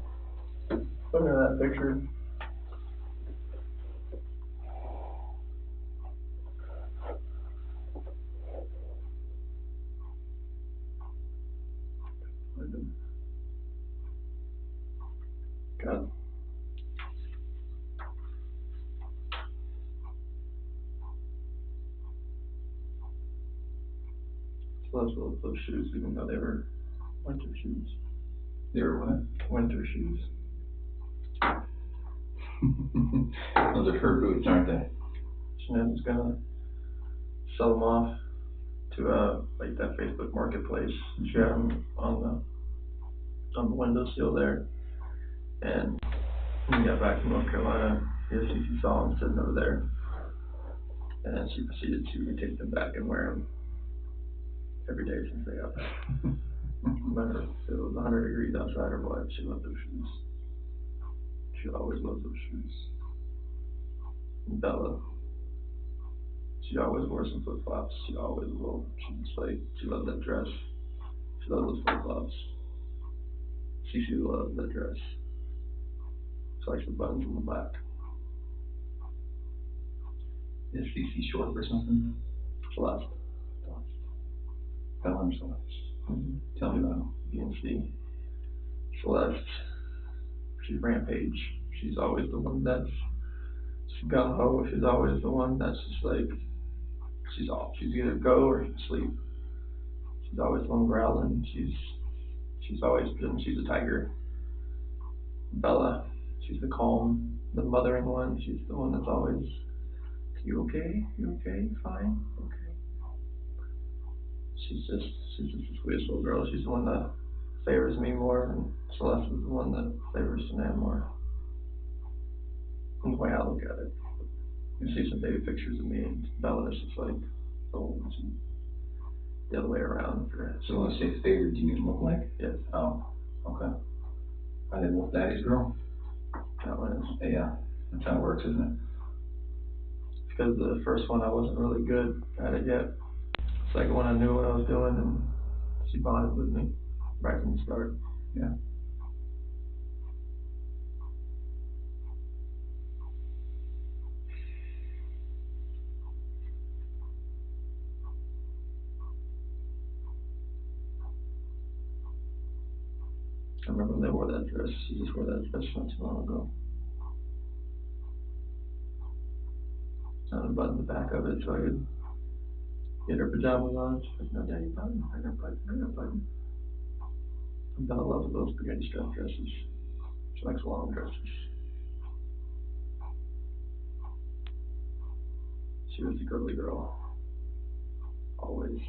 Speaker 2: Looking at that picture, God. Celeste loves those shoes, even though they were winter shoes.
Speaker 3: They were what?
Speaker 2: Winter shoes.
Speaker 3: Those are her boots, aren't they?
Speaker 2: Shanann's gonna sell them off to like that Facebook marketplace. She had them on the windowsill there. And when we got back from North Carolina, she saw them sitting over there. And then she proceeded to take them back and wear them every day since they got back. No matter if it was 100 degrees outside or what, she loved those shoes. She always loved those shoes. And Bella, she always wore some flip flops. She always will. She loved that dress. She loved those flip flops. She loved that dress. She likes the buttons on the back.
Speaker 3: Is CC short for something?
Speaker 2: Celeste.
Speaker 3: Bella and Celeste.
Speaker 2: Mm-hmm.
Speaker 3: Tell me about them.
Speaker 2: BNC. Celeste. She's Rampage. She's always the one that's gung ho. She's always the one that's just like, she's off. She's either go or sleep. She's always the one growling. She's always been, she's a tiger. Bella, she's the calm, the mothering one. She's the one that's always, you okay? You okay? Fine? Okay. She's just the sweetest little girl. She's the one that favors me more, and Celeste is the one that favors Shanann more. And the way I look at it. You see some baby pictures of me, and Bella is just like, oh, the other way around for her.
Speaker 3: So when you say favored, do you mean look like?
Speaker 2: Yes.
Speaker 3: Oh, okay. I didn't know daddy's girl.
Speaker 2: That one is.
Speaker 3: Yeah, that's how it works, isn't it?
Speaker 2: Because the first one I wasn't really good at it yet. Second one I knew what I was doing, and she bonded with me right from the start.
Speaker 3: Yeah.
Speaker 2: I remember when they wore that dress. She just wore that dress not too long ago. button the back of it so I could get her pajamas on. She's like, no, Daddy, button. I got button. I'm gonna love those spaghetti strap dresses. She likes long dresses. She was a girly girl. Always.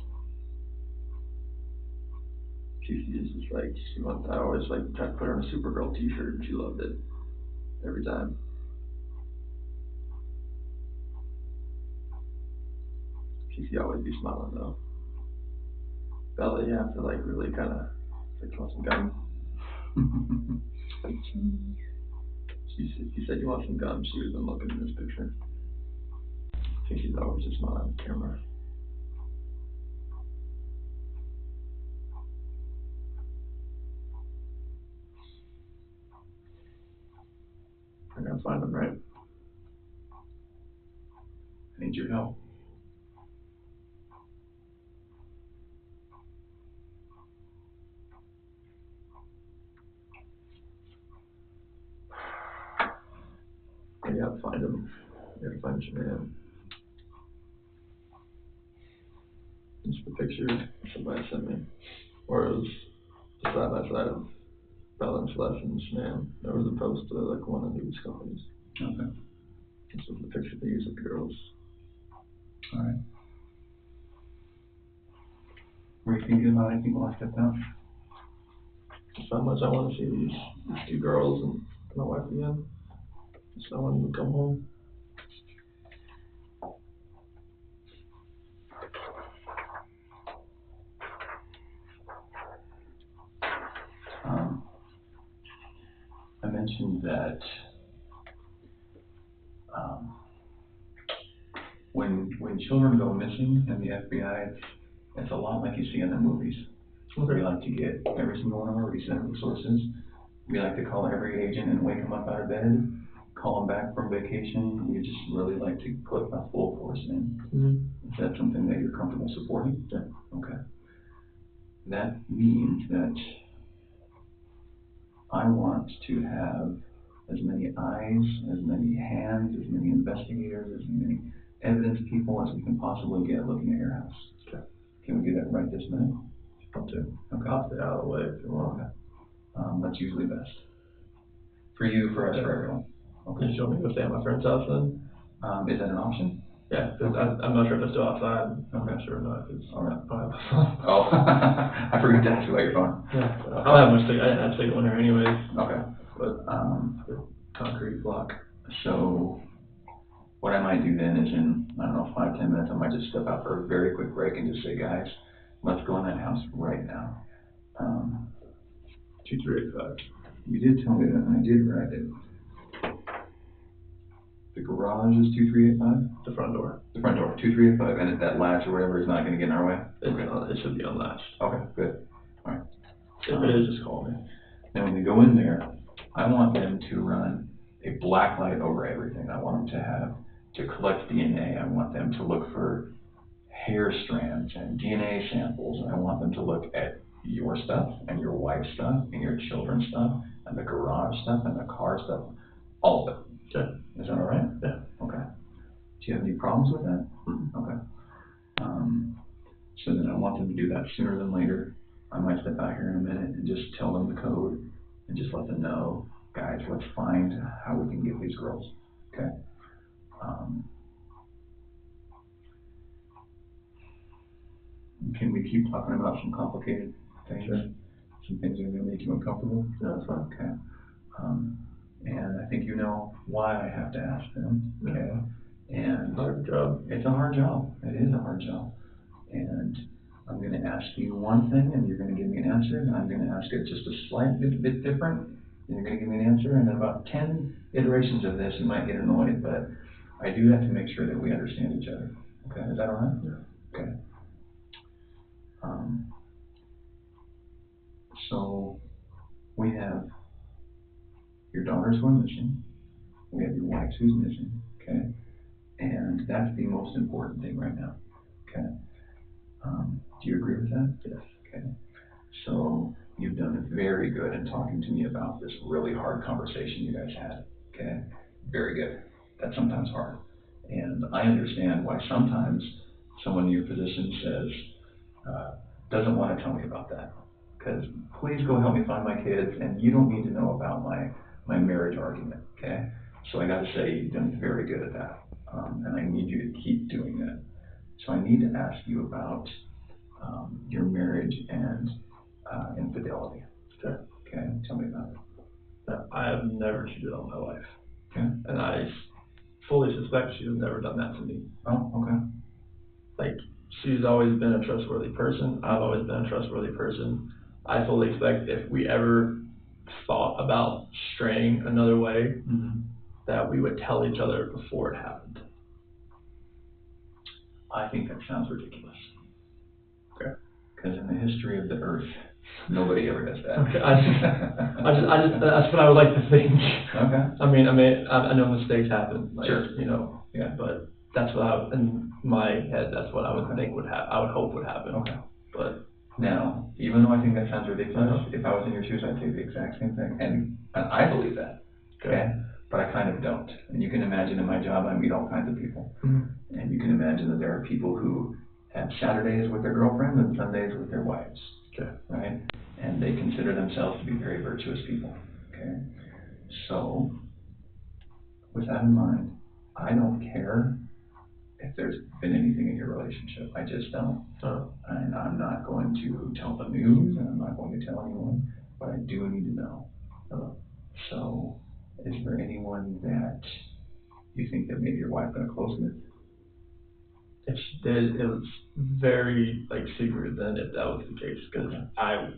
Speaker 2: She is just like, I always like tried to put her on a Supergirl t-shirt and she loved it. Every time. She always be smiling though. Bella, you have to like really kind of, like, you want some gum? She said you want some gum. She was looking in this picture. I think she's always just smiling on the camera. I gotta find them, right?
Speaker 1: I need your help.
Speaker 2: I gotta find them. I gotta find Shanann. This is the picture somebody sent me. Or it was side by side of Bella and Celeste and Shanann. There was a post of like one of the news companies.
Speaker 1: Okay.
Speaker 2: This was the picture they used of the girls.
Speaker 1: All right. What are you thinking about anything while I step down?
Speaker 2: Just how much I want to see these two girls and my wife again. Just I want them to come home.
Speaker 1: I mentioned that when children go missing in the FBI, it's a lot like you see in the movies. We like to get every single one of our recent sources. We like to call every agent and wake them up out of bed, call them back from vacation. We just really like to put a full force in.
Speaker 2: Mm-hmm.
Speaker 1: Is that something that you're comfortable supporting?
Speaker 2: Yeah.
Speaker 1: Okay. That means that I want to have as many eyes, as many hands, as many investigators, as many evidence people as we can possibly get looking at your house.
Speaker 2: Okay.
Speaker 1: Can we do that right this minute?
Speaker 2: Up to.
Speaker 1: Okay.
Speaker 2: I'll stay out of the way if you want.
Speaker 1: Okay. That's usually best. For you, for us, for everyone. Okay.
Speaker 2: You want me to go stay at my friend's house then?
Speaker 1: Is that an option?
Speaker 2: Yeah, okay. I'm not sure if they're still outside. I'm
Speaker 1: Okay.
Speaker 2: not sure or not.
Speaker 1: All right.
Speaker 2: I have my phone.
Speaker 1: Oh, I forgot to ask you about your phone.
Speaker 2: Yeah, I don't have much to, I didn't have to take one here anyways.
Speaker 1: Okay.
Speaker 2: But, concrete block.
Speaker 1: So what I might do then is in, I don't know, 5-10 minutes, I might just step out for a very quick break and just say, guys, let's go in that house right now.
Speaker 2: 2385.
Speaker 1: You did tell me that, and I did write it. The garage is 2385?
Speaker 2: The front door.
Speaker 1: The front door, 2385, and that latch or whatever is not going to get in our way?
Speaker 2: It should be unlatched.
Speaker 1: Okay, good. All right.
Speaker 2: If it is, just call me.
Speaker 1: Now, when they go in there, I want them to run a black light over everything. I want them to collect DNA. I want them to look for hair strands and DNA samples. And I want them to look at your stuff and your wife's stuff and your children's stuff and the garage stuff and the car stuff, all of it.
Speaker 2: Okay.
Speaker 1: Is that all right?
Speaker 2: Yeah.
Speaker 1: Okay. Do you have any problems with that?
Speaker 2: Mm-hmm.
Speaker 1: Okay. So then I want them to do that sooner than later. I might step out here in a minute and just tell them the code and just let them know, guys, let's find how we can get these girls. Okay. Can we keep talking about some complicated things?
Speaker 2: Sure.
Speaker 1: Some things that are going to make you uncomfortable?
Speaker 2: Yeah, that's fine.
Speaker 1: Okay. And I think you know why I have to ask them. Okay. And
Speaker 2: Hard job.
Speaker 1: it's a hard job. It is a hard job. And I'm going to ask you one thing, and you're going to give me an answer, and I'm going to ask it just a slight bit different, and you're going to give me an answer, and in about 10 iterations of this, you might get annoyed, but I do have to make sure that we understand each other. Okay, is that all right?
Speaker 2: Yeah.
Speaker 1: Okay. So we have your daughters who are missing, we have your wife who's missing, okay? And that's the most important thing right now, okay? Do you agree with that?
Speaker 2: Yes.
Speaker 1: Okay. So you've done very good in talking to me about this really hard conversation you guys had, okay? Very good. That's sometimes hard. And I understand why sometimes someone in your position says, doesn't want to tell me about that. Because please go help me find my kids, and you don't need to know about my marriage argument, okay? So I got to say, you've done very good at that, and I need you to keep doing that. So I need to ask you about your marriage and infidelity.
Speaker 2: Okay.
Speaker 1: Okay, tell me about it.
Speaker 2: I have never cheated on my wife.
Speaker 1: Okay.
Speaker 2: And I fully suspect she has never done that to me.
Speaker 1: Oh, okay.
Speaker 2: Like, she's always been a trustworthy person. I've always been a trustworthy person. I fully expect if we ever thought about straying another way, that we would tell each other before it happened.
Speaker 1: I think that sounds ridiculous.
Speaker 2: Okay.
Speaker 1: Because in the history of the earth, nobody ever does that.
Speaker 2: Okay. I just, that's what I would like to think.
Speaker 1: Okay.
Speaker 2: I mean, I know mistakes happen. Like,
Speaker 1: Sure.
Speaker 2: You know.
Speaker 1: Yeah.
Speaker 2: But that's what in my head, that's what I would think would happen. I would hope would happen.
Speaker 1: Okay.
Speaker 2: But
Speaker 1: now, even though I think that sounds ridiculous, if I was in your shoes, I'd say the exact same thing. And I believe that. Okay. But I kind of don't. And you can imagine in my job, I meet all kinds of people.
Speaker 2: Mm-hmm.
Speaker 1: And you can imagine that there are people who have Saturdays with their girlfriend and Sundays with their wives.
Speaker 2: Okay.
Speaker 1: Right? And they consider themselves to be very virtuous people. Okay. So, with that in mind, I don't care if there's been anything in your relationship. I just don't. And I'm not going to tell the news, and I'm not going to tell anyone, but I do need to know. So, is there anyone that you think that maybe your wife got close with?
Speaker 2: If she did, it was very secret then if that was the case, because I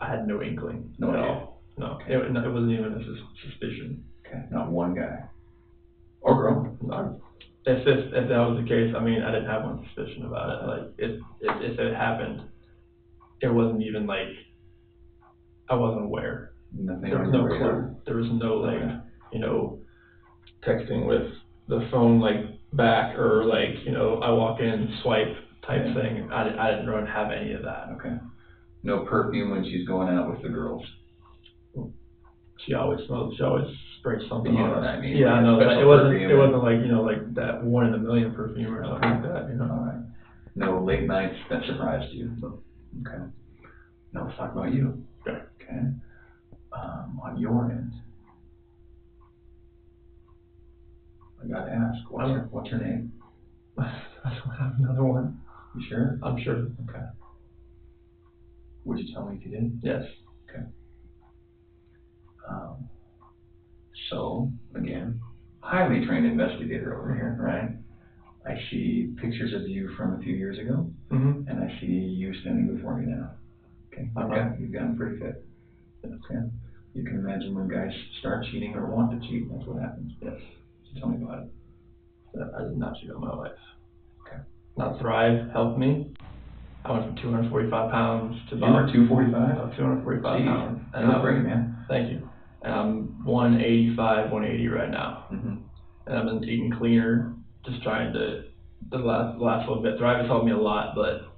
Speaker 2: had no inkling
Speaker 1: No
Speaker 2: at
Speaker 1: idea.
Speaker 2: all. No,
Speaker 1: Okay.
Speaker 2: it wasn't even a suspicion.
Speaker 1: Okay, not one guy. Or girl.
Speaker 2: No. If that was the case, I didn't have one suspicion about it. Like, if it happened, it wasn't even I wasn't aware.
Speaker 1: Nothing.
Speaker 2: There was no clue. There was no texting with the phone back or I walk in, swipe type thing. I didn't really have any of that.
Speaker 1: Okay. No perfume when she's going out with the girls.
Speaker 2: She always smokes. She always sprays something
Speaker 1: You
Speaker 2: on
Speaker 1: know
Speaker 2: us.
Speaker 1: what I mean?
Speaker 2: Yeah, I know.
Speaker 1: Special
Speaker 2: It wasn't
Speaker 1: perfume.
Speaker 2: like that 1 in a million perfume or something like that.
Speaker 1: All right. No late nights that surprised you. Okay. Now let's talk about you.
Speaker 2: Okay.
Speaker 1: Okay. On your end, I gotta ask, what's your name?
Speaker 2: I don't have another one.
Speaker 1: You sure?
Speaker 2: I'm sure.
Speaker 1: Okay. Would you tell me if you did?
Speaker 2: Yes.
Speaker 1: Okay. So, again, highly trained investigator over here, right? I see pictures of you from a few years ago, and I see you standing before me now. Okay. You've gotten pretty fit. Okay. You can imagine when guys start cheating or want to cheat, that's what happens.
Speaker 2: Yes.
Speaker 1: So tell me about it.
Speaker 2: I did not cheat on my wife.
Speaker 1: Okay.
Speaker 2: Not Thrive helped me. I went from 245 pounds to
Speaker 1: about... You were 245?
Speaker 2: 245 pounds.
Speaker 1: And that's great, man.
Speaker 2: Thank you. And I'm 185, 180 right now. And I've been eating cleaner, just trying to, the last little bit. Thrive has helped me a lot, but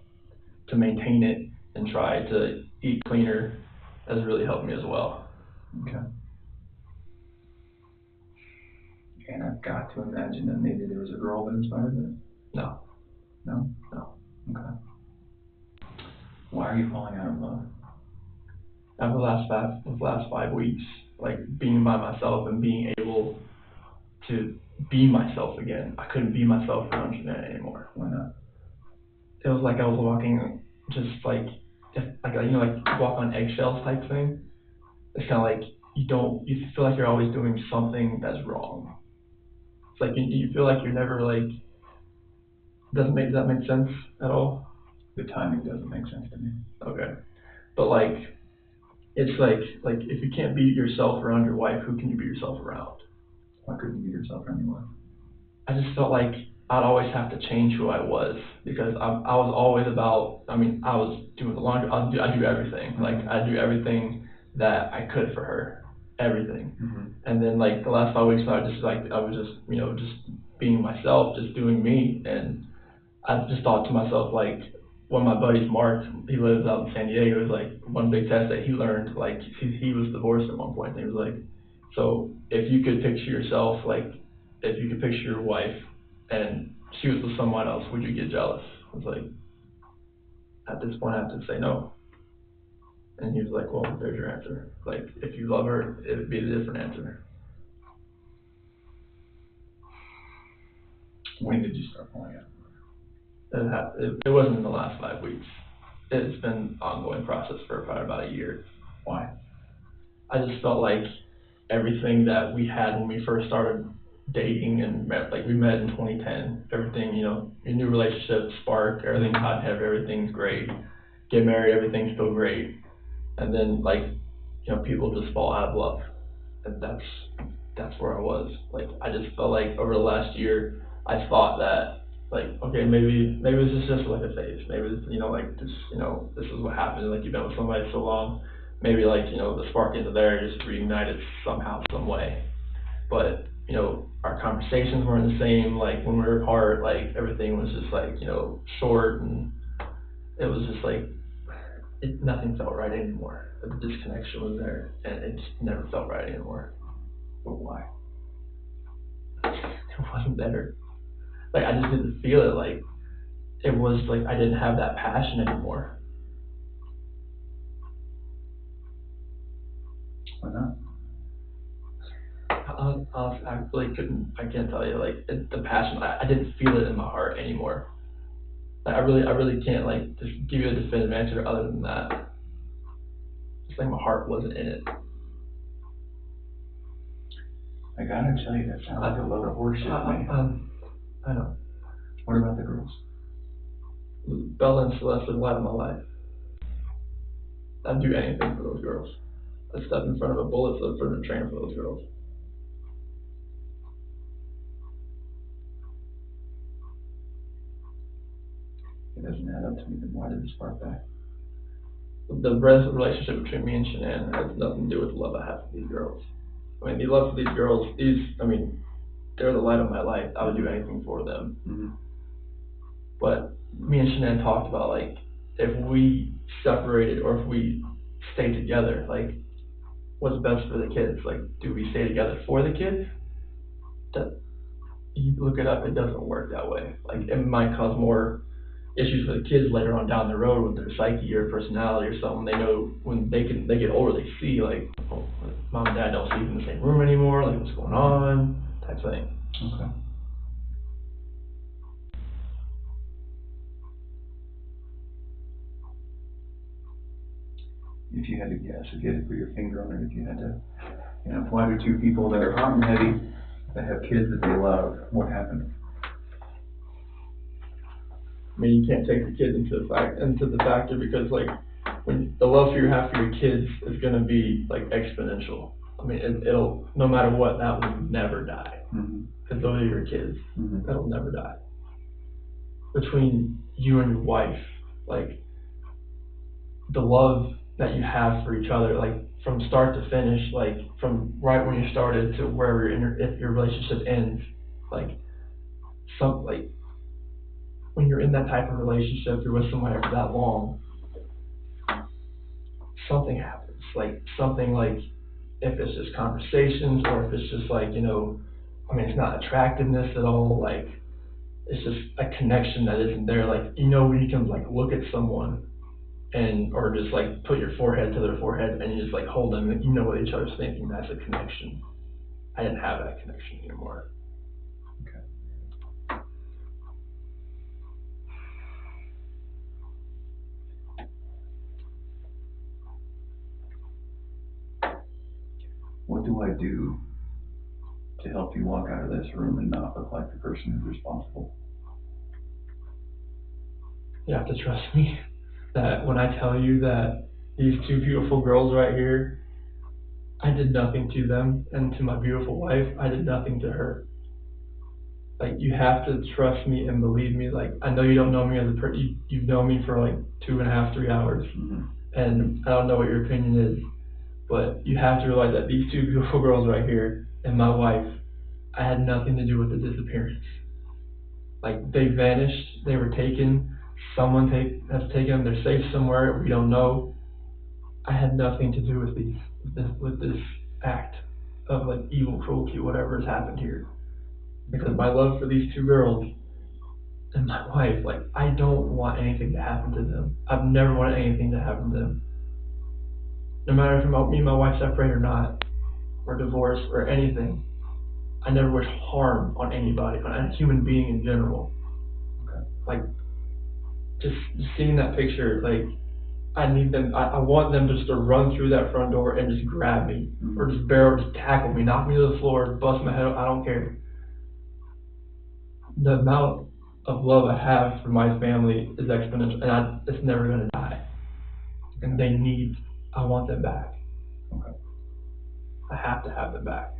Speaker 2: to maintain it and try to eat cleaner has really helped me as well.
Speaker 1: Okay. And I've got to imagine that maybe there was a girl that inspired that?
Speaker 2: No.
Speaker 1: No?
Speaker 2: No.
Speaker 1: Okay. Why are you falling out of love?
Speaker 2: After the last 5 weeks, being by myself and being able to be myself again. I couldn't be myself around Shanann anymore.
Speaker 1: Why not?
Speaker 2: It was like I was walking just walk on eggshells type thing. It's kind of like you feel like you're always doing something that's wrong. It's like you feel like you're never does that make sense at all?
Speaker 1: The timing doesn't make sense to me.
Speaker 2: Okay. But it's like if you can't be yourself around your wife, who can you be yourself around?
Speaker 1: Why couldn't you be yourself around your wife?
Speaker 2: I just felt like I'd always have to change who I was because I was always about, I was doing the laundry, I do everything. I do everything that I could for her, everything. And then the last 5 weeks, I was just, just being myself, just doing me. And I just thought to myself, one of my buddies, Mark, he lives out in San Diego, it was one big test that he learned, he was divorced at one point, and he was so if you could picture yourself, if you could picture your wife and she was with someone else, would you get jealous? I was like, at this point I have to say no. And he was like, well, there's your answer. Like, if you love her, it would be a different answer.
Speaker 3: When did you start pulling out?
Speaker 2: It wasn't in the last 5 weeks. It's been an ongoing process for probably about a year.
Speaker 3: Why?
Speaker 2: I just felt like everything that we had when we first started dating and met, like we met in 2010, everything, you know, your new relationship, spark, everything's hot and heavy, everything's great. Get married, everything's still great. And then, like, you know, people just fall out of love. And that's where I was. Like, I just felt like over the last year, I thought that, like, okay, maybe this is just like a phase. Maybe it's, you know, like, this, you know, this is what happens. Like, you've been with somebody so long. Maybe, like, you know, the spark isn't there, just reignited somehow, some way. But, you know, our conversations weren't the same. Like, when we were apart, like, everything was just, like, you know, short, and it was just, like, nothing felt right anymore. The disconnection was there, and it just never felt right anymore.
Speaker 3: But why?
Speaker 2: It wasn't there. Like, I just didn't feel it. Like, it was like I didn't have that passion anymore.
Speaker 3: Why not?
Speaker 2: I really couldn't. I can't tell you. Like, the passion, I didn't feel it in my heart anymore. Like, I really can't, like, just give you a definitive answer other than that. It's like my heart wasn't in it.
Speaker 3: I gotta tell you, that sounds like a load of horseshit to me.
Speaker 2: I know.
Speaker 3: What about the girls?
Speaker 2: Bella and Celeste are the light of my life. I'd do anything for those girls. I'd step in front of a bullet slip for the train for those girls.
Speaker 3: It doesn't add up to me, then why did it spark back?
Speaker 2: The relationship between me and Shanann has nothing to do with the love I have for these girls. I mean, the love for these girls, they're the light of my life. I would do anything for them.
Speaker 3: Mm-hmm.
Speaker 2: But me and Shanann talked about, like, if we separated or if we stayed together, like, what's best for the kids? Like, do we stay together for the kids? That, you look it up, it doesn't work that way. Like, it might cause more issues for the kids later on down the road with their psyche or personality or something. They know when they get older, they see, like, oh, mom and dad don't sleep in the same room anymore, like, what's going on, type thing.
Speaker 3: Okay. If you had to guess, if you had to put your finger on it, if you had to, you know, point to two people that are hot and heavy, that have kids that they love, what happened?
Speaker 2: I mean, you can't take the kids into the factor because, like, when the love you have for your kids is gonna be, like, exponential. I mean, it'll no matter what, that will never die.
Speaker 3: Mm-hmm.
Speaker 2: Because those are your kids.
Speaker 3: Mm-hmm.
Speaker 2: That'll never die. Between you and your wife, like, the love that you have for each other, like, from start to finish, like, from right when you started to wherever if your relationship ends, like, when you're in that type of relationship, you're with somebody for that long, something happens. Like, something, like, if it's just conversations or if it's just, like, you know, I mean, it's not attractiveness at all, like, it's just a connection that isn't there. Like, you know, when you can, like, look at someone and, or just, like, put your forehead to their forehead and you just, like, hold them and you know what each other's thinking, that's a connection. I didn't have that connection anymore.
Speaker 3: What do I do to help you walk out of this room and not look like the person who's responsible?
Speaker 2: You have to trust me that when I tell you that these two beautiful girls right here, I did nothing to them, and to my beautiful wife, I did nothing to her. Like, you have to trust me and believe me. Like, I know you don't know me as a person. You've known me for like 2.5, 3 hours,
Speaker 3: Mm-hmm.
Speaker 2: and I don't know what your opinion is, but you have to realize that these two beautiful girls right here and my wife, I had nothing to do with the disappearance. Like, they vanished, they were taken, someone has taken them, they're safe somewhere, we don't know. I had nothing to do with this act of, like, evil cruelty, whatever has happened here. Because my love for these two girls and my wife, like, I don't want anything to happen to them. I've never wanted anything to happen to them. No matter if me and my wife separate or not, or divorce or anything, I never wish harm on anybody, on a human being in general.
Speaker 3: Okay.
Speaker 2: Like, just seeing that picture, like, I want them just to run through that front door and just grab me, or just just tackle me, knock me to the floor, bust my head up, I don't care. The amount of love I have for my family is exponential, and it's never gonna die. And I want them back.
Speaker 3: Okay.
Speaker 2: I have to have them back.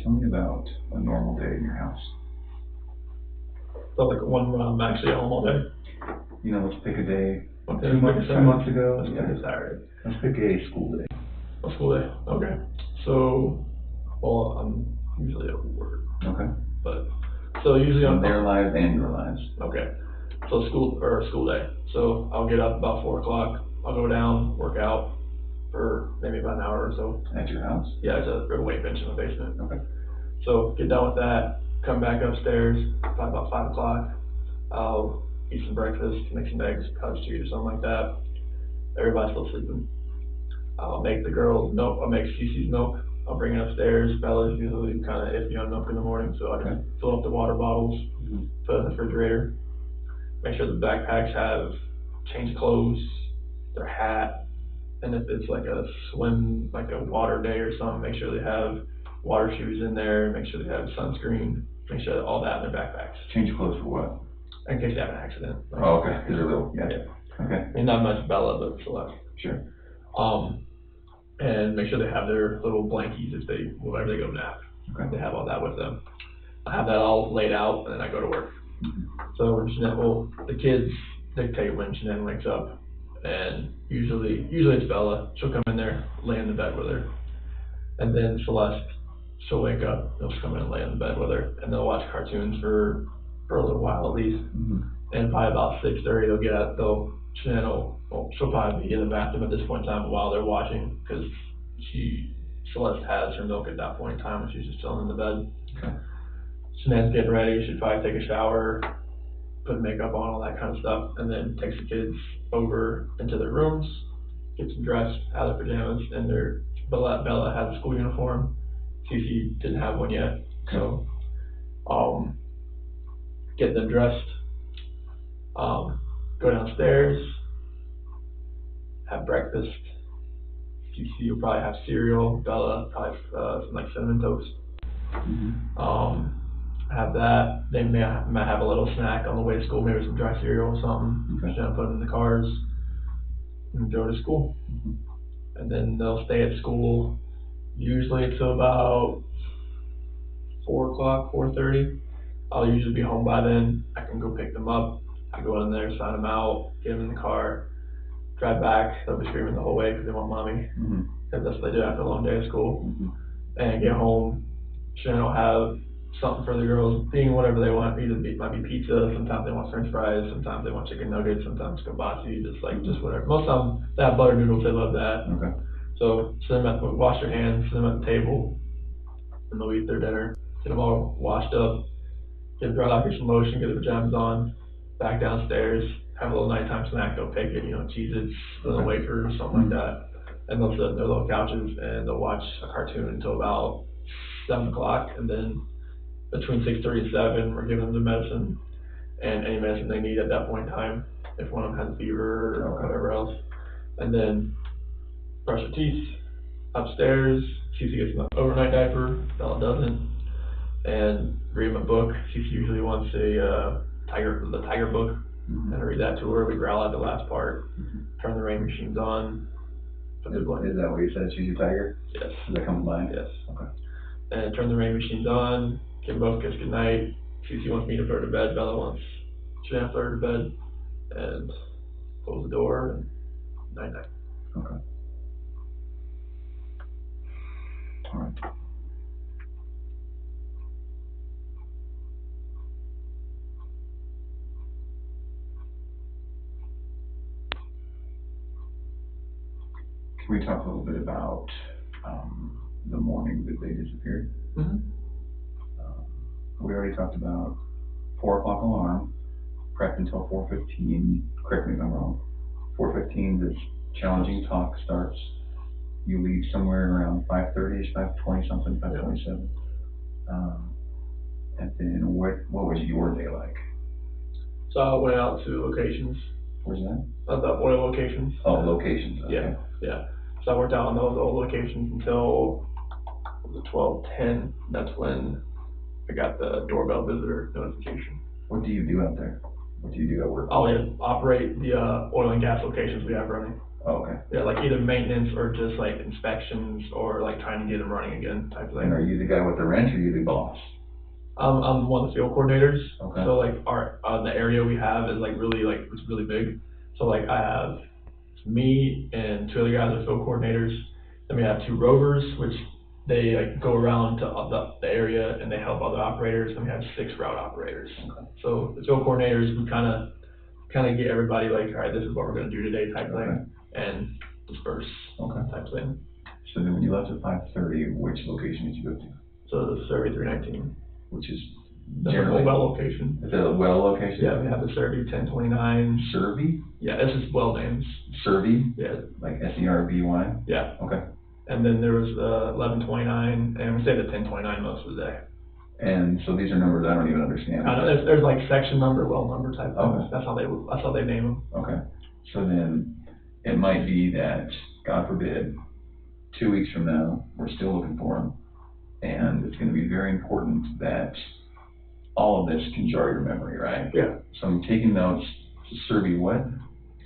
Speaker 3: Tell me about a normal day in your house.
Speaker 2: So like one when I'm actually home all day.
Speaker 3: You know, let's pick a day.
Speaker 2: Okay,
Speaker 3: 2 months ago.
Speaker 2: Let's pick a Saturday.
Speaker 3: Let's pick a school day.
Speaker 2: A school day. Okay. So, well, I'm usually at work.
Speaker 3: Okay.
Speaker 2: But so usually
Speaker 3: on their lives and your lives.
Speaker 2: Okay. So school day. So I'll get up about 4:00. I'll go down, work out for maybe about an hour or so.
Speaker 3: At your house?
Speaker 2: Yeah, it's a weight bench in the basement.
Speaker 3: Okay.
Speaker 2: So get done with that, come back upstairs, probably about 5:00. I'll eat some breakfast, make some eggs, cottage cheese or something like that. Everybody's still sleeping. I'll make the girls milk. I'll make Cece's milk. I'll bring it upstairs. Bella's usually kind of iffy on milk in the morning, so I can fill up the water bottles, put it in the refrigerator. Make sure the backpacks have changed clothes, their hat, and if it's like a water day or something, make sure they have water shoes in there. Make sure they have sunscreen. Make sure all that in their backpacks.
Speaker 3: Change clothes for what?
Speaker 2: In case they have an accident.
Speaker 3: Oh, okay. Because they're little. Yeah. Okay.
Speaker 2: I mean, not much Bella, but Celeste.
Speaker 3: Sure.
Speaker 2: And make sure they have their little blankies whenever they go nap.
Speaker 3: Okay.
Speaker 2: They have all that with them. I have that all laid out, and then I go to work. So when the kids dictate when Shanann wakes up, and usually it's Bella. She'll come in there, lay in the bed with her, and then Celeste, she'll wake up, she'll come in and lay in the bed with her, and they'll watch cartoons for a little while at least. And probably about 6:30, she'll probably be in the bathroom at this point in time while they're watching, because Celeste has her milk at that point in time when she's just chilling in the bed.
Speaker 3: Okay.
Speaker 2: Shanann's getting ready, she'd probably take a shower, put makeup on, all that kind of stuff, and then takes the kids over into their rooms, gets them dressed out of their pajamas, and Bella has a school uniform. Cece didn't have one yet, so get them dressed, go downstairs, have breakfast. Cece will probably have cereal. Bella probably some like cinnamon toast. Have that. They might have a little snack on the way to school, maybe some dry cereal or something.
Speaker 3: Okay.
Speaker 2: Put them in the cars and go to school. And then they'll stay at school usually until about 4:00, 4:30. I'll usually be home by then. I can go pick them up. I go in there, sign them out, get them in the car, drive back. They'll be screaming the whole way because they want mommy. Because that's what they do after a long day of school. And get home. Shanann will have something for the girls, being whatever they want. Might be pizza. Sometimes they want French fries. Sometimes they want chicken nuggets. Sometimes kielbasa. Just whatever. Most of them, they have butter noodles. They love that.
Speaker 3: Okay.
Speaker 2: So wash their hands, sit them at the table, and they'll eat their dinner. Get them all washed up. Get them dried out, get some lotion, get their pajamas on. Back downstairs, have a little nighttime snack. They'll pick it, Cheez-Its, little wafers, something like that. And they'll sit on their little couches and they'll watch a cartoon until about 7 o'clock, and then between 6:30 and 7, we're giving them the medicine and any medicine they need at that point in time, if one of them has a fever or whatever else. And then brush their teeth, upstairs. Cece gets an overnight diaper, Bella doesn't, and read them a book. Cece usually wants the tiger book, and I read that to her. We growl at the last part, turn the rain machines on.
Speaker 3: Is that what you said? She's your tiger?
Speaker 2: Yes.
Speaker 3: Does that come to mind?
Speaker 2: Yes.
Speaker 3: Okay.
Speaker 2: And turn the rain machines on, give both kids good night. Cece wants me to put her to bed, Bella wants Shanann to put her to bed, and close the door, and night-night.
Speaker 3: Okay. Can we talk a little bit about the morning that they disappeared?
Speaker 2: Mm-hmm.
Speaker 3: We already talked about 4 o'clock alarm, prep until 4:15. Correct me if I'm wrong. 4:15, this challenging talk starts. You leave somewhere around 5:30ish, 5:20 something, 5:27. And then what was your day like?
Speaker 2: So I went out to locations.
Speaker 3: Where's that?
Speaker 2: The oil locations.
Speaker 3: Oh, locations. Okay.
Speaker 2: Yeah. So I worked out on those old locations until 12:10. That's when I got the doorbell visitor notification.
Speaker 3: What do you do out there? What do you do at work?
Speaker 2: I'll operate the oil and gas locations we have running.
Speaker 3: Oh, okay.
Speaker 2: Yeah, like either maintenance or just like inspections or like trying to get them running again type of thing.
Speaker 3: And are you the guy with the wrench or are you the boss?
Speaker 2: I'm one of the field coordinators.
Speaker 3: Okay.
Speaker 2: So like our the area we have is like really it's really big. So like I have me and 2 other guys are field coordinators. Then we have 2 rovers, which they like go around to the area and they help other operators. And we have 6 route operators. Okay. So the field coordinators, we kind of get everybody like, all right, this is what we're going to do today type thing, and disperse type thing.
Speaker 3: So then when you left at 5:30, which location did you go to?
Speaker 2: So the Survey 319.
Speaker 3: Which is
Speaker 2: generally a well location.
Speaker 3: Is it a well location?
Speaker 2: Yeah, we have the Survey 1029.
Speaker 3: Survey?
Speaker 2: Yeah, this is well names.
Speaker 3: Survey?
Speaker 2: Yeah.
Speaker 3: Like SERVY?
Speaker 2: Yeah.
Speaker 3: Okay.
Speaker 2: And then there was the 1129, and we say the 1029 most of the day.
Speaker 3: And so these are numbers I don't even understand.
Speaker 2: I know, there's like section number, well number type things.
Speaker 3: Okay.
Speaker 2: That's how they name them.
Speaker 3: Okay. So then it might be that, God forbid, 2 weeks from now, we're still looking for them. And it's going to be very important that all of this can jar your memory, right?
Speaker 2: Yeah. So
Speaker 3: I'm taking notes. Survey what?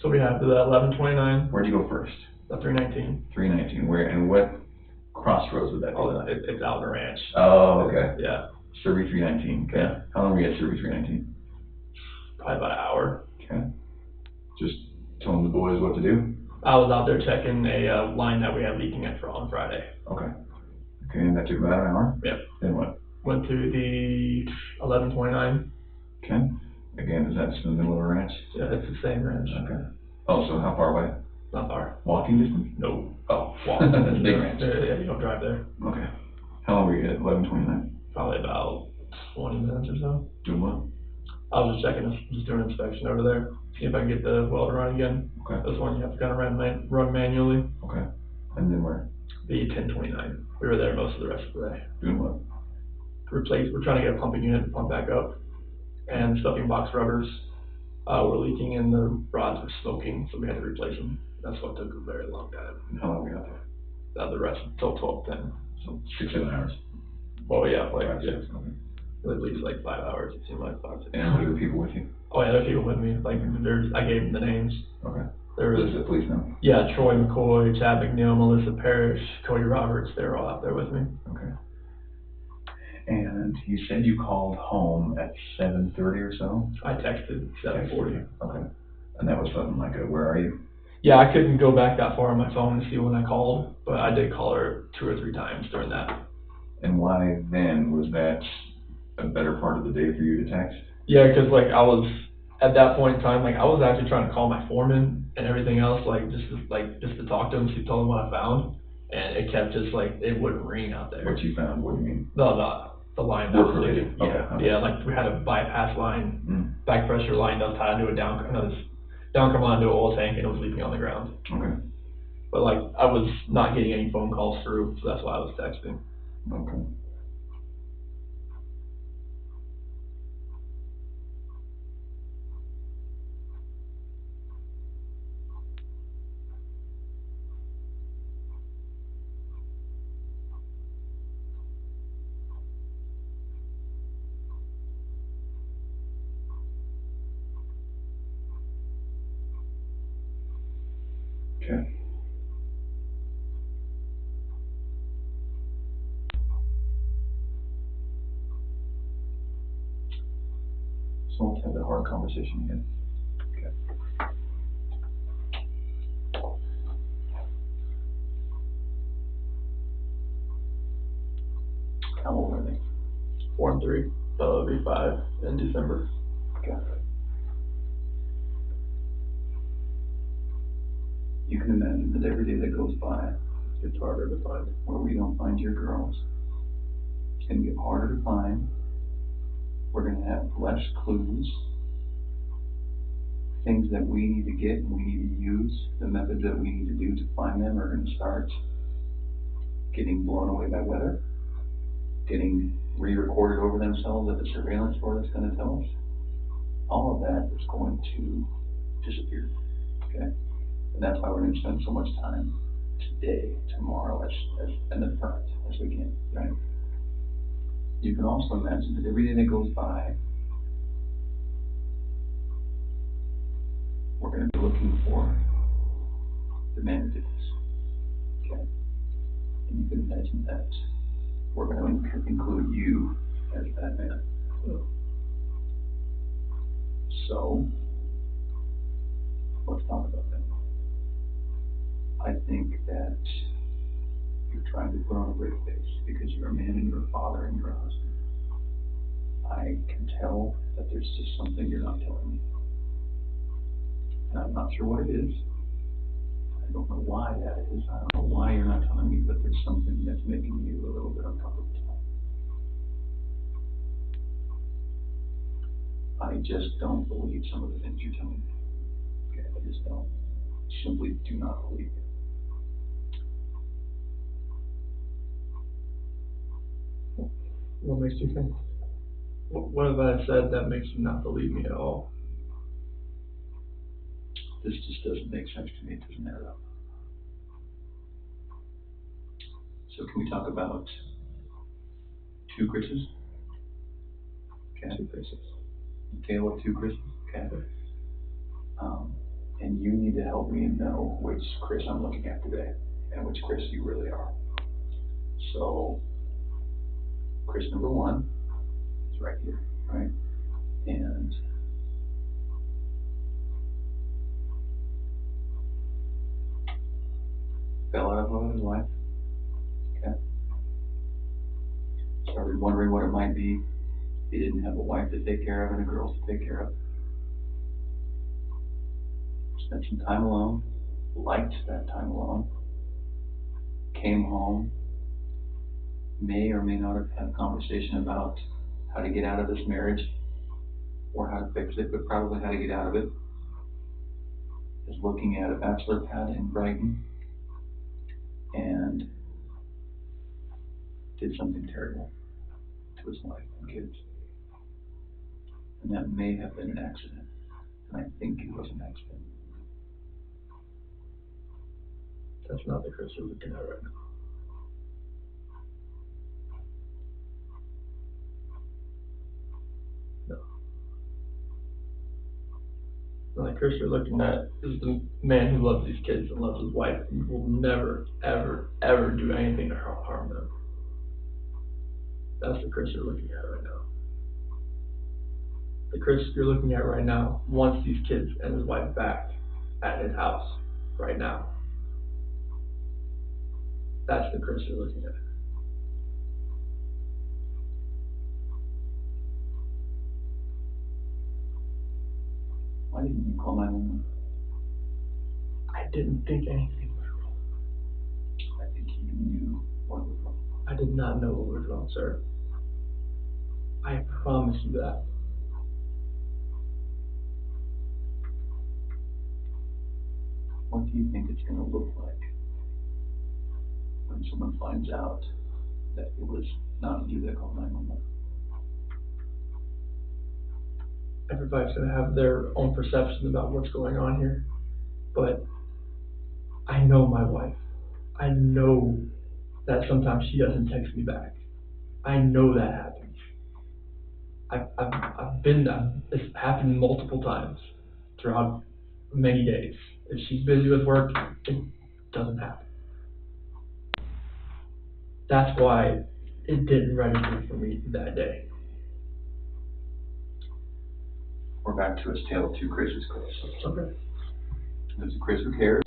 Speaker 2: So we have the 1129.
Speaker 3: Where'd you go first?
Speaker 2: The 319.
Speaker 3: 319. Where and what crossroads would that be?
Speaker 2: Oh, it's out in the ranch.
Speaker 3: Oh, okay.
Speaker 2: Yeah.
Speaker 3: Survey 319. Okay.
Speaker 2: Yeah.
Speaker 3: How long were you at Survey 319?
Speaker 2: Probably about an hour.
Speaker 3: Okay. Just telling the boys what to do?
Speaker 2: I was out there checking a line that we had leaking on Friday.
Speaker 3: Okay. Okay, and that took about an hour?
Speaker 2: Yep.
Speaker 3: Then what?
Speaker 2: Went to the 1129.
Speaker 3: Okay. Again, is that just in the middle of a ranch?
Speaker 2: Yeah, it's the same ranch.
Speaker 3: Okay. Oh, so how far away?
Speaker 2: Not far.
Speaker 3: Walking distance?
Speaker 2: No.
Speaker 3: Oh,
Speaker 2: Walk.
Speaker 3: that's a big ranch.
Speaker 2: Yeah, you don't drive there.
Speaker 3: Okay. How long were you at 1129?
Speaker 2: Probably about 20 minutes or so.
Speaker 3: Doing what?
Speaker 2: I was just doing an inspection over there, see if I can get the well to run again.
Speaker 3: Okay.
Speaker 2: This one you have to kind of run manually.
Speaker 3: Okay. And then where?
Speaker 2: The 1029. We were there most of the rest of the day.
Speaker 3: Doing what?
Speaker 2: We're trying to get a pumping unit to pump back up, and stuffing box rubbers were leaking and the rods were smoking, so we had to replace them. That's what took a very long time.
Speaker 3: And how long were you out there?
Speaker 2: The rest until 12:10.
Speaker 3: So 6-7 hours.
Speaker 2: Oh yeah, like
Speaker 3: 5, 6,
Speaker 2: yeah,
Speaker 3: okay.
Speaker 2: at least like 5 hours. It seemed like 5, 6
Speaker 3: And how many other people with you?
Speaker 2: Oh yeah, there are people with me. Like I gave them the names.
Speaker 3: Okay.
Speaker 2: There was,
Speaker 3: Does the police know?
Speaker 2: yeah, Troy McCoy, Chad McNeil, Melissa Parrish, Cody Roberts, they were all out there with me.
Speaker 3: Okay. And you said you called home at 7:30 or so?
Speaker 2: I texted 7:40.
Speaker 3: Okay. And that was something like where are you?
Speaker 2: Yeah, I couldn't go back that far on my phone to see when I called, but I did call her 2 or 3 times during that.
Speaker 3: And why then? Was that a better part of the day for you to text?
Speaker 2: Yeah, because like I was, at that point in time, like I was actually trying to call my foreman and everything else, just to talk to him, to tell him what I found, and it kept just like, it wouldn't ring out there.
Speaker 3: What you found? What do you mean?
Speaker 2: The line that was leaking.
Speaker 3: Okay.
Speaker 2: Yeah,
Speaker 3: Okay.
Speaker 2: yeah, like we had a bypass line, back pressure line that was tied into a down command into an oil tank, and it was leaking on the ground.
Speaker 3: Okay.
Speaker 2: But like I was not getting any phone calls through, so that's why I was texting.
Speaker 3: Okay. Okay. So let's have the hard conversation again. Okay. How old are they?
Speaker 2: 4 and 3, so it'll be 5 in December.
Speaker 3: Okay.
Speaker 1: You can imagine that every day that goes by,
Speaker 2: It's harder to find.
Speaker 1: where we don't find your girls, it's going to get harder to find. We're going to have less clues. Things that we need to get and we need to use, the methods that we need to do to find them are going to start getting blown away by weather, getting re-recorded over themselves that the surveillance board is going to tell us. All of that is going to disappear, okay? And that's why we're going to spend so much time today, tomorrow, and the current as we can, right? You can also imagine that every day that goes by, we're going to be looking for the man who did this, okay? And you can imagine that we're going to include you as that man. So, let's talk about that. I think that you're trying to put on a brave face because you're a man and you're a father and you're a husband. I can tell that there's just something you're not telling me. And I'm not sure what it is. I don't know why that is. I don't know why you're not telling me, but there's something that's making you a little bit uncomfortable. I just don't believe some of the things you're telling me. Okay, I just don't. Simply do not believe it.
Speaker 2: What makes you think? What have I said that makes you not believe me at all?
Speaker 1: This just doesn't make sense to me. It doesn't add up. So can we talk about two Chris's? Okay.
Speaker 2: Two Chris's.
Speaker 1: A tale of two Chris's? Okay. And you need to help me know which Chris I'm looking at today and which Chris you really are. So, Chris number one is right here, right? And fell out of love with his wife. Okay. Started wondering what it might be. He didn't have a wife to take care of and a girl to take care of. Spent some time alone, liked that time alone, came home, may or may not have had a conversation about how to get out of this marriage or how to fix it, but probably how to get out of it. Is looking at a bachelor pad in Brighton and did something terrible to his wife and kids. And that may have been an accident. And I think it was an accident.
Speaker 2: That's not the Chris you're looking at right now. The Chris you're looking at is the man who loves these kids and loves his wife and will never, ever, ever do anything to harm them. That's the Chris you're looking at right now. The Chris you're looking at right now wants these kids and his wife back at his house right now. That's the Chris you're looking at.
Speaker 1: Why didn't you call 911?
Speaker 2: I didn't think anything was wrong.
Speaker 1: I think you knew what was wrong.
Speaker 2: I did not know what was wrong, sir. I promise you that.
Speaker 1: What do you think it's going to look like when someone finds out that it was not you that called 911?
Speaker 2: Everybody's going to have their own perception about what's going on here. But I know my wife. I know that sometimes she doesn't text me back. I know that happens. I've been there. It's happened multiple times throughout many days. If she's busy with work, it doesn't happen. That's why it didn't register for me that day.
Speaker 1: We're back to his tale of two Chris's, Chris.
Speaker 2: Okay.
Speaker 1: There's a Chris who cares.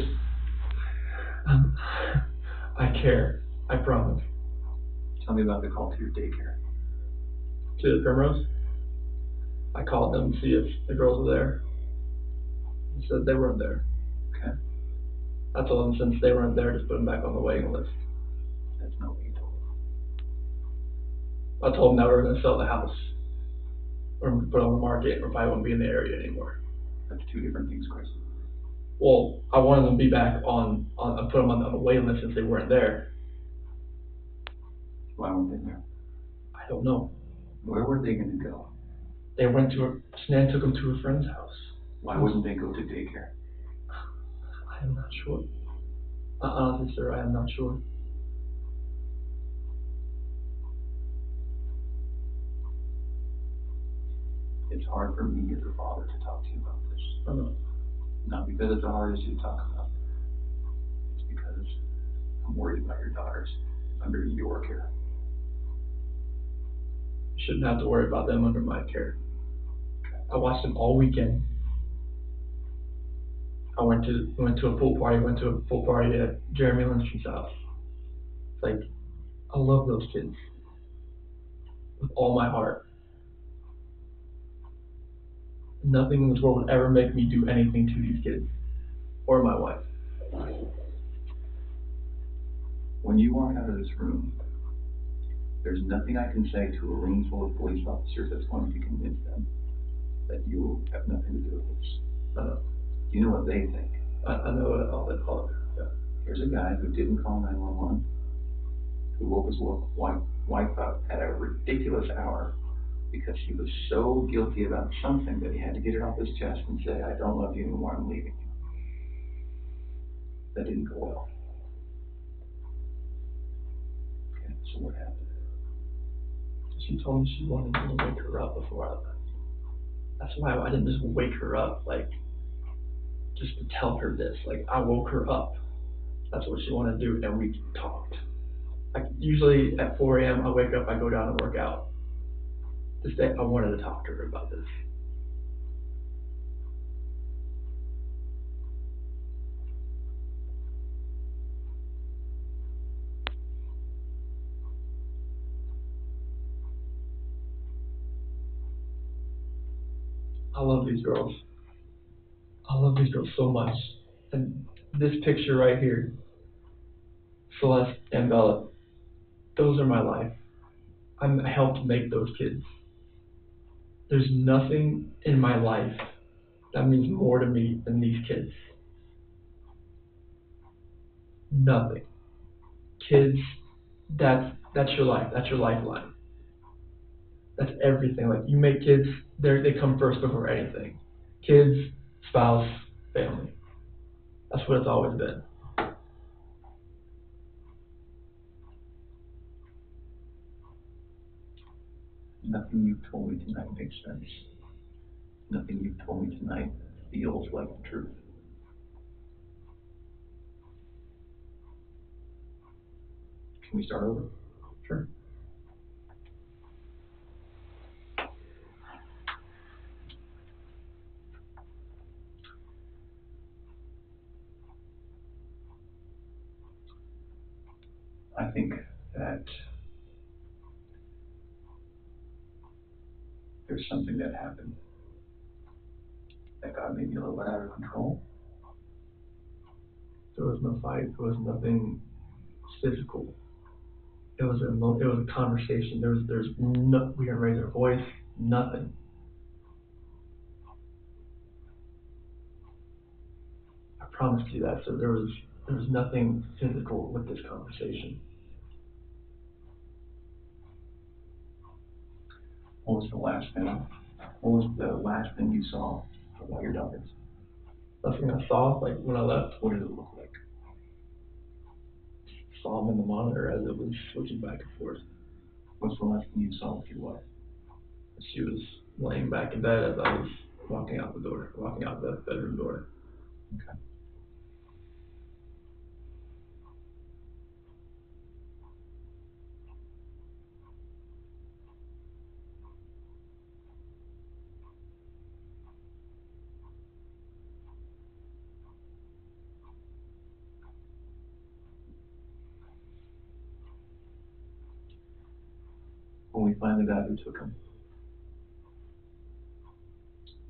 Speaker 2: I care. I promise.
Speaker 1: Tell me about the call to your daycare.
Speaker 2: To the Primrose, I called them to see if the girls were there. They said they weren't there.
Speaker 1: Okay.
Speaker 2: I told them since they weren't there, just put them back on the waiting list.
Speaker 1: That's not what you told me.
Speaker 2: I told them that we were going to sell the house. Or put it on the market, or probably won't be in the area anymore.
Speaker 1: That's two different things, Chris.
Speaker 2: Well, I wanted them to be back on put them on the waiting list since they weren't there.
Speaker 1: Why weren't they there?
Speaker 2: I don't know.
Speaker 1: Where were they going to go?
Speaker 2: They went to Shanann took them to a friend's house.
Speaker 1: Why wouldn't they go to daycare?
Speaker 2: I am not sure. Honestly, sir, I am not sure.
Speaker 1: It's hard for me as a father to talk to you about this.
Speaker 2: I know.
Speaker 1: Not because it's the hardest to talk about. It's because I'm worried about your daughters under your care.
Speaker 2: You shouldn't have to worry about them under my care. I watched them all weekend. I went to a pool party at Jeremy Lindstrom's house. It's like, I love those kids with all my heart. Nothing in this world would ever make me do anything to these kids or my wife.
Speaker 1: When you walk out of this room, there's nothing I can say to a room full of police officers that's going to convince them that you have nothing to do with this.
Speaker 2: I know.
Speaker 1: You know what they think.
Speaker 2: I know what all they call it. Yeah.
Speaker 1: Here's a guy who didn't call 911, who woke his wife up at a ridiculous hour because he was so guilty about something that he had to get it off his chest and say, I don't love you anymore, I'm leaving you. That didn't go well. Okay, so what happened?
Speaker 2: She told me she wanted me to wake her up before I left. That's why I didn't just wake her up, like, just to tell her this. Like, I woke her up. That's what she wanted to do, and we talked. Like, usually at 4 a.m., I wake up, I go down and work out. This day, I wanted to talk to her about this. I love these girls. I love these girls so much. And this picture right here, Celeste and Bella, those are my life. I helped make those kids. There's nothing in my life that means more to me than these kids. Nothing. Kids, that's your life. That's your lifeline. That's everything. Like, you make kids, they come first before anything. Kids, spouse, family. That's what it's always been.
Speaker 1: Nothing you've told me tonight makes sense. Nothing you've told me tonight feels like the truth. Can we start over?
Speaker 2: Sure.
Speaker 1: I think that there's something that happened that got maybe a little bit out of control.
Speaker 2: There was no fight. There was nothing physical. It was a conversation. We didn't raise our voice. Nothing. I promise you that. So there was nothing physical with this conversation.
Speaker 1: What was the last thing you saw about your daughters?
Speaker 2: Nothing I saw, like, when I left.
Speaker 1: What did it look like?
Speaker 2: Saw them in the monitor as it was switching back and forth.
Speaker 1: What's the last thing you saw with your wife?
Speaker 2: She was laying back in bed as I was walking out the bedroom door.
Speaker 1: Okay. When we find the guy who took him,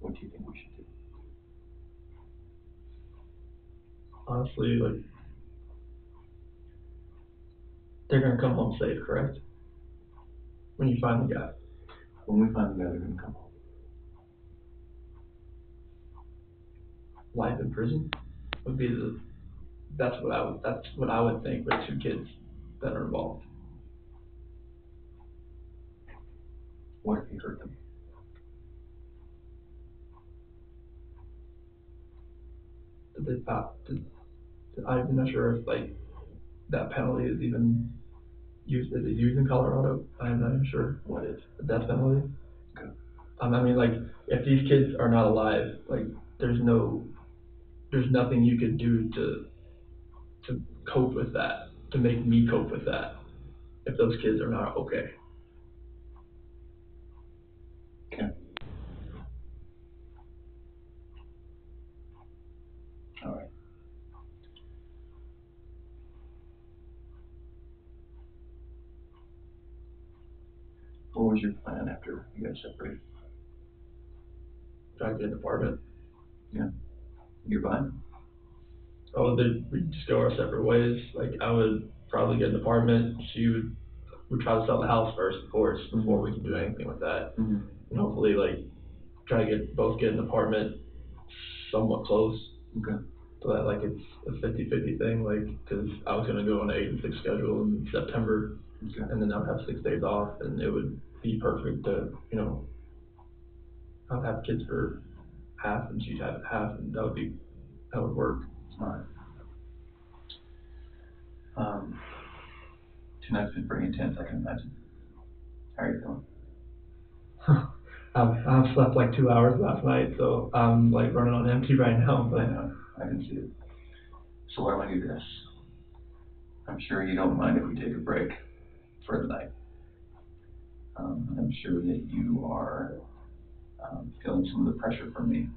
Speaker 1: what do you think we should do?
Speaker 2: honestly, like, they're gonna come home safe, correct? When you find the guy.
Speaker 3: When we find the guy, they're gonna come home.
Speaker 2: Life in prison would be that's what I would think with 2 kids that are involved.
Speaker 3: What if he hurt them?
Speaker 2: I'm not sure if like that penalty is even used. Is it used in Colorado? I'm not even sure.
Speaker 3: What is?
Speaker 2: The death penalty.
Speaker 3: Okay.
Speaker 2: I mean, like, if these kids are not alive, like, there's nothing you could do to cope with that, to make me cope with that, if those kids are not okay.
Speaker 3: Okay. All right. What was your plan after you got separated?
Speaker 2: Try to get an apartment.
Speaker 3: Yeah. Nearby?
Speaker 2: Oh, we'd just go our separate ways. Like, I would probably get an apartment. She would try to sell the house first, of course, before we could do anything with that.
Speaker 3: Mm-hmm.
Speaker 2: And hopefully, like, try to get an apartment somewhat close.
Speaker 3: Okay.
Speaker 2: So that, like, it's a 50-50 thing, like, because I was going to go on an 8 and 6 schedule in September,
Speaker 3: Okay.
Speaker 2: and then I would have 6 days off, and it would be perfect to, I'd have kids for half, and she'd have half, and that would work.
Speaker 3: All right. Tonight's been pretty intense, I can imagine. How are you feeling?
Speaker 2: I've slept like 2 hours last night, so I'm like running on empty right now. But
Speaker 3: I know, I can see it. So why don't we do this? I'm sure you don't mind if we take a break for the night. I'm sure that you are feeling some of the pressure from me.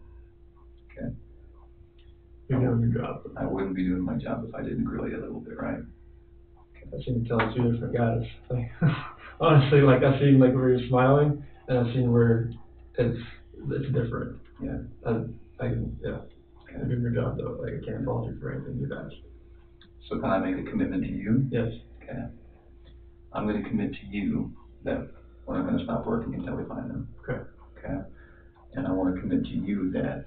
Speaker 3: Okay.
Speaker 2: You're doing your job.
Speaker 3: I wouldn't be doing my job if I didn't grill you a little bit, right?
Speaker 2: I've seen you telling 2 different guys. Like, honestly, like, I've seen like where you're smiling, and I've seen where it's different.
Speaker 3: Yeah.
Speaker 2: Yeah. You're doing your job though. Like, I can't fault you for anything you've asked.
Speaker 3: So can I make a commitment to you?
Speaker 2: Yes.
Speaker 3: Okay. I'm going to commit to you that we're not going to stop working until we find them.
Speaker 2: Okay.
Speaker 3: Okay. And I want to commit to you that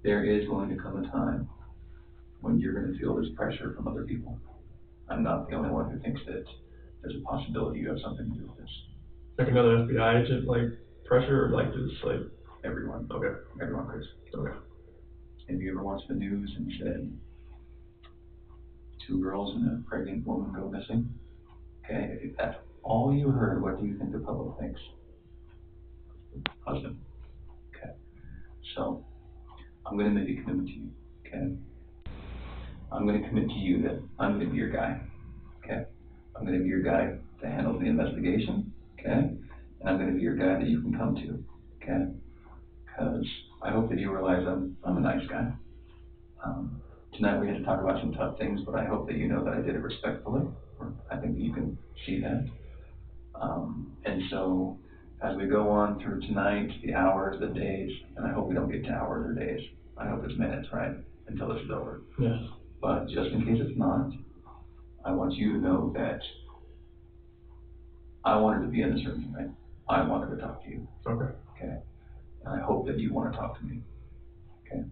Speaker 3: there is going to come a time when you're going to feel this pressure from other people. I'm not the only one who thinks that there's a possibility you have something to do with this.
Speaker 2: Like another FBI agent, like pressure, or like just like
Speaker 3: Everyone.
Speaker 2: okay.
Speaker 3: Everyone, Chris.
Speaker 2: Okay.
Speaker 3: Have you ever watched the news and said 2 girls and a pregnant woman go missing? Okay, if that's all you heard, what do you think the public thinks? Husband. Okay. So I'm going to make a commitment to you. Okay. I'm going to commit to you that I'm going to be your guy. Okay. I'm going to be your guy that handles the investigation. Okay. And I'm going to be your guy that you can come to. Okay. Because I hope that you realize I'm a nice guy. Tonight we had to talk about some tough things, but I hope that you know that I did it respectfully. I think that you can see that. And so as we go on through tonight, the hours, the days, and I hope we don't get to hours or days. I hope it's minutes, right? Until this is over.
Speaker 2: Yes.
Speaker 3: But just in case it's not, I want you to know that I wanted to be in this room tonight. I wanted to talk to you.
Speaker 2: Okay.
Speaker 3: Okay. And I hope that you want to talk to me. Okay.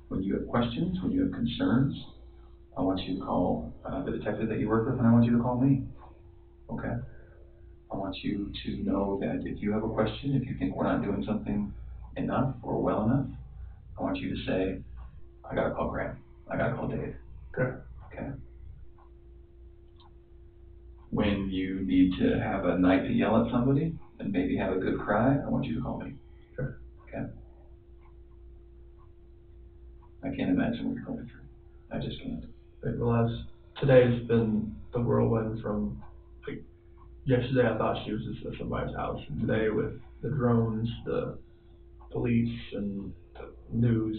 Speaker 3: When you have questions, when you have concerns, I want you to call the detective that you work with, and I want you to call me. Okay. I want you to know that if you have a question, if you think we're not doing something enough or well enough, I want you to say, I gotta call Graham. I gotta call Dave.
Speaker 2: Okay.
Speaker 3: Okay. When you need to have a night to yell at somebody and maybe have a good cry, I want you to call me.
Speaker 2: Sure.
Speaker 3: Okay. I can't imagine what you're going through. I just can't.
Speaker 2: Today's been the whirlwind from, like, yesterday I thought she was just at somebody's house, and today with the drones, the police, and the news,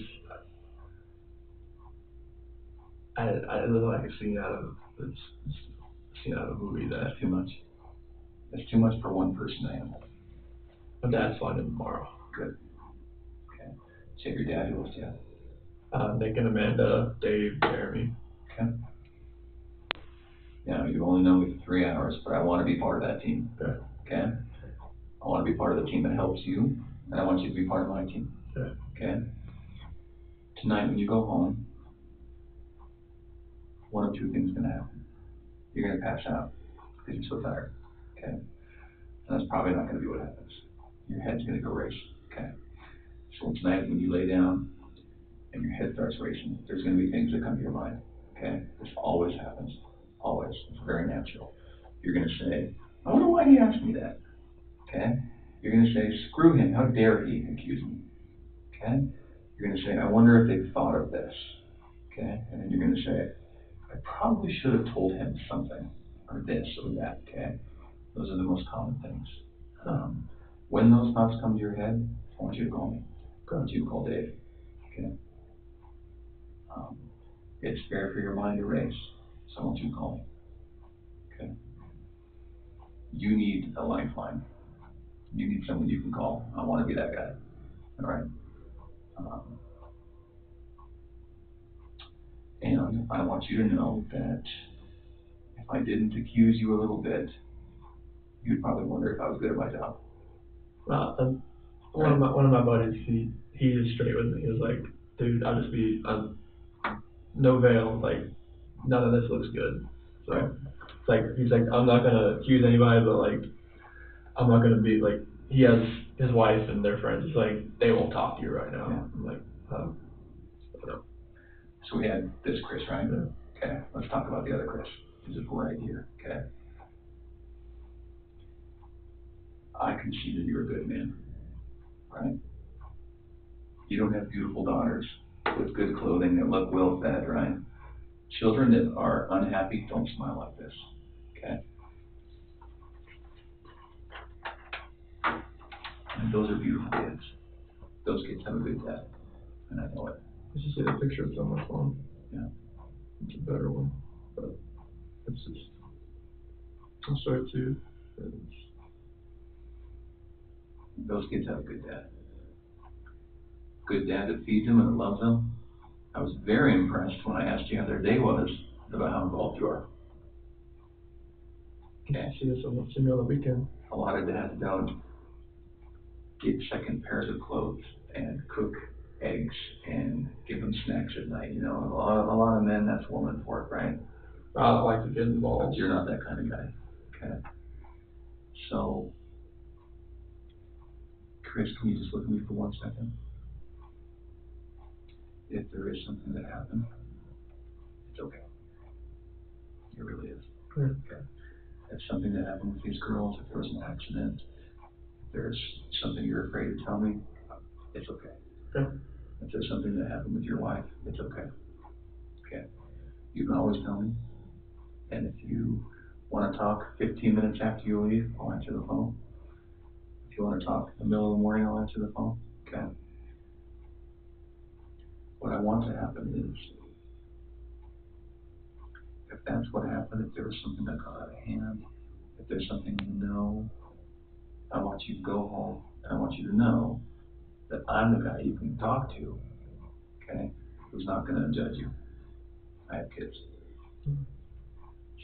Speaker 2: I look like a scene out of a movie.
Speaker 3: That's too much. That's too much for one person to handle.
Speaker 2: My dad's flying in tomorrow.
Speaker 3: Good. Okay. So your dad was, yeah.
Speaker 2: Nick and Amanda, Dave, Jeremy.
Speaker 3: Okay. Now, you only know me for 3 hours, but I want to be part of that team.
Speaker 2: Okay.
Speaker 3: Okay? I want to be part of the team that helps you, and I want you to be part of my team.
Speaker 2: Okay.
Speaker 3: Okay? Tonight, when you go home, one of two things is going to happen. You're going to pass out because you're so tired. Okay? And that's probably not going to be what happens. Your head's going to go race. Okay? So tonight, when you lay down and your head starts racing, there's going to be things that come to your mind. Okay? This always happens. Always. It's very natural. You're going to say, I wonder why he asked me that. Okay? You're going to say, screw him. How dare he accuse me? Okay? You're going to say, I wonder if they thought of this. Okay? And then you're going to say, I probably should have told him something, or this, or that. Okay? Those are the most common things. When those thoughts come to your head, I want you to call me. I want you to call Dave. Okay? It's fair for your mind to race, so I want you to call me. Okay? You need a lifeline. You need someone you can call. I want to be that guy. All right? And I want you to know that if I didn't accuse you a little bit, you'd probably wonder if I was good at my job.
Speaker 2: One of my buddies, he is straight with me. He was like, dude, no veil, like none of this looks good. So it's like he's like, I'm not gonna accuse anybody, but like I'm not gonna be like, he has his wife and their friends. It's like they won't talk to you right now. Yeah. I'm like,
Speaker 3: So we had this Chris, right?
Speaker 2: Yeah.
Speaker 3: Okay, let's talk about the other Chris. This is right here. Okay. I can see that you're a good man, right? You don't have beautiful daughters with good clothing that look well fed, right? Children that are unhappy don't smile like this, okay? And those are beautiful kids. Those kids have a good dad, and I know it.
Speaker 2: I just see the picture of someone's phone.
Speaker 3: Yeah.
Speaker 2: It's a better one, but it's just, I'm sorry too.
Speaker 3: Those kids have a good dad. Good dad that feeds them and that loves them. I was very impressed when I asked you how their day was about how involved you are.
Speaker 2: Okay. See this on the weekend.
Speaker 3: A lot of dads don't get second pairs of clothes and cook eggs and give them snacks at night. You know, a lot of men, that's woman's work, right?
Speaker 2: I like to get involved.
Speaker 3: But you're not that kind of guy. Okay. So, Chris, can you just look at me for 1 second? If there is something that happened, it's okay. It really is.
Speaker 2: Yeah.
Speaker 3: Okay. If something that happened with these girls, if there was an accident, if there's something you're afraid to tell me, it's okay.
Speaker 2: Yeah.
Speaker 3: If there's something that happened with your wife, it's okay. Okay. You can always tell me. And if you want to talk 15 minutes after you leave, I'll answer the phone. If you want to talk in the middle of the morning, I'll answer the phone. Okay. What I want to happen is, if that's what happened, if there was something that got out of hand, if there's something you know, I want you to go home and I want you to know that I'm the guy you can talk to, okay, who's not going to judge you. I have kids.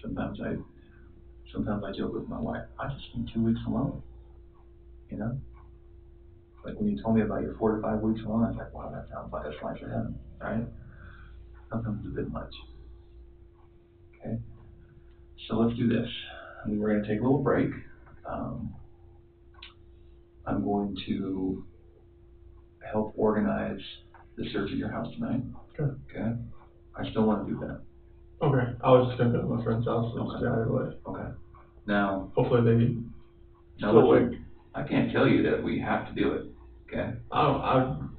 Speaker 3: Sometimes I joke with my wife, I just need 2 weeks alone, you know? Like when you told me about your 4 to 5 weeks alone, I was like, wow, that sounds like a slice of heaven, right? Sometimes it's a bit much. Okay? So let's do this. We're going to take a little break. I'm going to help organize the search of your house tonight. Okay? I still want to do that.
Speaker 2: Okay. I was just going to go to my friend's house and just stay out of the way.
Speaker 3: Okay. Now,
Speaker 2: hopefully they
Speaker 3: still awake. I can't tell you that we have to do it. Okay?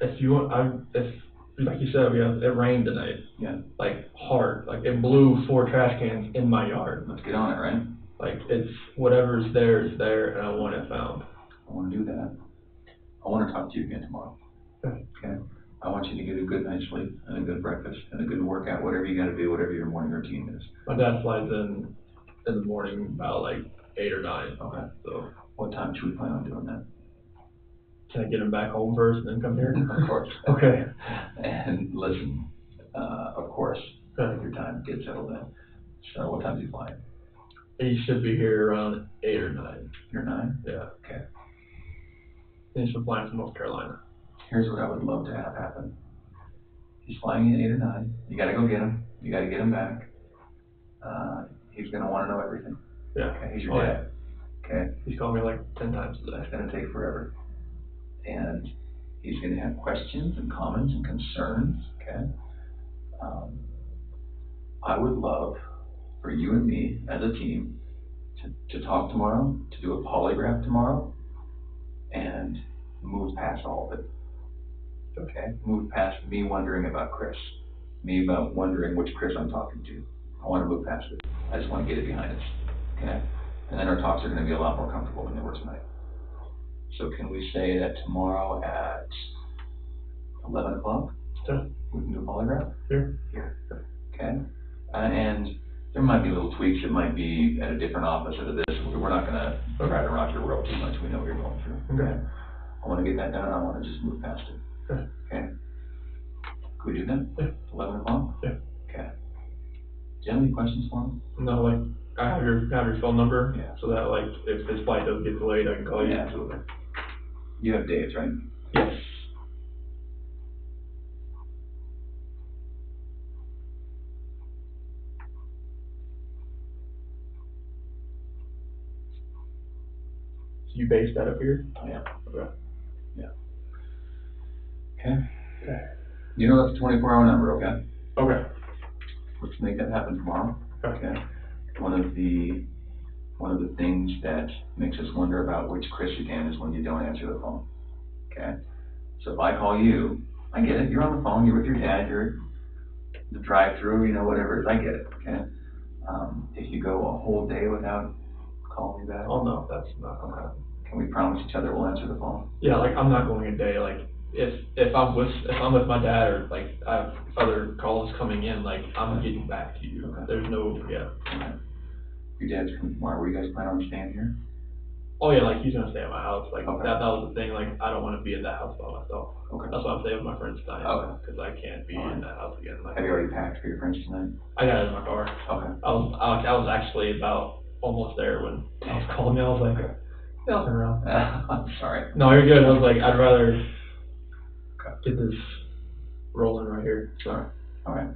Speaker 2: If you want, if like you said, it rained tonight.
Speaker 3: Yeah.
Speaker 2: Like hard. Like it blew 4 trash cans in my yard.
Speaker 3: Let's get on it, right?
Speaker 2: Like it's whatever's there is there, and I want it found.
Speaker 3: I want to do that. I want to talk to you again tomorrow. Okay? I want you to get a good night's sleep and a good breakfast and a good workout, whatever you got to do, whatever your morning routine is.
Speaker 2: My dad flies in the morning about like 8 or 9.
Speaker 3: Okay.
Speaker 2: So
Speaker 3: what time should we plan on doing that?
Speaker 2: Can I get him back home first and then come here?
Speaker 3: Of course.
Speaker 2: Okay.
Speaker 3: And listen, of course, take your time, get settled in. So what time is he flying?
Speaker 2: He should be here around 8 or 9.
Speaker 3: You're 9?
Speaker 2: Yeah.
Speaker 3: Okay.
Speaker 2: He's been flying from North Carolina.
Speaker 3: Here's what I would love to have happen. He's flying in 8 or 9. You gotta go get him. You gotta get him back. He's gonna wanna know everything.
Speaker 2: Yeah.
Speaker 3: Okay, he's your dad. Okay?
Speaker 2: He's called me like 10 times today.
Speaker 3: It's gonna take forever. And he's gonna have questions and comments and concerns, okay? I would love for you and me as a team to talk tomorrow, to do a polygraph tomorrow, and move past all of it. Okay? Move past me wondering about Chris, me about wondering which Chris I'm talking to. I want to move past it. I just want to get it behind us. Okay? And then our talks are going to be a lot more comfortable than they were tonight. So can we say that tomorrow at 11 o'clock?
Speaker 2: Sure.
Speaker 3: We can do a polygraph?
Speaker 2: Here.
Speaker 3: Here. Okay? And there might be little tweaks. It might be at a different office or this. We're not going to try to rock your world too much. We know what you're going through.
Speaker 2: Okay.
Speaker 3: I want to get that done. I want to just move past it.
Speaker 2: Okay.
Speaker 3: Okay? Can we do that?
Speaker 2: Yeah.
Speaker 3: 11 o'clock?
Speaker 2: Yeah.
Speaker 3: Okay. Do you have any questions for him?
Speaker 2: No, like, I have your phone number.
Speaker 3: Yeah.
Speaker 2: So that, like, if his flight does get delayed, I can call you.
Speaker 3: Yeah, absolutely. You have Dave's, right?
Speaker 2: Yes. You based that up here?
Speaker 3: Yeah.
Speaker 2: Okay.
Speaker 3: Yeah. Okay.
Speaker 2: Okay.
Speaker 3: You know that's a 24-hour number, okay?
Speaker 2: Okay.
Speaker 3: Let's make that happen tomorrow.
Speaker 2: Okay.
Speaker 3: One of the things that makes us wonder about which Chris again is when you don't answer the phone. Okay? So if I call you, I get it, you're on the phone, you're with your dad, you're at the drive-through, you know, whatever it is, I get it, okay? If you go a whole day without calling me back.
Speaker 2: Oh no, that's not gonna happen.
Speaker 3: Can we promise each other we'll answer the phone?
Speaker 2: Yeah, like I'm not going a day. Like if I'm with my dad or like I have other calls coming in, like I'm getting back to you.
Speaker 3: Okay.
Speaker 2: There's no
Speaker 3: Okay. Your dad's coming tomorrow. Were you guys planning on staying here?
Speaker 2: Oh yeah, like he's gonna stay at my house. Like
Speaker 3: Okay.
Speaker 2: that was the thing. Like I don't want to be in that house by myself.
Speaker 3: Okay.
Speaker 2: That's why I'm staying with my friends tonight.
Speaker 3: Okay.
Speaker 2: Because I can't be
Speaker 3: All right.
Speaker 2: in that house again. Like,
Speaker 3: Have you already packed for your friends tonight?
Speaker 2: I got it in my car.
Speaker 3: Okay.
Speaker 2: I was actually about almost there when I was calling you. I was like, yeah, I'll turn around.
Speaker 3: I'm sorry.
Speaker 2: No, you're good. I was like, I'd rather get this rolling right here. So.
Speaker 3: All right.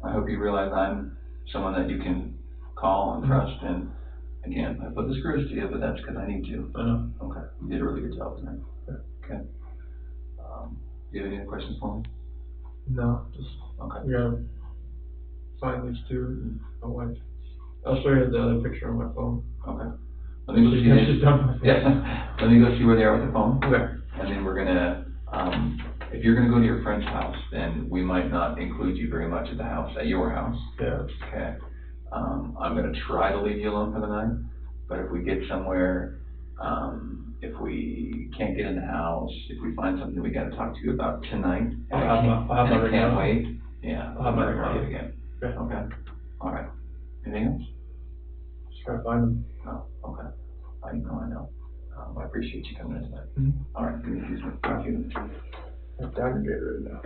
Speaker 3: I hope you realize I'm someone that you can call and trust. And again, I put the screws to you, but that's because I need to.
Speaker 2: I know.
Speaker 3: Okay. You did a really good job tonight. Okay. Do you have any other questions for me?
Speaker 2: No, just
Speaker 3: Okay.
Speaker 2: we gotta find these two and my wife. I'll show you the other picture on my phone.
Speaker 3: Okay. Let me go see.
Speaker 2: She's done with it.
Speaker 3: Yeah. Let me go see where they are with the phone.
Speaker 2: Okay.
Speaker 3: And then we're gonna, if you're gonna go to your friend's house, then we might not include you very much at your house.
Speaker 2: Yeah.
Speaker 3: Okay. I'm gonna try to leave you alone for the night, but if we get somewhere, if we can't get in the house, if we find something we gotta talk to you about tonight,
Speaker 2: I'll have my
Speaker 3: and I
Speaker 2: ring
Speaker 3: can't
Speaker 2: on.
Speaker 3: wait, yeah,
Speaker 2: I'll have my ring
Speaker 3: try it
Speaker 2: on.
Speaker 3: again.
Speaker 2: Okay.
Speaker 3: Okay. All right. Anything else?
Speaker 2: Just gotta find them.
Speaker 3: No. Okay. I know. I appreciate you coming in tonight.
Speaker 2: Mm-hmm.
Speaker 3: All right. Give me a few minutes. Talk to you.
Speaker 2: I'm down to get rid of now.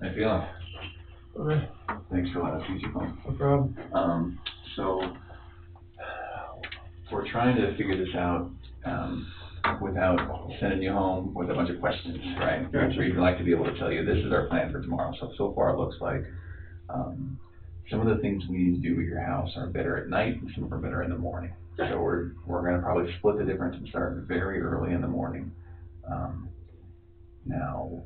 Speaker 3: How you feeling?
Speaker 2: Okay.
Speaker 3: Thanks for letting us use your phone.
Speaker 2: No problem.
Speaker 3: So we're trying to figure this out without sending you home with a bunch of questions, right?
Speaker 2: Gotcha.
Speaker 3: We'd like to be able to tell you this is our plan for tomorrow. So far it looks like some of the things we need to do at your house are better at night and some of them are better in the morning. So we're going to probably split the difference and start very early in the morning. Now,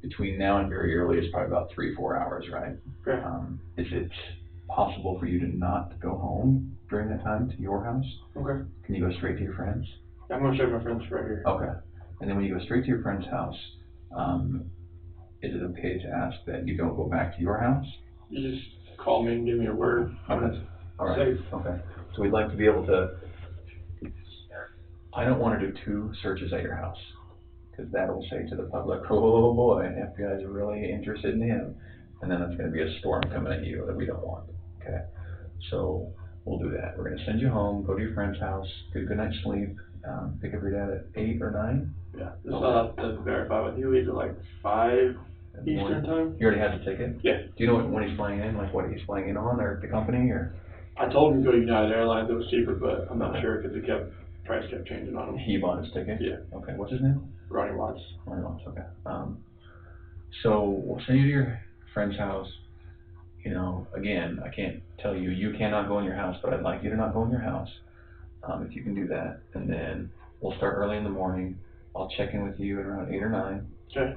Speaker 3: between now and very early is probably about 3-4 hours, right?
Speaker 2: Okay.
Speaker 3: Is it possible for you to not go home during that time to your house?
Speaker 2: Okay.
Speaker 3: Can you go straight to your friend's?
Speaker 2: I'm gonna show my friends right here.
Speaker 3: Okay. And then when you go straight to your friend's house, is it okay to ask that you don't go back to your house?
Speaker 2: You just call me and give me a word.
Speaker 3: Okay. All right.
Speaker 2: Safe.
Speaker 3: Okay. So we'd like to be able to, I don't want to do 2 searches at your house, because that will say to the public, oh boy, FBI is really interested in him. and then that's gonna be a storm coming at you that we don't want, okay? So, we'll do that. We're gonna send you home, go to your friend's house, get a good night's sleep, pick up your dad at 8 or 9.
Speaker 2: Yeah, just have to verify with you, leaves at like 5 Eastern time.
Speaker 3: You already have the ticket?
Speaker 2: Yeah.
Speaker 3: Do you know when he's flying in, like what he's flying in on, or the company, or?
Speaker 2: I told him to go United Airlines, it was cheaper, but I'm not sure because price kept changing on him.
Speaker 3: He bought his ticket?
Speaker 2: Yeah.
Speaker 3: Okay, what's his name?
Speaker 2: Ronnie Watts.
Speaker 3: Ronnie Watts, okay. So we'll send you to your friend's house. You know, again, I can't tell you, you cannot go in your house, but I'd like you to not go in your house, if you can do that. And then we'll start early in the morning. I'll check in with you at around 8 or 9.
Speaker 2: Okay.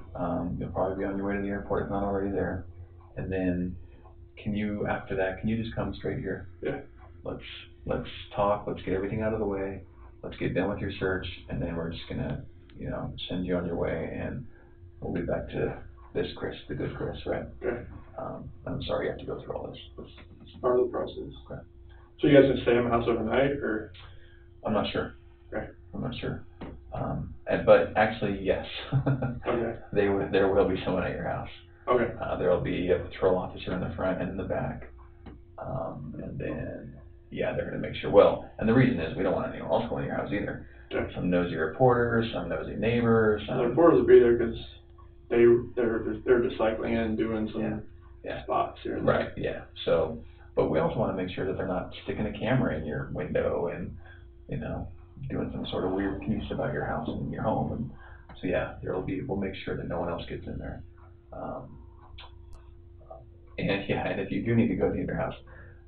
Speaker 3: You'll probably be on your way to the airport if not already there. And then after that, can you just come straight here?
Speaker 2: Yeah.
Speaker 3: Let's talk, let's get everything out of the way, let's get done with your search, and then we're just gonna, send you on your way, and we'll be back to this Chris, the good Chris, right?
Speaker 2: Okay.
Speaker 3: I'm sorry you have to go through all this.
Speaker 2: It's part of the process.
Speaker 3: Okay.
Speaker 2: So you guys gonna stay in my house overnight, or?
Speaker 3: I'm not sure.
Speaker 2: Okay.
Speaker 3: I'm not sure. But actually, yes.
Speaker 2: Okay.
Speaker 3: There will be someone at your house.
Speaker 2: Okay.
Speaker 3: There will be a patrol officer in the front and in the back. And then, they're going to make sure. Well, and the reason is we don't want anyone else going in your house either.
Speaker 2: Okay.
Speaker 3: Some nosy reporters, some nosy neighbors.
Speaker 2: The reporters will be there because they're just cycling in and doing some spots here and there.
Speaker 3: Right, yeah. So, but we also want to make sure that they're not sticking a camera in your window and, doing some sort of weird piece about your house and your home. And so we'll make sure that no one else gets in there. And if you do need to go to your house,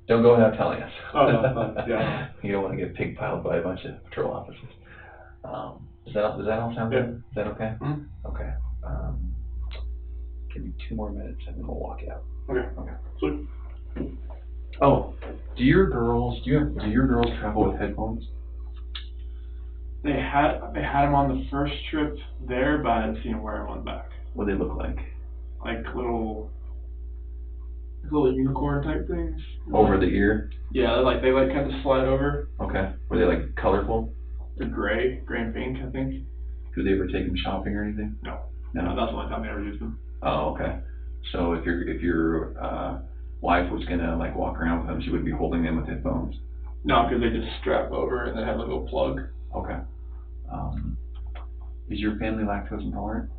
Speaker 3: don't go without telling us.
Speaker 2: Oh, no, yeah.
Speaker 3: You don't want to get pig piled by a bunch of patrol officers. Does that all sound good? Is that okay?
Speaker 2: Mm-hmm.
Speaker 3: Okay. Give me 2 more minutes and then we'll walk you out.
Speaker 2: Okay. Sweet.
Speaker 3: Oh, do your girls travel with headphones?
Speaker 2: They had them on the first trip there, but I hadn't seen them wear them on back.
Speaker 3: What do they look like?
Speaker 2: Like little unicorn type things.
Speaker 3: Over the ear?
Speaker 2: Yeah, they kind of slide over.
Speaker 3: Okay. Were they like colorful?
Speaker 2: They're gray and pink, I think.
Speaker 3: Did they ever take them shopping or anything?
Speaker 2: No.
Speaker 3: No.
Speaker 2: That's the only time they ever used them.
Speaker 3: Oh, okay. So if your wife was gonna walk around with them, she would be holding them with headphones?
Speaker 2: No, because they just strap over and they have a little plug.
Speaker 3: Okay. Is your family lactose intolerant?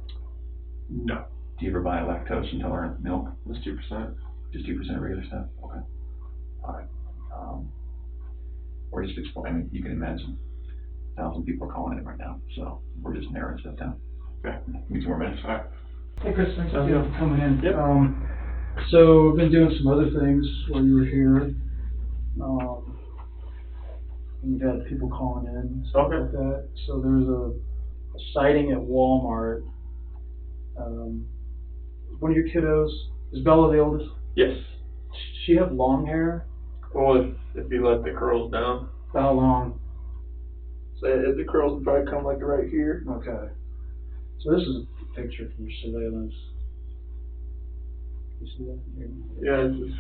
Speaker 2: No.
Speaker 3: Do you ever buy lactose intolerant milk?
Speaker 2: It's 2%.
Speaker 3: Just 2% regular stuff? Okay. All right. We're just exploring. You can imagine 1,000 people are calling in right now, so we're just narrowing stuff down.
Speaker 2: Okay.
Speaker 3: Give me 2 more minutes. All right.
Speaker 4: Hey Chris, thanks for coming in.
Speaker 2: Yep.
Speaker 4: So I've been doing some other things while you were here. We've had people calling in, stuff like that. So there was a sighting at Walmart. One of your kiddos, is Bella the oldest?
Speaker 2: Yes.
Speaker 4: She have long hair?
Speaker 2: Well, if you let the curls down.
Speaker 4: How long?
Speaker 2: So the curls would probably come right here.
Speaker 4: Okay. So this is a picture from your surveillance. You see that?
Speaker 2: Yeah, it's just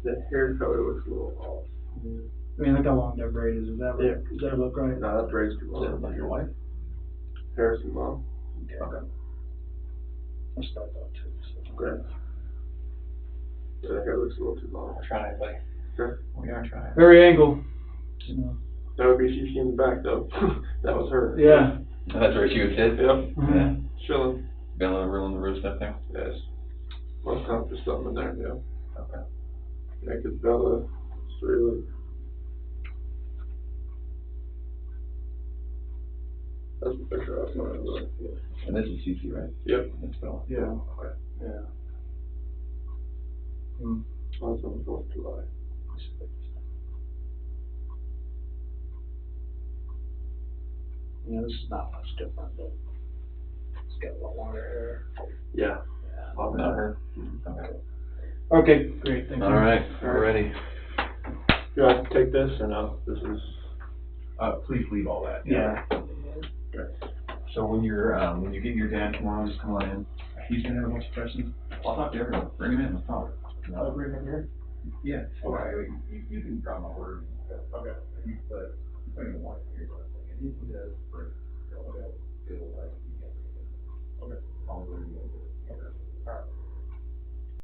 Speaker 2: the hair color looks a little off.
Speaker 4: Yeah. I mean, look how long that braid is. Is that right?
Speaker 2: Yeah.
Speaker 4: Does that look right?
Speaker 2: No, that braid's too long.
Speaker 3: Is that like your wife?
Speaker 2: Hair's too long.
Speaker 3: Okay.
Speaker 4: That's what I thought too. So.
Speaker 2: Okay. Yeah, the hair looks a little too long.
Speaker 3: We're trying, buddy.
Speaker 2: Sure.
Speaker 3: We are trying.
Speaker 4: Very angle. You know.
Speaker 2: That would be CC in the back though. That was her.
Speaker 4: Yeah.
Speaker 3: That's where she would sit?
Speaker 2: Yep.
Speaker 3: Yeah.
Speaker 2: Chilling.
Speaker 3: Bella ruling the roost up there?
Speaker 2: Yes. Must have just something in there, yeah.
Speaker 3: Okay.
Speaker 2: Yeah, because Bella is really. That's the picture I was going to look. Yeah.
Speaker 3: And this is CC, right?
Speaker 2: Yep.
Speaker 3: That's Bella.
Speaker 4: Yeah.
Speaker 2: Okay.
Speaker 4: Yeah.
Speaker 2: That's on the 4th of July.
Speaker 4: Yeah, this is not much different, but it's got a lot longer hair.
Speaker 2: Yeah.
Speaker 3: Not her? Okay.
Speaker 4: Okay, great, thank you.
Speaker 3: All right, we're ready.
Speaker 2: Do I have to take this or no? This is.
Speaker 3: Please leave all that.
Speaker 4: Yeah.
Speaker 2: Okay.
Speaker 3: So when you get your dad tomorrow, just come on in. He's gonna have a bunch of questions. I'll talk to everyone. Bring him in. Let's talk.
Speaker 2: I'll bring it here?
Speaker 3: Yeah. Okay. You can drop my word. Okay. But depending on what you're doing.